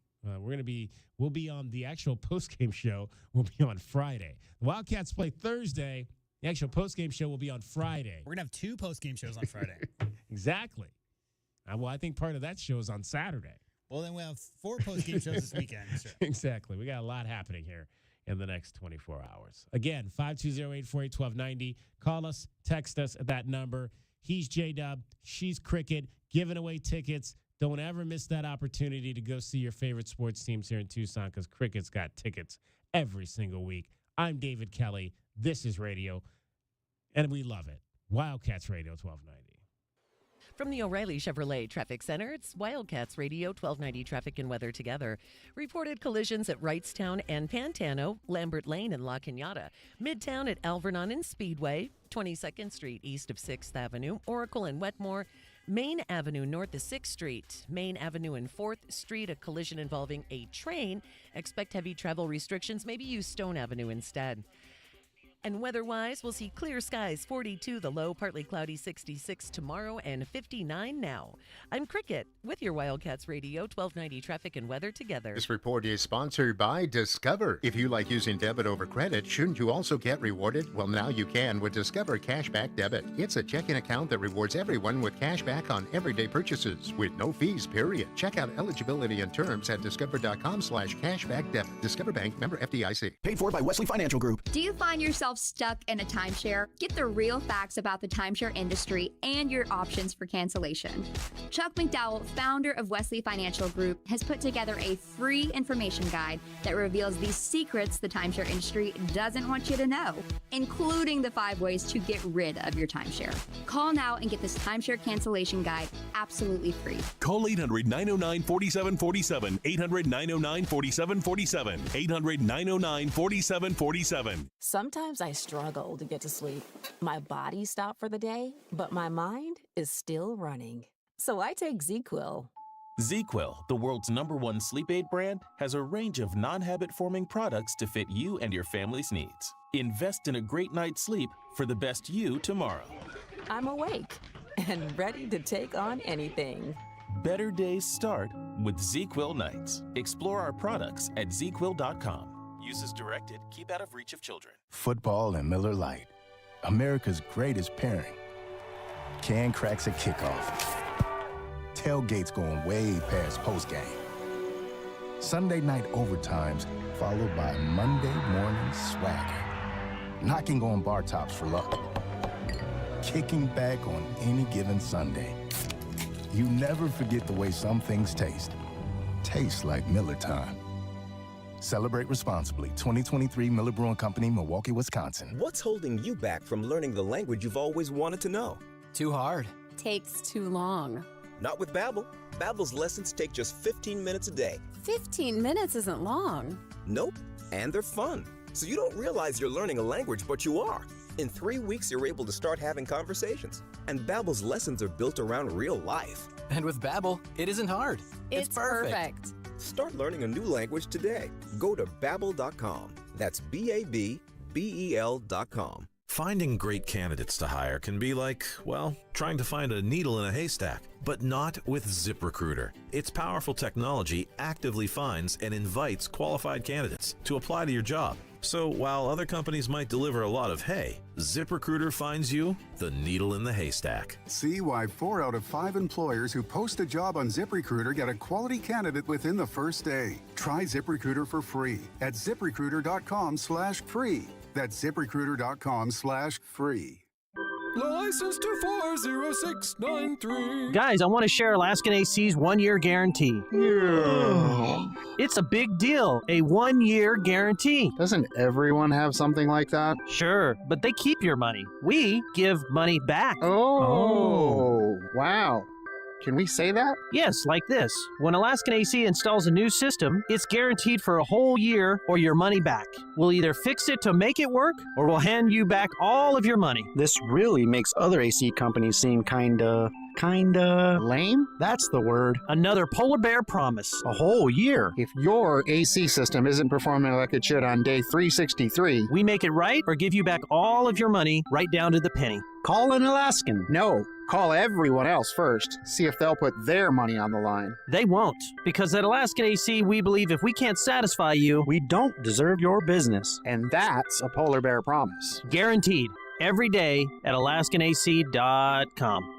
We'll be on the actual post-game show. We'll be on Friday. The Wildcats play Thursday. The actual post-game show will be on Friday. We're going to have 2 post-game shows on Friday. Exactly. Well, I think part of that show is on Saturday. Well, then we'll have 4 post-game shows this weekend. Sure. Exactly. We got a lot happening here in the next 24 hours. Again, 520-848-1290. Call us, text us at that number. He's J-Dub. She's Cricket. Giving away tickets. Don't ever miss that opportunity to go see your favorite sports teams here in Tucson, because Cricket's got tickets every single week. I'm David Kelly. This is radio, and we love it. Wildcats Radio 1290. From the O'Reilly Chevrolet Traffic Center, it's Wildcats Radio 1290 Traffic and Weather Together. Reported collisions at Wrightstown and Pantano, Lambert Lane and La Cañada, Midtown at Alvernon and Speedway, 22nd Street east of 6th Avenue, Oracle and Wetmore, Main Avenue north of 6th Street, Main Avenue and 4th Street, a collision involving a train. Expect heavy travel restrictions. Maybe use Stone Avenue instead. And weather-wise, we'll see clear skies, 42 the low, partly cloudy 66 tomorrow, and 59 now. I'm Cricket with your Wildcats Radio 1290 Traffic and Weather Together. This report is sponsored by Discover. If you like using debit over credit, shouldn't you also get rewarded? Well, now you can with Discover Cashback Debit. It's a checking account that rewards everyone with cash back on everyday purchases with no fees, period. Check out eligibility and terms at discover.com/cashbackdebit. Discover Bank, member FDIC. Paid for by Wesley Financial Group. Do you find yourself stuck in a timeshare? Get the real facts about the timeshare industry and your options for cancellation. Chuck McDowell, founder of Wesley Financial Group, has put together a free information guide that reveals the secrets the timeshare industry doesn't want you to know, including the 5 ways to get rid of your timeshare. Call now and get this timeshare cancellation guide absolutely free. Call 800-909-4747. 800-909-4747. 800-909-4747. Sometimes I struggle to get to sleep. My body stopped for the day, but my mind is still running. So I take ZQuil. ZQuil, the world's #1 sleep aid brand, has a range of non-habit-forming products to fit you and your family's needs. Invest in a great night's sleep for the best you tomorrow. I'm awake and ready to take on anything. Better days start with ZQuil nights. Explore our products at ZQuil.com. Use as directed. Keep out of reach of children. Football and Miller Lite, America's greatest pairing. Can cracks at kickoff. Tailgates going way past postgame. Sunday night overtimes followed by Monday morning swagger. Knocking on bar tops for luck. kicking back on any given Sunday. You never forget the way some things taste. Tastes like Miller time. Celebrate responsibly. 2023 Miller Brewing Company, Milwaukee, Wisconsin. What's holding you back from learning the language you've always wanted to know? Too hard. Takes too long. Not with Babbel. Babbel's lessons take just 15 minutes a day. 15 minutes isn't long. Nope. And they're fun. So you don't realize you're learning a language, but you are. In 3 weeks, you're able to start having conversations. And Babbel's lessons are built around real life. And with Babbel, it isn't hard. It's perfect. Start learning a new language today. Go to Babbel.com. That's Babbel.com. Finding great candidates to hire can be like, well, trying to find a needle in a haystack, but not with ZipRecruiter. Its powerful technology actively finds and invites qualified candidates to apply to your job. So while other companies might deliver a lot of hay, ZipRecruiter finds you the needle in the haystack. See why 4 out of 5 employers who post a job on ZipRecruiter get a quality candidate within the first day. Try ZipRecruiter for free at ZipRecruiter.com/free. That's ZipRecruiter.com/free. License to 40693. Guys, I want to share Alaskan AC's 1-year guarantee. Yeah. It's a big deal, a 1-year guarantee. Doesn't everyone have something like that? Sure, but they keep your money. We give money back. Oh. Wow. Can we say that? Yes, like this. When Alaskan AC installs a new system, it's guaranteed for a whole year or your money back. We'll either fix it to make it work or we'll hand you back all of your money. This really makes other AC companies seem kinda lame? That's the word. Another polar bear promise. A whole year. If your AC system isn't performing like it should on day 363, we make it right or give you back all of your money right down to the penny. Call an Alaskan. No. Call everyone else first. See if they'll put their money on the line. They won't. Because at Alaskan AC, we believe if we can't satisfy you, we don't deserve your business. And that's a polar bear promise. Guaranteed. Every day at AlaskanAC.com.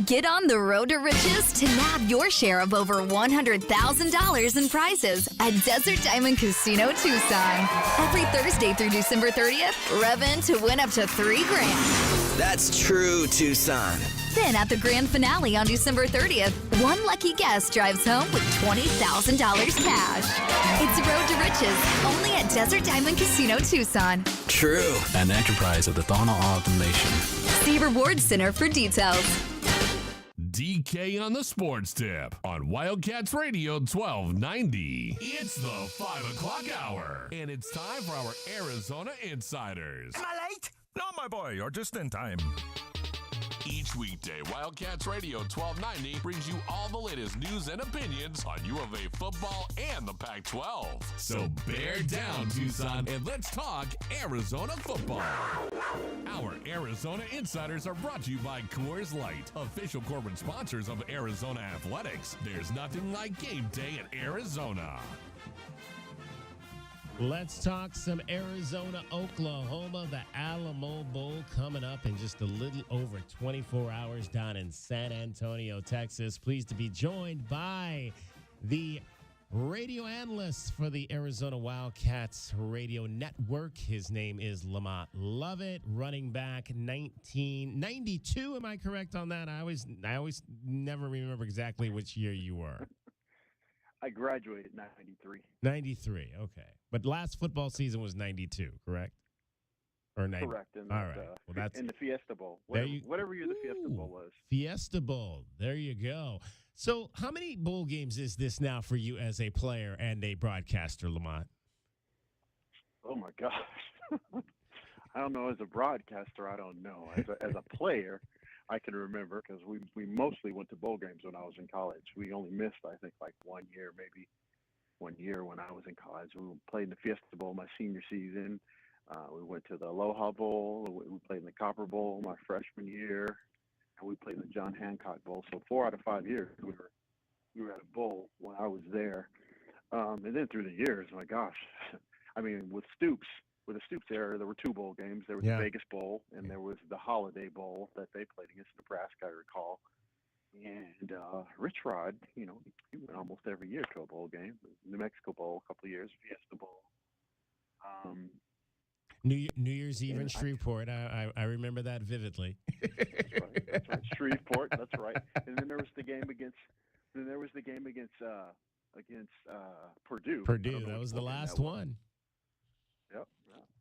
Get on the road to riches to nab your share of over $100,000 in prizes at Desert Diamond Casino Tucson. Every Thursday through December 30th, rev in to win up to $3,000. That's true, Tucson. Then at the grand finale on December 30th, one lucky guest drives home with $20,000 cash. It's Road to Riches, only at Desert Diamond Casino Tucson. True. An enterprise of the Thona Automation. See Rewards Center for details. DK on the Sports Tip on Wildcats Radio 1290. It's the 5 o'clock hour, and it's time for our Arizona Insiders. Am I late? No, my boy, you're just in time. Each weekday, Wildcats Radio 1290 brings you all the latest news and opinions on U of A football and the Pac-12. So bear down, Tucson, and let's talk Arizona football. Our Arizona Insiders are brought to you by Coors Light, official corporate sponsors of Arizona Athletics. There's nothing like game day at Arizona. Let's talk some Arizona, Oklahoma. The Alamo Bowl coming up in just a little over 24 hours down in San Antonio, Texas. Pleased to be joined by the radio analyst for the Arizona Wildcats Radio Network. His name is Lamont Lovett, running back 1992. Am I correct on that? I always never remember exactly which year you were. I graduated 93. 93, okay. But last football season was 92, correct? Or 90? Correct. In all right. Well, that's in the Fiesta Bowl. Whatever year the Fiesta Bowl was. Fiesta Bowl. There you go. So how many bowl games is this now for you as a player and a broadcaster, Lamont? Oh, my gosh. I don't know. As a broadcaster, I don't know. As a player, I can remember because we mostly went to bowl games when I was in college. We only missed, I think, like 1 year, maybe 1 year when I was in college. We played in the Fiesta Bowl my senior season. We went to the Aloha Bowl. We played in the Copper Bowl my freshman year. And we played in the John Hancock Bowl. So 4 out of 5 years we were at a bowl when I was there. And then through the years, my gosh, I mean, with the Stoops there were 2 bowl games. There was the Vegas Bowl and there was the Holiday Bowl that they played against Nebraska, I recall. And Rich Rod, he went almost every year to a bowl game. New Mexico Bowl, a couple of years, Fiesta Bowl. New Year's Eve in Shreveport. I remember that vividly. That's right. Shreveport. That's right. And then there was the game against. Purdue. Purdue. That was the last one. Yep.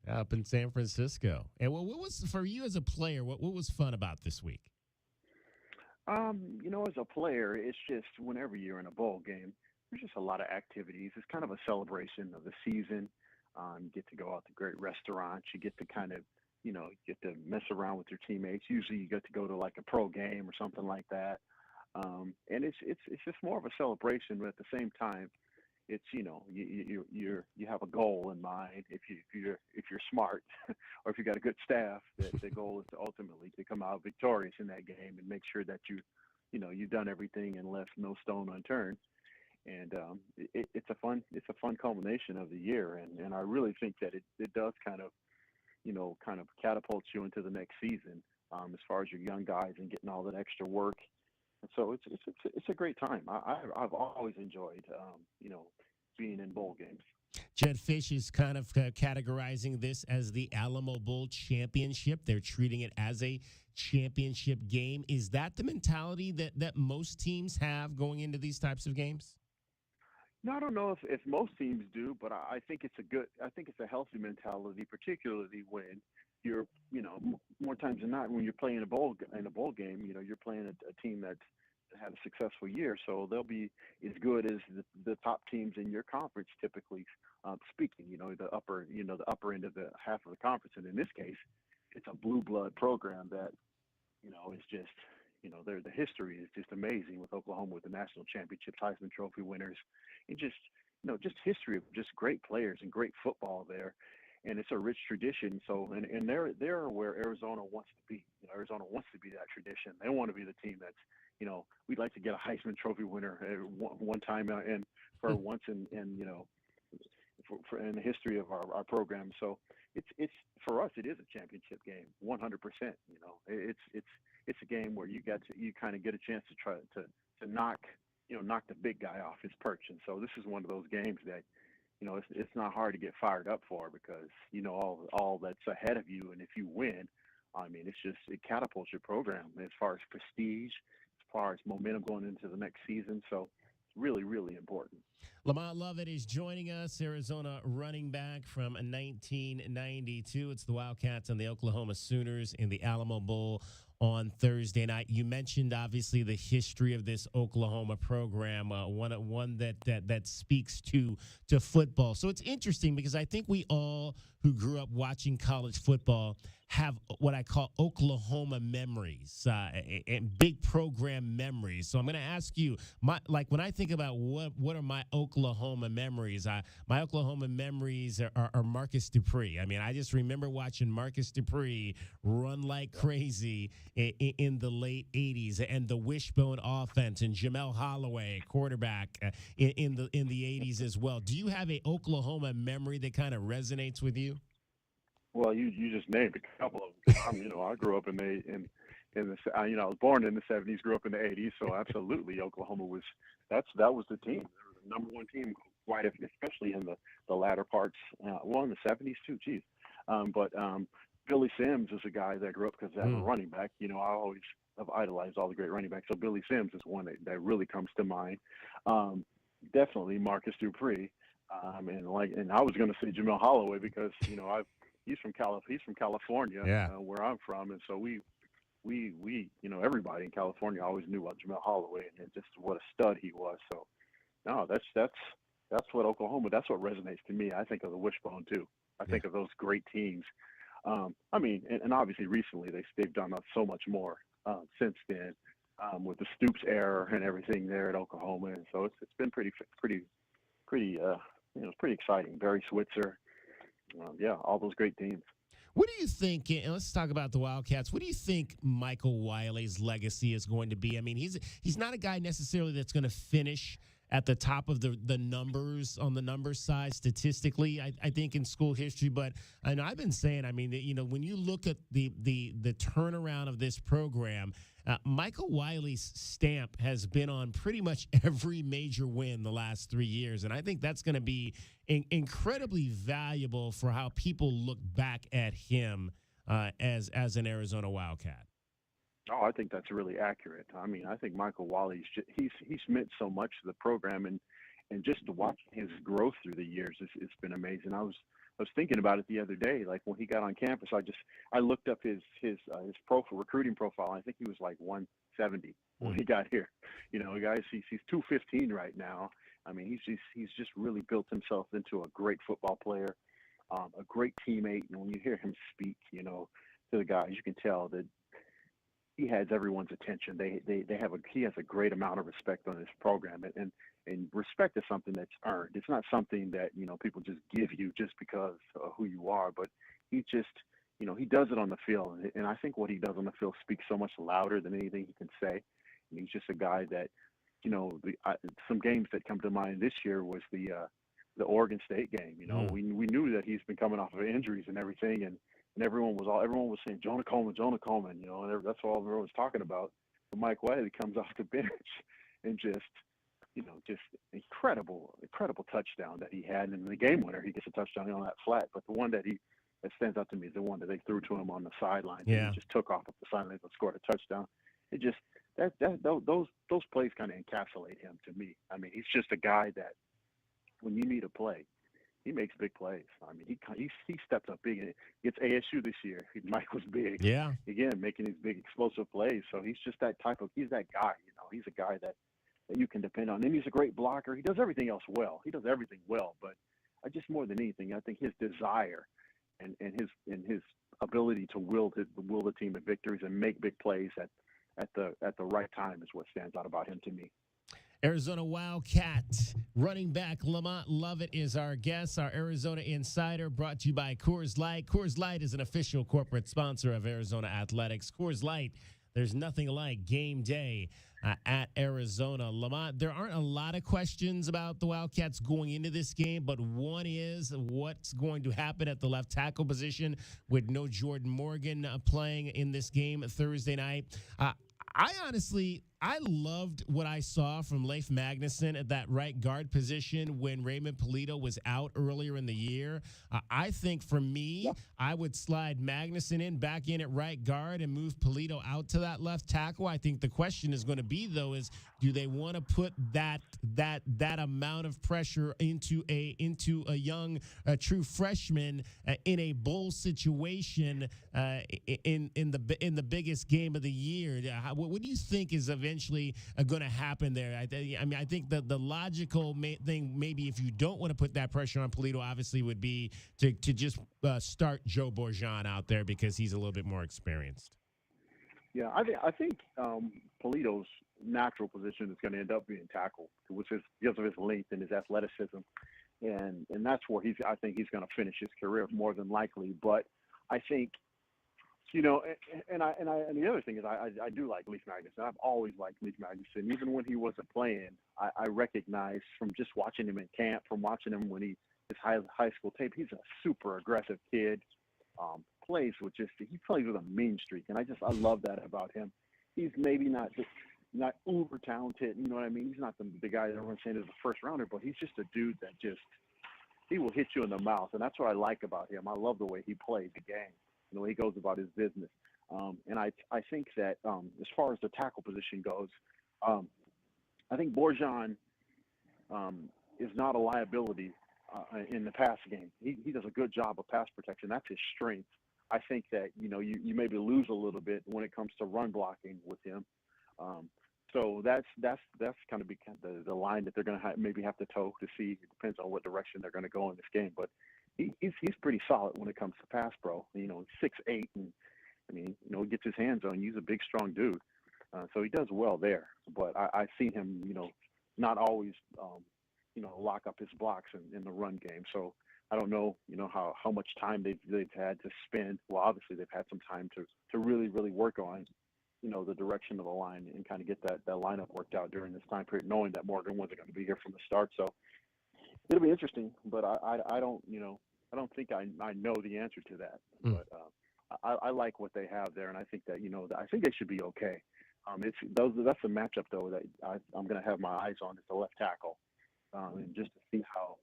Up in San Francisco. And what was for you as a player? What was fun about this week? As a player, it's just whenever you're in a bowl game, there's just a lot of activities. It's kind of a celebration of the season. You get to go out to great restaurants. You get to kind of, get to mess around with your teammates. Usually, you get to go to like a pro game or something like that. And it's just more of a celebration, but at the same time, it's you have a goal in mind. If you're smart, or if you got a good staff, the goal is to ultimately to come out victorious in that game and make sure that you've done everything and left no stone unturned. And it's a fun culmination of the year, and I really think that it does kind of catapult you into the next season as far as your young guys and getting all that extra work. And so it's a great time. I've always enjoyed being in bowl games. Jed Fish is kind of categorizing this as the Alamo Bowl championship. They're treating it as a championship game. Is that the mentality that most teams have going into these types of games? No, I don't know if most teams do, but I think it's a healthy mentality, particularly when you're, more times than not, when you're playing in a bowl game, you're playing a team that's had a successful year, so they'll be as good as the top teams in your conference, typically speaking. The upper end of the half of the conference, and in this case, it's a blue blood program that, is just, the history is just amazing with Oklahoma, with the national championships, Heisman Trophy winners, and just history of just great players and great football there. And it's a rich tradition. So, and they're where Arizona wants to be. Arizona wants to be that tradition. They want to be the team that's, we'd like to get a Heisman Trophy winner one time and for once in the history of our program. So it's for us, it is a championship game, 100%. It's a game where you kind of get a chance to try to knock the big guy off his perch. And so this is one of those games that, it's not hard to get fired up for, because all that's ahead of you, and if you win, I mean, it catapults your program as far as prestige, as far as momentum going into the next season. So it's really, really important. Lamont Lovett is joining us, Arizona running back from 1992. It's the Wildcats and the Oklahoma Sooners in the Alamo Bowl on Thursday night. You mentioned, obviously, the history of this Oklahoma program, one that speaks to football. So it's interesting because I think we all who grew up watching college football have what I call Oklahoma memories, and big program memories. So I'm going to ask you, when I think about what are my Oklahoma memories, my Oklahoma memories are Marcus Dupree. I mean, I just remember watching Marcus Dupree run like crazy in the late 80s, and the wishbone offense, and Jamel Holloway, quarterback, in the 80s as well. Do you have a Oklahoma memory that kind of resonates with you? Well, you just named a couple of them. I grew up I was born in the 70s, grew up in the 80s, so absolutely, Oklahoma was that was the team. They were the number one team, especially in the latter parts. In the 70s too. Geez, but Billy Sims is a guy that I grew up because as a running back. I always have idolized all the great running backs. So Billy Sims is one that really comes to mind. Definitely Marcus Dupree, and I was going to say Jamel Holloway because he's from California, where I'm from, and so we everybody in California always knew about Jamel Holloway and just what a stud he was. So no, that's what Oklahoma. That's what resonates to me. I think of the wishbone too. I think of those great teams. And obviously recently they've done so much more since then with the Stoops era and everything there at Oklahoma, and so it's been pretty exciting. Barry Switzer, all those great teams. What do you think, and let's talk about the Wildcats, what do you think Michael Wiley's legacy is going to be? I mean, he's not a guy necessarily that's going to finish at the top of the numbers on the number side statistically, I think, in school history. But I know I've been saying, I mean, when you look at the turnaround of this program, Michael Wiley's stamp has been on pretty much every major win the last 3 years. And I think that's going to be incredibly valuable for how people look back at him as an Arizona Wildcat. Oh, I think that's really accurate. I mean, I think Michael Wiley's he's meant so much to the program, and just to watch his growth through the years, it's been amazing. I was thinking about it the other day, like when he got on campus. I looked up his recruiting profile. I think he was like 170 when he got here. Guys, he's 215 right now. I mean, he's just really built himself into a great football player, a great teammate. And when you hear him speak, to the guys, you can tell that he has everyone's attention. He has a great amount of respect on his program, and respect is something that's earned. It's not something that people just give you just because of who you are, but he just he does it on the field, and I think what he does on the field speaks so much louder than anything he can say. And he's just a guy that some games that come to mind this year was the Oregon State game. We knew that he's been coming off of injuries and everything, and everyone was saying Jonah Coleman, and that's all everyone was talking about. But Mike Wiley comes off the bench and just incredible touchdown that he had. And in the game winner, he gets a touchdown on that flat. But the one that stands out to me is the one that they threw to him on the sideline. Yeah. He just took off the sideline and scored a touchdown. It just those plays kind of encapsulate him to me. I mean, he's just a guy that when you need a play, he makes big plays. I mean, he steps up big. It's ASU this year. Mike was big. Yeah. Again, making these big explosive plays. So he's just he's that guy. He's a guy that you can depend on. And he's a great blocker. He does everything else well. But I just more than anything, I think his desire and his ability to will the team to victories and make big plays at the right time is what stands out about him to me. Arizona Wildcat running back Lamont Lovett is our guest, our Arizona Insider, brought to you by Coors Light. Coors Light is an official corporate sponsor of Arizona Athletics. Coors Light, there's nothing like game day at Arizona. Lamont, there aren't a lot of questions about the Wildcats going into this game, but one is what's going to happen at the left tackle position with no Jordan Morgan playing in this game Thursday night. I loved what I saw from Leif Magnuson at that right guard position when Raymond Polito was out earlier in the year. I think for me, I would slide Magnuson back in at right guard and move Polito out to that left tackle. I think the question is going to be, though, is do they want to put that amount of pressure into a young true freshman in a bowl situation in the biggest game of the year? What do you think is eventually going to happen there? I think that the logical thing, maybe if you don't want to put that pressure on Polito, obviously would be to just start Joe Bourgeon out there because he's a little bit more experienced. Yeah, I think Polito's natural position is going to end up being tackle, because of his length and his athleticism, and that's where I think he's going to finish his career more than likely. But I think, and the other thing is I do like Leif Magnuson. I've always liked Leif Magnuson, even when he wasn't playing. I recognized from just watching him in camp, from watching him when his high school tape, he's a super aggressive kid. He plays with a mean streak, and I love that about him. He's maybe not uber talented, you know what I mean? He's not the guy that everyone's saying is a first rounder, but he's just a dude that he will hit you in the mouth, and that's what I like about him. I love the way he plays the game, and the way he goes about his business. And I think that as far as the tackle position goes, I think Bourgeon is not a liability in the pass game. He does a good job of pass protection. That's his strength. I think that you maybe lose a little bit when it comes to run blocking with him. So that's kind of the line that they're going to maybe have to toe to see. It depends on what direction they're going to go in this game. But he's pretty solid when it comes to pass pro. 6'8", and he gets his hands on you. He's a big, strong dude. So he does well there. But I've seen him, not always, lock up his blocks in the run game. So I don't know, how much time they've had to spend. Well, obviously they've had some time to really, really work on the direction of the line and kind of get that lineup worked out during this time period, knowing that Morgan wasn't going to be here from the start. So it'll be interesting, but I don't think I know the answer to that. But I like what they have there, and I think that I think they should be okay. That's a matchup though that I'm going to have my eyes on, is the left tackle, and just to see how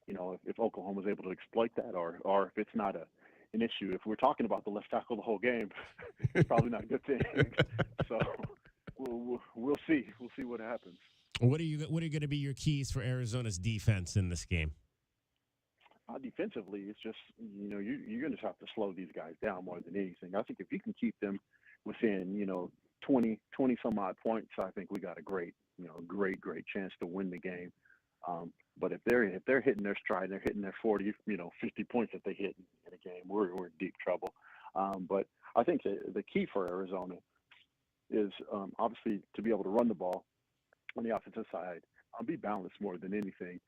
if Oklahoma's able to exploit that, or if it's not an issue. If we're talking about the left tackle the whole game, it's probably not a good thing. So we'll see. We'll see what happens. What are going to be your keys for Arizona's defense in this game? Defensively, it's just you're going to have to slow these guys down more than anything. I think if you can keep them within 20 some odd points, I think we got a great chance to win the game. But if they're hitting their stride, they're hitting their 40, 50 points that they hit in a game, we're in deep trouble. But I think the key for Arizona is obviously to be able to run the ball on the offensive side, be balanced more than anything.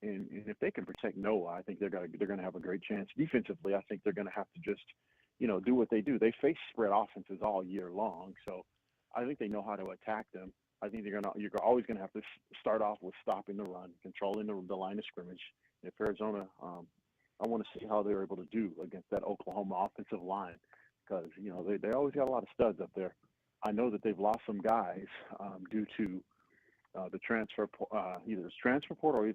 And if they can protect Noah, I think they're going to have a great chance. Defensively, I think they're going to have to just do what they do. They face spread offenses all year long, so I think they know how to attack them. I think you're always going to have to start off with stopping the run, controlling the line of scrimmage. If Arizona, I want to see how they're able to do against that Oklahoma offensive line, because they always got a lot of studs up there. I know that they've lost some guys due to the transfer, either it's transfer portal or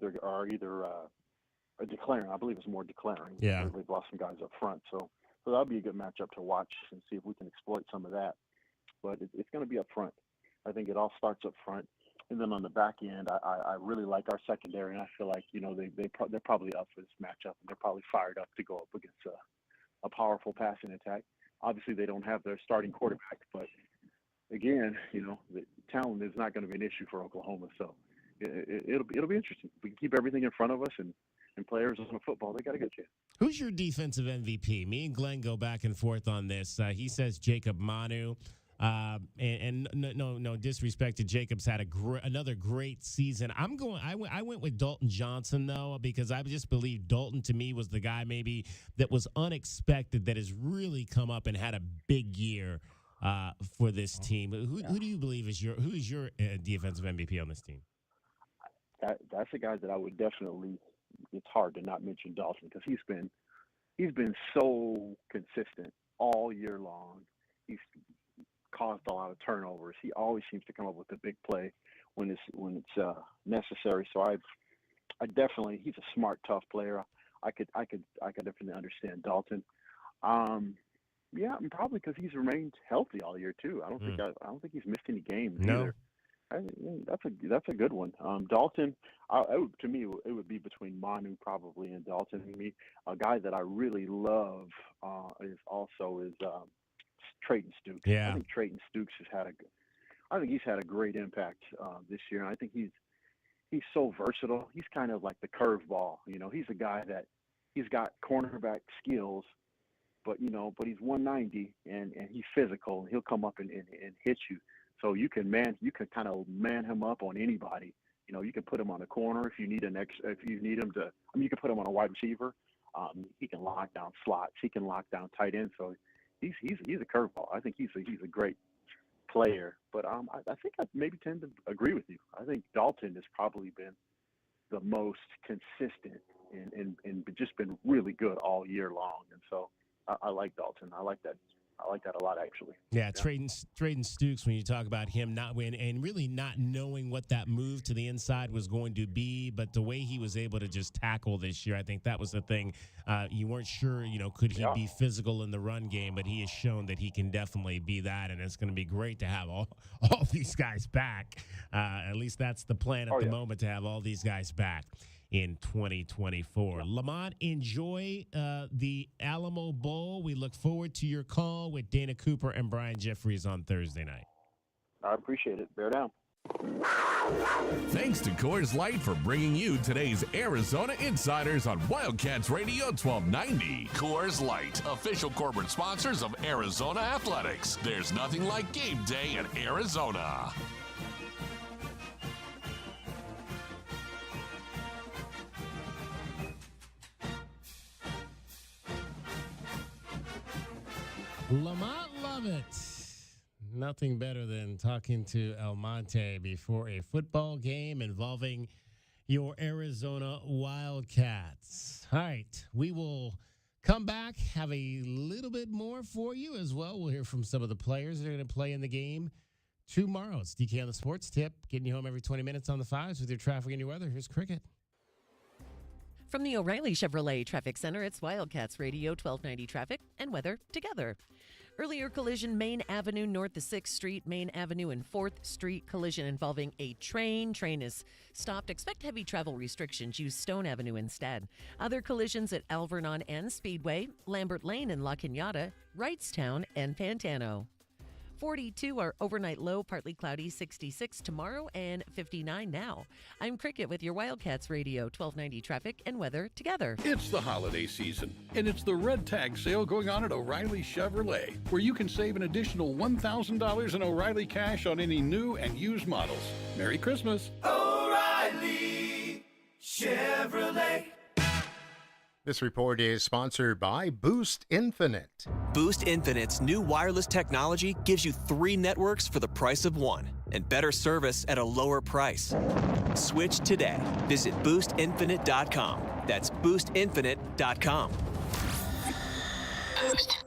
either declaring. I believe it's more declaring. Yeah, they've lost some guys up front, so that'll be a good matchup to watch and see if we can exploit some of that. But it's going to be up front. I think it all starts up front, and then on the back end, I really like our secondary, and I feel like they're probably up for this matchup, and they're probably fired up to go up against a powerful passing attack. Obviously, they don't have their starting quarterback, but again, the talent is not going to be an issue for Oklahoma, so it'll be interesting. If we can keep everything in front of us and players on football, they got a good chance. Who's your defensive MVP? Me and Glenn go back and forth on this. He says Jacob Manu. And no disrespect to Jacob's had another great season. I went with Dalton Johnson though, because I just believe Dalton to me was the guy maybe that was unexpected, that has really come up and had a big year for this team. Who do you believe is your defensive MVP on this team? That's a guy that I would definitely. It's hard to not mention Dalton, because he's been so consistent all year long. He's caused a lot of turnovers. He always seems to come up with a big play when it's necessary. So I definitely, he's a smart, tough player. I could definitely understand Dalton. Yeah, and probably because he's remained healthy all year too. I don't think he's missed any games either. That's a good one. Dalton, to me, it would be between Manu probably and Dalton. A guy that I really love is Trayton Stooks. Yeah. I think Trayton Stooks he's had a great impact this year, and I think he's so versatile. He's kind of like the curveball. He's a guy that he's got cornerback skills, but he's 190 and he's physical, and he'll come up and hit you. So you can kind of man him up on anybody. You can put him on a corner if you need him to. You can put him on a wide receiver. He can lock down slots. He can lock down tight ends. So he's a curveball. I think he's a great player. But I think I maybe tend to agree with you. I think Dalton has probably been the most consistent and just been really good all year long. And so I like Dalton. I like that a lot, actually. Yeah, Trayton Stooks, when you talk about him not winning and really not knowing what that move to the inside was going to be, but the way he was able to just tackle this year, I think that was the thing. You weren't sure, could he be physical in the run game, but he has shown that he can definitely be that, and it's going to be great to have all these guys back. At least that's the plan at the moment, to have all these guys back in 2024. Lamont, enjoy the Alamo Bowl. We look forward to your call with Dana Cooper and Brian Jeffries on Thursday night. I appreciate it. Bear down. Thanks to Coors Light for bringing you today's Arizona Insiders on Wildcats Radio 1290. Coors Light, official corporate sponsors of Arizona Athletics. There's nothing like game day in Arizona. Lamont Lovett. Nothing better than talking to El Monte before a football game involving your Arizona Wildcats. All right, we will come back, have a little bit more for you as well. We'll hear from some of the players that are going to play in the game tomorrow. It's DK on the Sports Tip, getting you home every 20 minutes on the fives with your traffic and your weather. Here's Cricket. From the O'Reilly Chevrolet Traffic Center, it's Wildcats Radio 1290 traffic and weather together. Earlier collision, Main Avenue north to 6th Street, Main Avenue and 4th Street collision involving a train. Train is stopped. Expect heavy travel restrictions. Use Stone Avenue instead. Other collisions at Alvernon and Speedway, Lambert Lane and La Cañada, Wrightstown and Pantano. 42 our overnight low, partly cloudy, 66 tomorrow and 59 now. I'm Cricket with your Wildcats Radio 1290 traffic and weather together. It's the holiday season, and it's the Red Tag sale going on at O'Reilly Chevrolet, where you can save an additional $1,000 in O'Reilly cash on any new and used models. Merry Christmas. O'Reilly Chevrolet. This report is sponsored by Boost Infinite. Boost Infinite's new wireless technology gives you 3 networks for the price of 1 and better service at a lower price. Switch today. Visit boostinfinite.com. That's boostinfinite.com. Boost.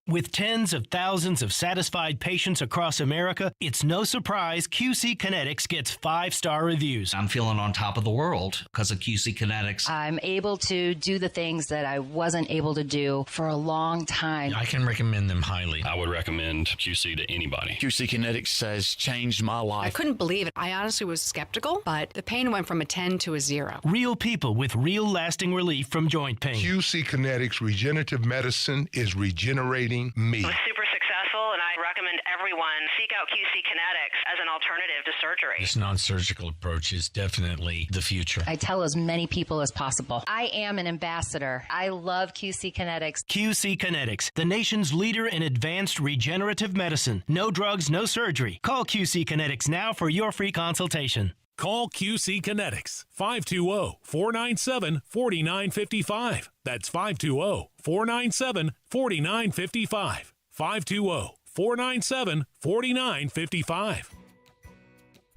With tens of thousands of satisfied patients across America, it's no surprise QC Kinetics gets 5-star reviews. I'm feeling on top of the world because of QC Kinetics. I'm able to do the things that I wasn't able to do for a long time. I can recommend them highly. I would recommend QC to anybody. QC Kinetics has changed my life. I couldn't believe it. I honestly was skeptical, but the pain went from a 10 to a 0. Real people with real lasting relief from joint pain. QC Kinetics Regenerative Medicine is regenerating me. It was super successful, and I recommend everyone seek out QC Kinetics as an alternative to surgery. This non-surgical approach is definitely the future. I tell as many people as possible. I am an ambassador. I love QC Kinetics. QC Kinetics, the nation's leader in advanced regenerative medicine. No drugs, no surgery. Call QC Kinetics now for your free consultation. Call QC Kinetics, 520-497-4955. That's 520-497-4955. 520-497-4955.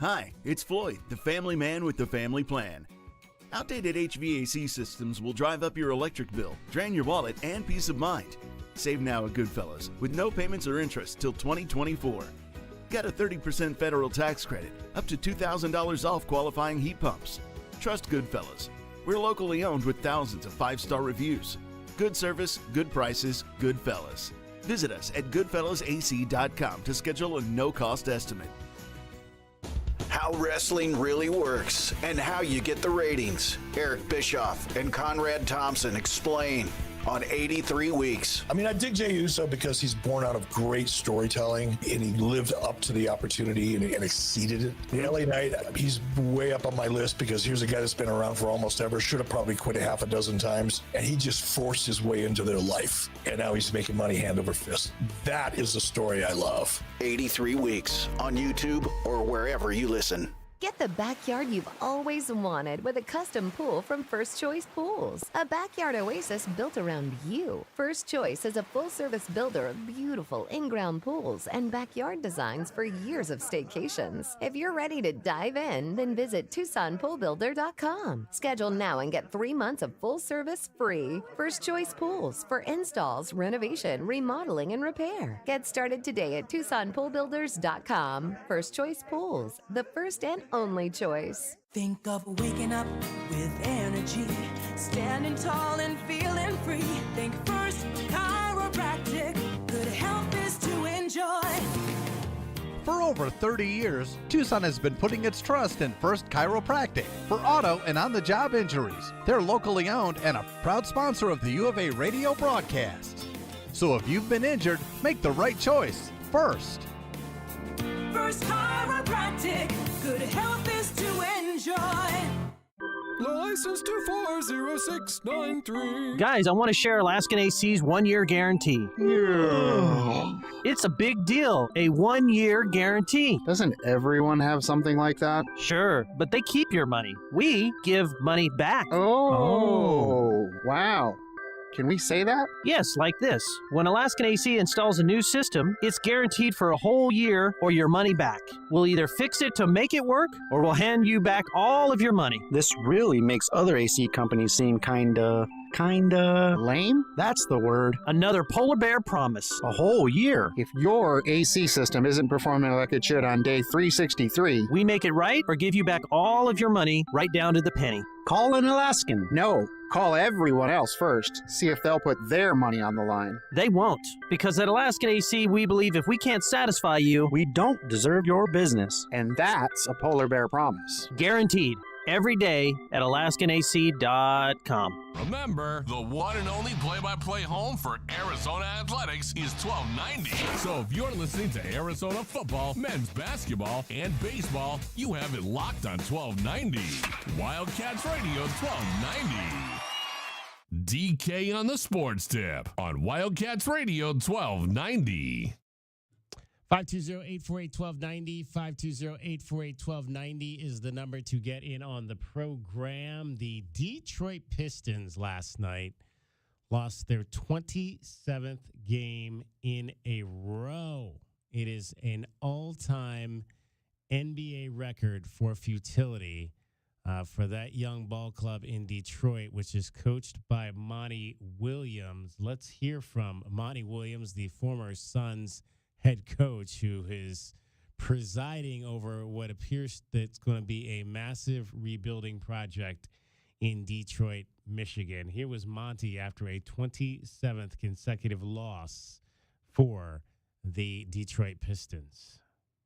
Hi, it's Floyd, the family man with the family plan. Outdated HVAC systems will drive up your electric bill, drain your wallet, and peace of mind. Save now at Goodfellas with no payments or interest till 2024. Got a 30% federal tax credit, up to $2,000 off qualifying heat pumps. Trust Goodfellas. We're locally owned with thousands of 5-star reviews. Good service, good prices, Goodfellas. Visit us at goodfellasac.com to schedule a no-cost estimate. How wrestling really works and how you get the ratings. Eric Bischoff and Conrad Thompson explain on 83 Weeks. I mean, I dig Jey Uso because he's born out of great storytelling, and he lived up to the opportunity and exceeded it. The LA Knight, he's way up on my list because here's a guy that's been around for almost ever, should have probably quit a half a dozen times, and he just forced his way into their life, and now he's making money hand over fist. That is the story I love. 83 Weeks on YouTube or wherever you listen. Get the backyard you've always wanted with a custom pool from First Choice Pools. A backyard oasis built around you. First Choice is a full-service builder of beautiful in-ground pools and backyard designs for years of staycations. If you're ready to dive in, then visit TucsonPoolBuilder.com. Schedule now and get 3 months of full service free. First Choice Pools for installs, renovation, remodeling, and repair. Get started today at TucsonPoolBuilders.com. First Choice Pools, the first and only choice. Think of waking up with energy, standing tall and feeling free. Think First Chiropractic, good health is to enjoy. For over 30 years, Tucson has been putting its trust in First Chiropractic for auto and on-the-job injuries. They're locally owned and a proud sponsor of the U of A radio broadcast. So if you've been injured, make the right choice first. First Chiropractic, good health is to enjoy. License 240693. Guys, I want to share Alaskan AC's 1-year guarantee. Yeah. It's a big deal, a 1-year guarantee. Doesn't everyone have something like that? Sure, but they keep your money. We give money back. Oh. Wow. Can we say that? Yes, like this. When Alaskan AC installs a new system, it's guaranteed for a whole year or your money back. We'll either fix it to make it work or we'll hand you back all of your money. This really makes other AC companies seem kinda lame? That's the word. Another polar bear promise. A whole year. If your AC system isn't performing like it should on day 363, we make it right or give you back all of your money right down to the penny. Call an Alaskan. No, call everyone else first. See if they'll put their money on the line. They won't, because at Alaskan AC, we believe if we can't satisfy you, we don't deserve your business. And that's a polar bear promise. Guaranteed. Every day at AlaskanAC.com. Remember, the one and only play-by-play home for Arizona Athletics is 1290. So if you're listening to Arizona football, men's basketball, and baseball, you have it locked on 1290. Wildcats Radio 1290. DK on the Sports Tip on Wildcats Radio 1290. 520-848-1290. 520-848-1290 is the number to get in on the program. The Detroit Pistons last night lost their 27th game in a row. It is an all-time NBA record for futility for that young ball club in Detroit, which is coached by Monty Williams. Let's hear from Monty Williams, the former Suns head coach, who is presiding over what appears that's going to be a massive rebuilding project in Detroit, Michigan. Here was Monty after a 27th consecutive loss for the Detroit Pistons.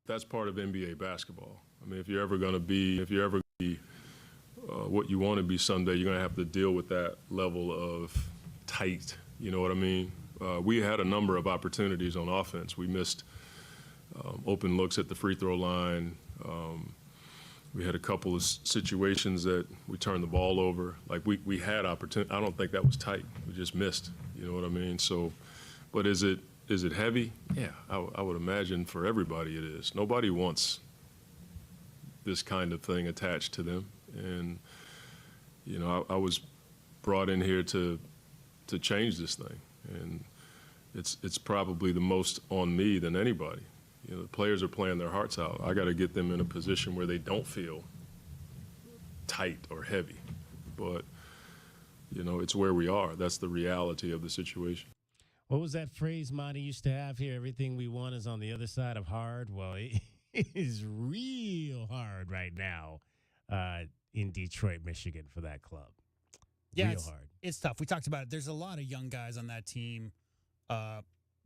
That's part of NBA basketball. I mean, if you're ever going to be what you want to be someday, you're going to have to deal with that level of tight. You know what I mean? We had a number of opportunities on offense. We missed open looks at the free throw line. We had a couple of situations that we turned the ball over. Like we had opportunity. I don't think that was tight. We just missed. You know what I mean? So, but is it heavy? Yeah, I would imagine for everybody it is. Nobody wants this kind of thing attached to them. And you know, I was brought in here to change this thing. And it's probably the most on me than anybody. You know, the players are playing their hearts out. I got to get them in a position where they don't feel tight or heavy. But, you know, it's where we are. That's the reality of the situation. What was that phrase Monty used to have here? Everything we want is on the other side of hard. Well, it is real hard right now in Detroit, Michigan for that club. Yeah, real hard. It's tough. We talked about it. There's a lot of young guys on that team.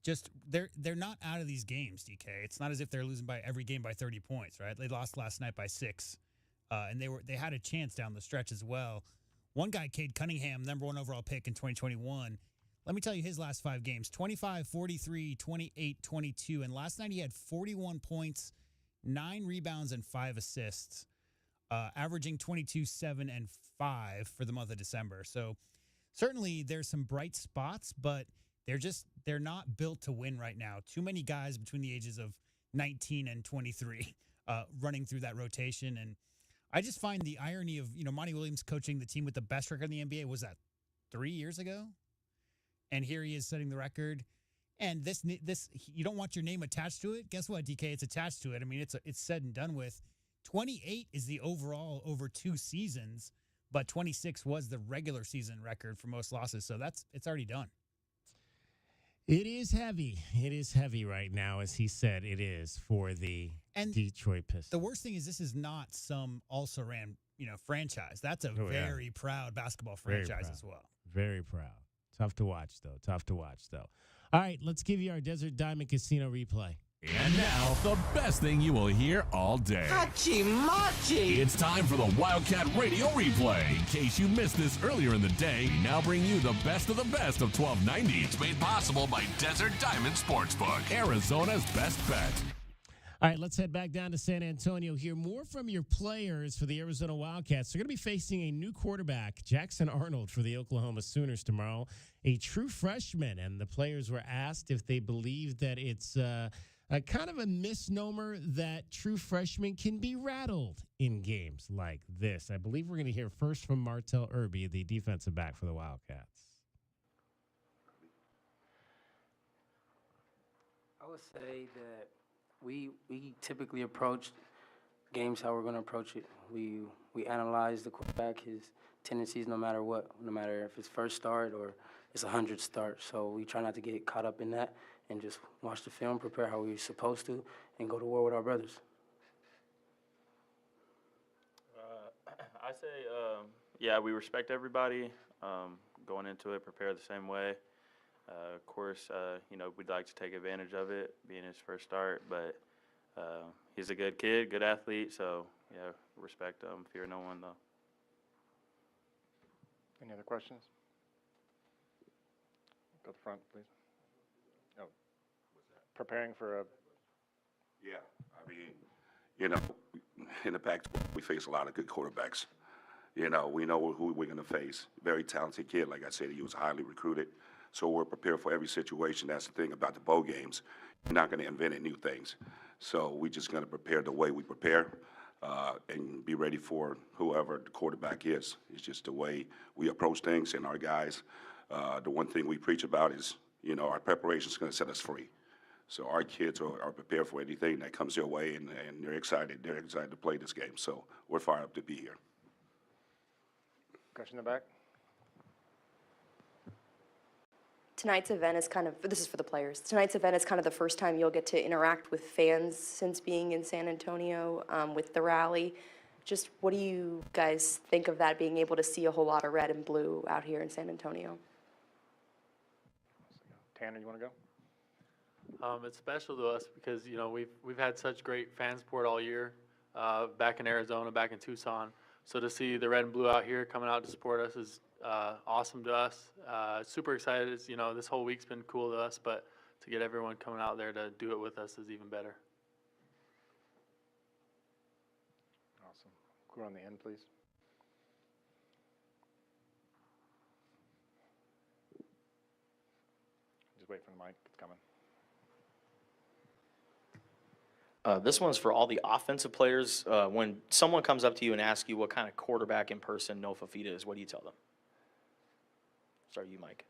Just they're not out of these games, DK. It's not as if they're losing by every game by 30 points, right? They lost last night by 6, and they had a chance down the stretch as well. One guy, Cade Cunningham, number 1 overall pick in 2021. Let me tell you his last 5 games: 25, 43, 28, 22, and last night he had 41 points, 9 rebounds, and 5 assists, averaging 22, 7, and 5 for the month of December. So certainly there's some bright spots, but they're not built to win right now. Too many guys between the ages of 19 and 23 running through that rotation. And I just find the irony of, you know, Monty Williams coaching the team with the best record in the NBA. Was that 3 years ago? And here he is setting the record. And this you don't want your name attached to it. Guess what, DK? It's attached to it. I mean, it's said and done with. 28 is the overall over 2 seasons, but 26 was the regular season record for most losses. So it's already done. It is heavy. It is heavy right now, as he said it is for the Detroit Pistons. The worst thing is this is not some also-ran, franchise. That's a very proud basketball franchise as well. Very proud. Tough to watch, though. All right, let's give you our Desert Diamond Casino replay. And now, the best thing you will hear all day. Hachi-machi! It's time for the Wildcat Radio Replay. In case you missed this earlier in the day, we now bring you the best of 1290. It's made possible by Desert Diamond Sportsbook, Arizona's best bet. All right, let's head back down to San Antonio. Hear more from your players for the Arizona Wildcats. They're going to be facing a new quarterback, Jackson Arnold, for the Oklahoma Sooners tomorrow, a true freshman. And the players were asked if they believe that it's a kind of a misnomer that true freshmen can be rattled in games like this. I believe we're going to hear first from Martell Irby, the defensive back for the Wildcats. I would say that we typically approach games how we're going to approach it. We analyze the quarterback, his tendencies, no matter what, no matter if it's first start or it's 100 start. So we try not to get caught up in that and just watch the film, prepare how we're supposed to, and go to war with our brothers. I say, yeah, we respect everybody. Going into it, prepare the same way. Of course, we'd like to take advantage of it, being his first start, but he's a good kid, good athlete, so, yeah, respect him, fear no one, though. Any other questions? Go to the front, please. Oh, preparing for a... Yeah, I mean, in the Pac-12, we face a lot of good quarterbacks. We know who we're going to face. Very talented kid. Like I said, he was highly recruited. So we're prepared for every situation. That's the thing about the bowl games. You're not going to invent any new things. So we're just going to prepare the way we prepare and be ready for whoever the quarterback is. It's just the way we approach things. And our guys, the one thing we preach about is, our preparation is going to set us free. So our kids are prepared for anything that comes their way, and they're excited. They're excited to play this game. So we're fired up to be here. Question in the back. Tonight's event is this is for the players. Tonight's event is kind of the first time you'll get to interact with fans since being in San Antonio with the rally. Just what do you guys think of that, being able to see a whole lot of red and blue out here in San Antonio? Tanner, you want to go? It's special to us because, we've had such great fan support all year, back in Arizona, back in Tucson. So to see the red and blue out here coming out to support us is awesome to us. Super excited. This whole week's been cool to us, but to get everyone coming out there to do it with us is even better. Awesome. Go on the end, please. Just wait for the mic. It's coming. This one's for all the offensive players. When someone comes up to you and asks you what kind of quarterback in person Noah Fifita is, what do you tell them? Start you, Mike.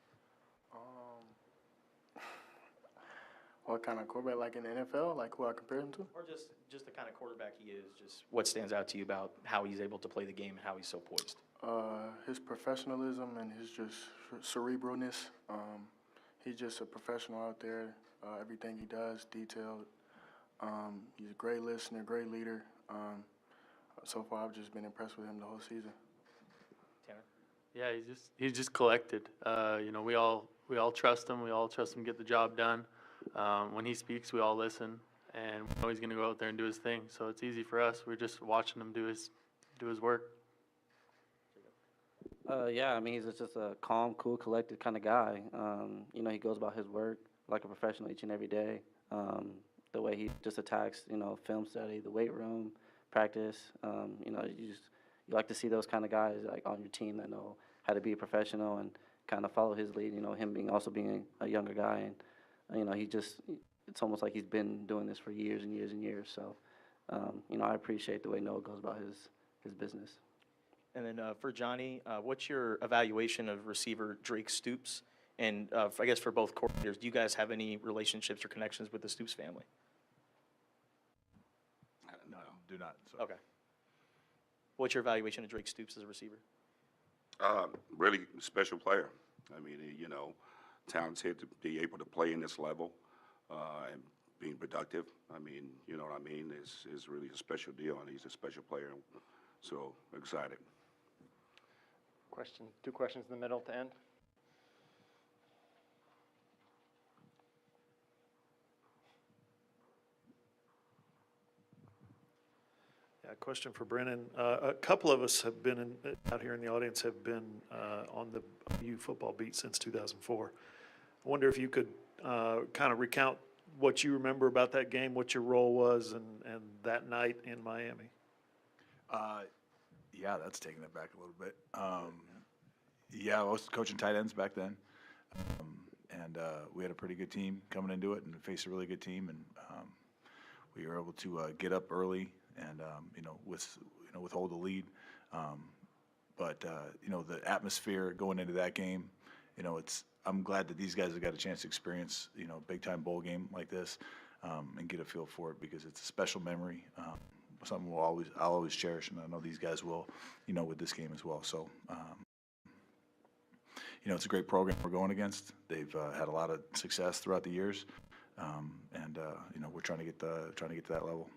What kind of quarterback, like in the NFL, like who I compare him to? Or just the kind of quarterback he is, just what stands out to you about how he's able to play the game and how he's so poised? His professionalism and his just cerebralness. He's just a professional out there. Everything he does, detailed. He's a great listener, great leader. So far, I've just been impressed with him the whole season. Tanner? Yeah, he's just collected. We all trust him. We all trust him to get the job done. When he speaks, we all listen, and we know he's going to go out there and do his thing. So it's easy for us. We're just watching him do his work. Yeah, he's just a calm, cool, collected kind of guy. He goes about his work like a professional each and every day. The way he just attacks, film study, the weight room, practice. You like to see those kind of guys like on your team that know how to be a professional and kind of follow his lead. Him being a younger guy, and it's almost like he's been doing this for years and years and years. So, I appreciate the way Noah goes about his business. And then for Johnny, what's your evaluation of receiver Drake Stoops? And I guess for both coordinators, do you guys have any relationships or connections with the Stoops family? No, do not. So. Okay. What's your evaluation of Drake Stoops as a receiver? Really special player. Talented to be able to play in this level and being productive. Is really a special deal, and he's a special player. So excited. Two questions in the middle to end. Yeah, question for Brennan. A couple of us have been out here in the audience have been on the U football beat since 2004. I wonder if you could kind of recount what you remember about that game, what your role was, and that night in Miami. Yeah, that's taking it back a little bit. Yeah, I was coaching tight ends back then, and we had a pretty good team coming into it, and faced a really good team, and we were able to get up early and withhold the lead. But the atmosphere going into that game, it's I'm glad that these guys have got a chance to experience, big time bowl game like this, and get a feel for it because it's a special memory, something I'll always cherish, and I know these guys will, with this game as well. So, it's a great program we're going against. They've had a lot of success throughout the years, and we're trying to get to that level.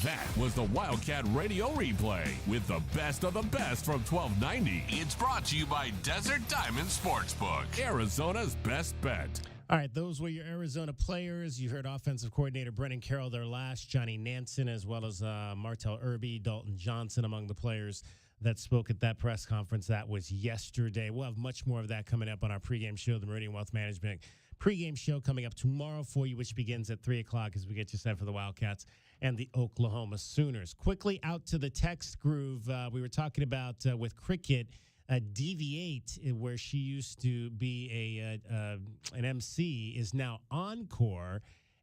That was the Wildcat Radio Replay with the best of the best from 1290. It's brought to you by Desert Diamond Sportsbook, Arizona's best bet. All right, those were your Arizona players. You heard offensive coordinator Brennan Carroll there last, Johnny Nansen, as well as Martell Irby, Dalton Johnson among the players that spoke at that press conference. That was yesterday. We'll have much more of that coming up on our pregame show, the Meridian Wealth Management pregame show coming up tomorrow for you, which begins at 3 o'clock as we get you set for the Wildcats and the Oklahoma Sooners. Quickly out to the text groove. We were talking about with cricket, Deviate, where she used to be an MC, is now Encore.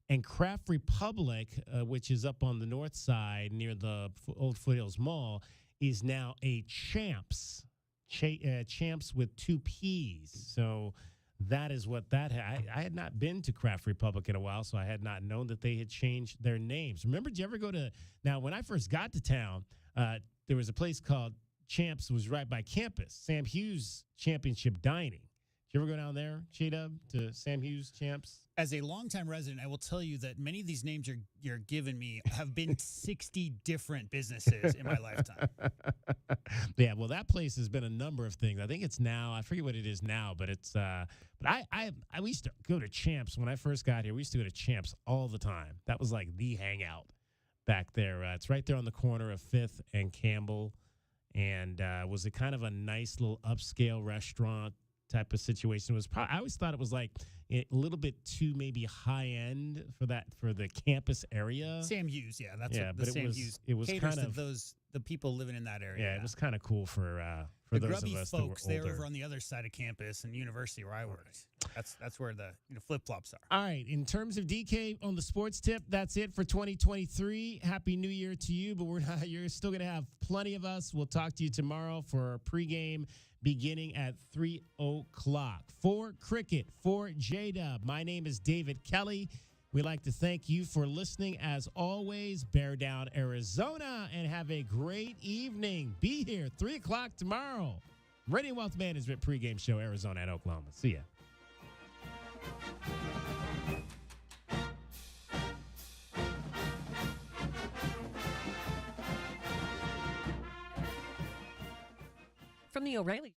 And Craft Republic, which is up on the north side near the Old Foothills Mall, is now a Champs. Champs with 2 P's. So that is what that I had not been to Craft Republic in a while, so I had not known that they had changed their names. Remember, did you ever go to, now when I first got to town, there was a place called Champs, was right by campus, Sam Hughes Championship Dining. Did you ever go down there, J-Dub, to Sam Hughes Champs? As a longtime resident, I will tell you that many of these names you're giving me have been 60 different businesses in my lifetime. Yeah, well, that place has been a number of things. I think it's now, I forget what it is now, but it's, but I used to go to Champs when I first got here. We used to go to Champs all the time. That was like the hangout back there. It's right there on the corner of 5th and Campbell, and was it kind of a nice little upscale restaurant type of situation. It was I always thought it was like a little bit too maybe high end for the campus area. Sam Hughes, yeah, that's yeah, what but the Sam Hughes caters kind of to the people living in that area. Yeah, it was kind of cool for the those grubby of us folks. that were They're older. over on the other side of campus and university where I worked. That's where the flip flops are. All right, in terms of DK on the sports tip, that's it for 2023. Happy New Year to you, but you're still going to have plenty of us. We'll talk to you tomorrow for our pregame beginning at 3 o'clock. For Cricket, for J-Dub, my name is David Kelly. We'd like to thank you for listening. As always, bear down Arizona and have a great evening. Be here 3 o'clock tomorrow. Meridian Wealth Management pregame show, Arizona and Oklahoma. See ya. From the O'Reilly